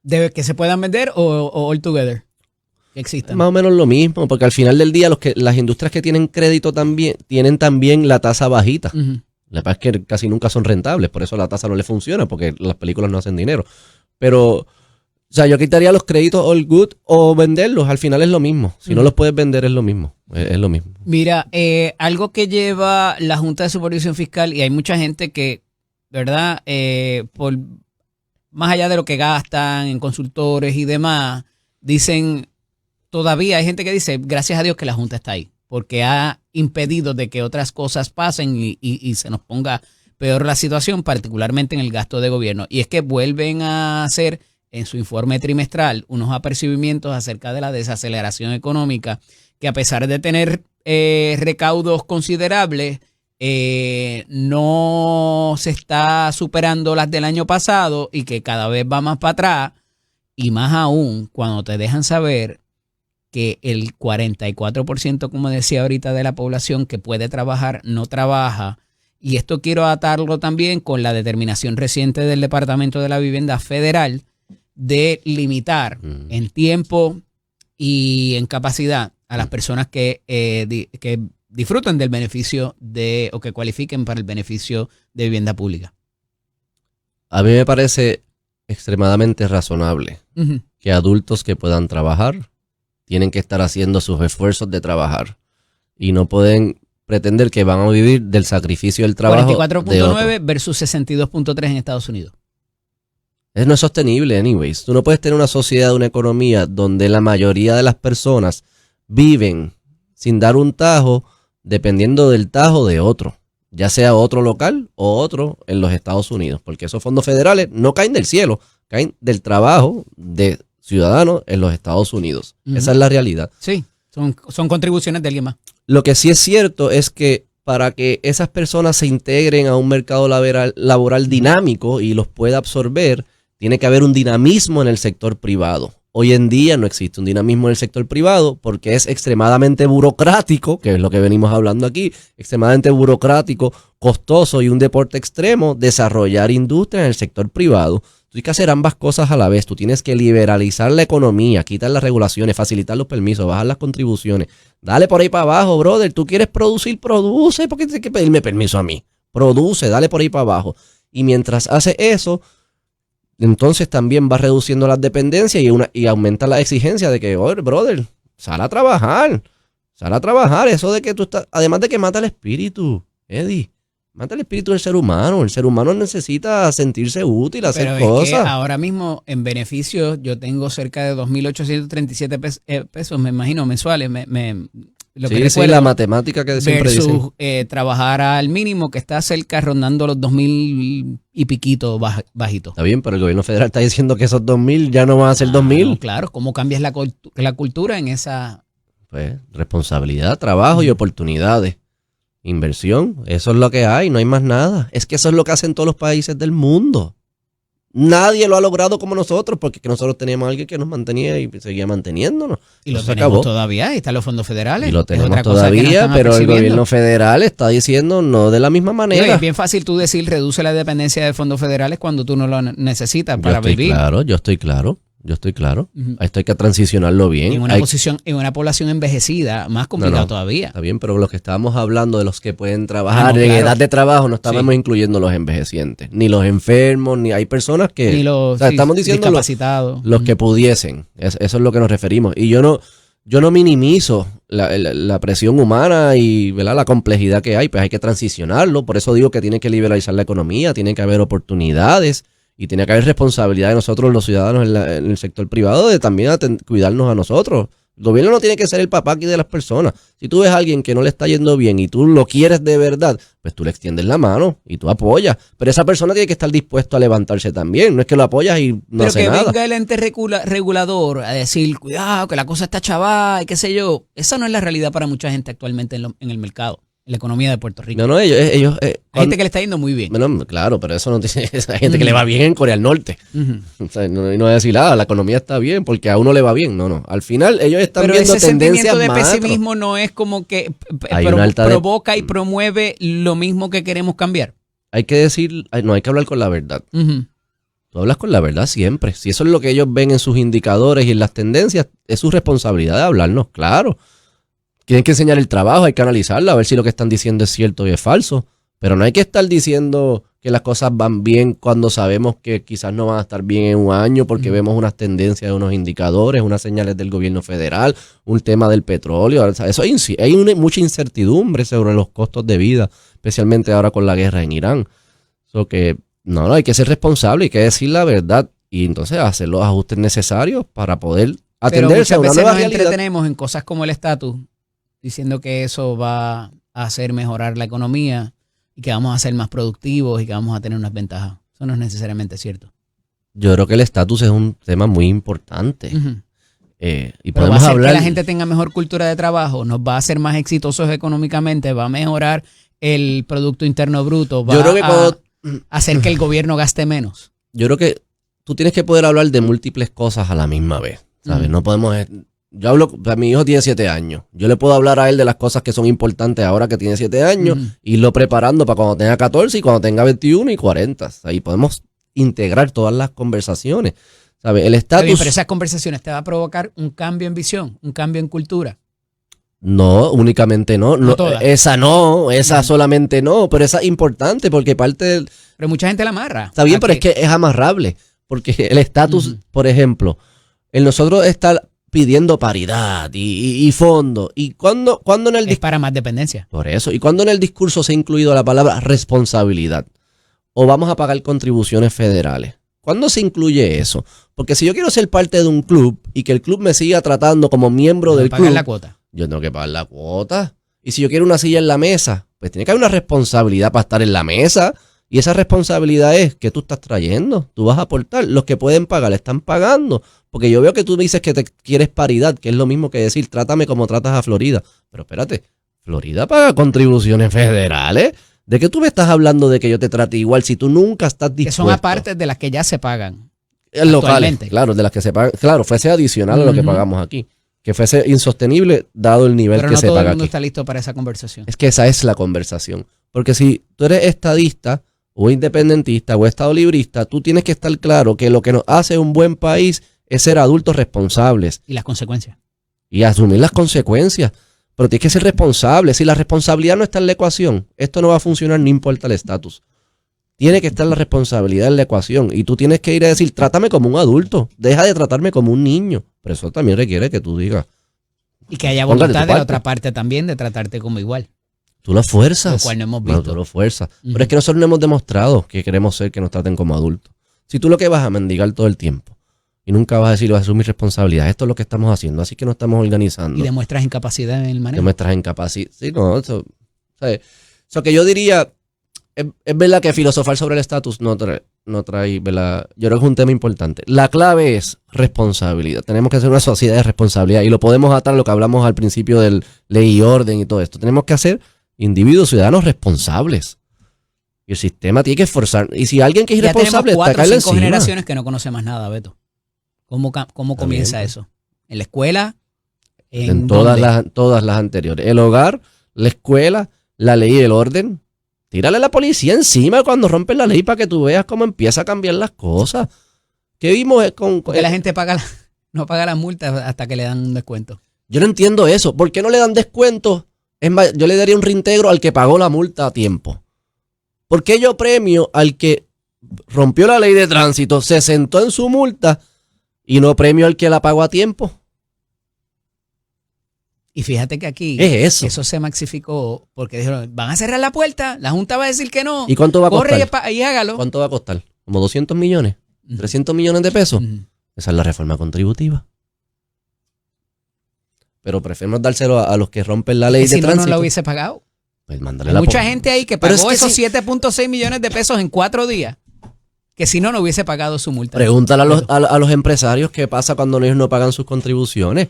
¿De que se puedan vender o all together? Que existan.
Más o menos lo mismo, porque al final del día las industrias que tienen crédito también tienen también la tasa bajita.
Uh-huh.
La verdad es que casi nunca son rentables, por eso la tasa no le funciona, porque las películas no hacen dinero. Pero... O sea, yo quitaría los créditos all good o venderlos. Al final es lo mismo. Si no los puedes vender es lo mismo. Es lo mismo.
Mira, algo que lleva la Junta de Supervisión Fiscal, y hay mucha gente que, ¿verdad? Por más allá de lo que gastan en consultores y demás, dicen, todavía hay gente que dice, gracias a Dios que la Junta está ahí, porque ha impedido de que otras cosas pasen y se nos ponga peor la situación, particularmente en el gasto de gobierno. Y es que vuelven a hacer... en su informe trimestral unos apercibimientos acerca de la desaceleración económica que, a pesar de tener recaudos considerables, no se está superando las del año pasado y que cada vez va más para atrás, y más aún cuando te dejan saber que el 44%, como decía ahorita, de la población que puede trabajar no trabaja. Y esto quiero atarlo también con la determinación reciente del Departamento de la Vivienda Federal de limitar en tiempo y en capacidad a las personas que disfruten del beneficio o que cualifiquen para el beneficio de vivienda pública.
A mí me parece extremadamente razonable que adultos que puedan trabajar tienen que estar haciendo sus esfuerzos de trabajar y no pueden pretender que van a vivir del sacrificio del trabajo.
44.9 versus 62.3 en Estados Unidos.
No es sostenible, anyways. Tú no puedes tener una sociedad, una economía donde la mayoría de las personas viven sin dar un tajo dependiendo del tajo de otro, ya sea otro local o otro en los Estados Unidos, porque esos fondos federales no caen del cielo, caen del trabajo de ciudadanos en los Estados Unidos. Esa es la realidad.
Sí, son contribuciones de alguien más.
Lo que sí es cierto es que para que esas personas se integren a un mercado laboral dinámico y los pueda absorber, tiene que haber un dinamismo en el sector privado. Hoy en día no existe un dinamismo en el sector privado porque es extremadamente burocrático, que es lo que venimos hablando aquí, extremadamente burocrático, costoso y un deporte extremo desarrollar industria en el sector privado. Tú tienes que hacer ambas cosas a la vez. Tú tienes que liberalizar la economía, quitar las regulaciones, facilitar los permisos, bajar las contribuciones. Dale por ahí para abajo, brother. Tú quieres producir, produce. ¿Por qué tienes que pedirme permiso a mí? Produce, dale por ahí para abajo. Y mientras hace eso, entonces también va reduciendo las dependencias y aumenta la exigencia de que, oye, brother, sal a trabajar. Sal a trabajar. Eso de que tú estás, además de que mata el espíritu, Eddie. Mata el espíritu del ser humano. El ser humano necesita sentirse útil, hacer
Pero
cosas.
Es que ahora mismo en beneficios yo tengo cerca de 2.837 pesos, me imagino, mensuales. Lo que
sí, la matemática que siempre dicen.
Versus trabajar al mínimo, que está cerca rondando los 2.000 y piquito bajito.
Está bien, pero el gobierno federal está diciendo que esos 2.000 ya no van a ser 2.000.
No, claro, ¿cómo cambias la cultura en esa?
Pues responsabilidad, trabajo y oportunidades. Inversión, eso es lo que hay, no hay más nada. Es que eso es lo que hacen todos los países del mundo. Nadie lo ha logrado como nosotros, porque nosotros teníamos a alguien que nos mantenía y seguía manteniéndonos.
Y lo tenemos todavía, ahí están los fondos federales.
Y lo tenemos todavía, pero el gobierno federal está diciendo no de la misma manera.
Es bien fácil tú decir reduce la dependencia de fondos federales cuando tú no lo necesitas para vivir.
Yo estoy claro. Esto hay que transicionarlo bien.
En una población envejecida, más complicado todavía.
Está bien, pero los que estábamos hablando de los que pueden trabajar en edad de trabajo, no estábamos incluyendo los envejecientes, ni los enfermos, ni hay personas que...
Ni los
estamos diciendo
discapacitados.
Los que pudiesen. Eso es lo que nos referimos. Y yo no minimizo la presión humana y, ¿verdad?, la complejidad que hay. Pues hay que transicionarlo. Por eso digo que tiene que liberalizar la economía, tiene que haber oportunidades. Y tiene que haber responsabilidad de nosotros los ciudadanos en el sector privado de también cuidarnos a nosotros. El gobierno no tiene que ser el papá aquí de las personas. Si tú ves a alguien que no le está yendo bien y tú lo quieres de verdad, pues tú le extiendes la mano y tú apoyas. Pero esa persona tiene que estar dispuesto a levantarse también. No es que lo apoyas y no hace nada.
Pero que venga el ente regulador a decir, cuidado, que la cosa está chaval y qué sé yo. Esa no es la realidad para mucha gente actualmente en el mercado. En la economía de Puerto Rico.
No, ellos
hay gente que le está yendo muy bien.
Bueno, claro, pero eso no tiene. Hay gente que le va bien en Corea del Norte. O sea, no voy a decir, la economía está bien porque a uno le va bien. No. Al final ellos están viendo tendencias macro. Pero ese sentimiento de pesimismo
no es como que provoca y promueve lo mismo que queremos cambiar.
Hay que decir, no hay que hablar con la verdad. Tú hablas con la verdad siempre. Si eso es lo que ellos ven en sus indicadores y en las tendencias, es su responsabilidad de hablarnos, claro. Tienen que enseñar el trabajo, hay que analizarlo, a ver si lo que están diciendo es cierto y es falso. Pero no hay que estar diciendo que las cosas van bien cuando sabemos que quizás no van a estar bien en un año porque vemos unas tendencias de unos indicadores, unas señales del gobierno federal, un tema del petróleo. O sea, hay mucha incertidumbre sobre los costos de vida, especialmente ahora con la guerra en Irán. Que no, hay que ser responsable, hay que decir la verdad y entonces hacer los ajustes necesarios para poder atenderse a una nueva realidad. Pero muchas veces nos entretenemos
en cosas como el estatus, diciendo que eso va a hacer mejorar la economía y que vamos a ser más productivos y que vamos a tener unas ventajas. Eso no es necesariamente cierto.
Yo creo que el estatus es un tema muy importante.
Pero
podemos
va a hacer
hablar.
que la gente tenga mejor cultura de trabajo, nos va a hacer más exitosos económicamente, va a mejorar el Producto Interno Bruto, va a hacer que el gobierno gaste menos.
Yo creo que tú tienes que poder hablar de múltiples cosas a la misma vez, ¿sabes? No podemos... Yo hablo, mi hijo tiene 7 años. Yo le puedo hablar a él de las cosas que son importantes ahora que tiene 7 años, irlo preparando para cuando tenga 14 y cuando tenga 21 y 40. Ahí podemos integrar todas las conversaciones, ¿sabes? El estatus...
Pero esas conversaciones te va a provocar un cambio en visión, un cambio en cultura.
No, únicamente no. Esa solamente no, pero esa es importante porque parte del...
Pero mucha gente la amarra.
Está bien, pero es que es amarrable. Porque el estatus, por ejemplo, en nosotros está pidiendo paridad y fondo. ¿Y cuando en el
es para más dependencia?
Por eso. ¿Y cuando en el discurso se ha incluido la palabra responsabilidad? O vamos a pagar contribuciones federales. ¿Cuándo se incluye eso? Porque si yo quiero ser parte de un club y que el club me siga tratando como miembro del club,
pagar la cuota.
Yo tengo que pagar la cuota. Y si yo quiero una silla en la mesa, pues tiene que haber una responsabilidad para estar en la mesa. Y esa responsabilidad es que tú estás trayendo. Tú vas a aportar. Los que pueden pagar están pagando. Porque yo veo que tú dices que te quieres paridad, que es lo mismo que decir, trátame como tratas a Florida. Pero espérate, Florida paga contribuciones federales. ¿De qué tú me estás hablando de que yo te trate igual si tú nunca estás dispuesto?
Que son aparte de las que ya se pagan.
Locales, claro, de las que se pagan. Claro, fuese adicional a lo que pagamos aquí. Que fuese insostenible dado el nivel que se paga aquí. Pero no todo el mundo
está listo para esa conversación.
Es que esa es la conversación. Porque si tú eres estadista o independentista o estadolibrista, tú tienes que estar claro que lo que nos hace un buen país es ser adultos responsables.
Y las consecuencias.
Y asumir las consecuencias. Pero tienes que ser responsable. Si la responsabilidad no está en la ecuación, esto no va a funcionar, no importa el estatus. Tiene que estar la responsabilidad en la ecuación. Y tú tienes que ir a decir, trátame como un adulto. Deja de tratarme como un niño. Pero eso también requiere que tú digas.
Y que haya voluntad de la otra parte también de tratarte como igual.
Tú lo fuerzas.
Lo cual no hemos visto.
No, tú lo fuerzas. Pero es que nosotros no hemos demostrado que queremos ser que nos traten como adultos. Si tú lo que vas a mendigar todo el tiempo y nunca vas a decir, vas a asumir responsabilidad, esto es lo que estamos haciendo, así que nos estamos organizando.
Y demuestras incapacidad en el manejo.
Demuestras incapacidad. Sí, no, eso. ¿Sabes? Eso que yo diría, es verdad que filosofar sobre el estatus no trae, ¿verdad? Yo creo que es un tema importante. La clave es responsabilidad. Tenemos que hacer una sociedad de responsabilidad y lo podemos atar a lo que hablamos al principio del ley y orden y todo esto. Tenemos que hacer individuos ciudadanos responsables. Y el sistema tiene que esforzar. Y si alguien que es irresponsable,
está 4 o 5
encima.
generaciones que no conoce más nada, Beto. ¿Cómo comienza
bien,
eso? ¿En la escuela?
En todas las anteriores. El hogar, la escuela, la ley y el orden. Tírale a la policía encima cuando rompen la ley para que tú veas cómo empieza a cambiar las cosas. ¿Qué vimos
Porque la gente no paga las multas hasta que le dan un descuento.
Yo no entiendo eso. ¿Por qué no le dan descuento? Es más, yo le daría un reintegro al que pagó la multa a tiempo. ¿Por qué yo premio al que rompió la ley de tránsito, se sentó en su multa y no premio al que la pagó a tiempo?
Y fíjate que aquí
eso
se maxificó porque dijeron, van a cerrar la puerta, la Junta va a decir que no.
¿Y cuánto va a costar?
Corre y hágalo.
¿Cuánto va a costar? ¿Como 200 millones? ¿300 millones de pesos? Esa es la reforma contributiva. Pero preferimos dárselo a los que rompen la ley de tránsito.
Si no la hubiese pagado.
Pues mándale
Hay
la
mucha gente ahí que pagó esos
sí.
7.6 millones de pesos en 4 días. Que si no hubiese pagado su multa.
Pregúntale a los empresarios qué pasa cuando ellos no pagan sus contribuciones.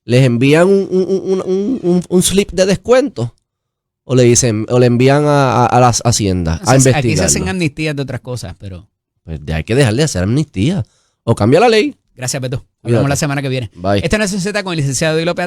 ¿Les envían un slip de descuento? ¿O le envían a las haciendas a investigar?
Aquí se hacen amnistías de otras cosas, pero...
Pues hay que dejar de hacer amnistía. O cambia la ley.
Gracias, Beto. Hablamos la semana que viene.
Bye.
Esta es Nación Z con el licenciado Di López.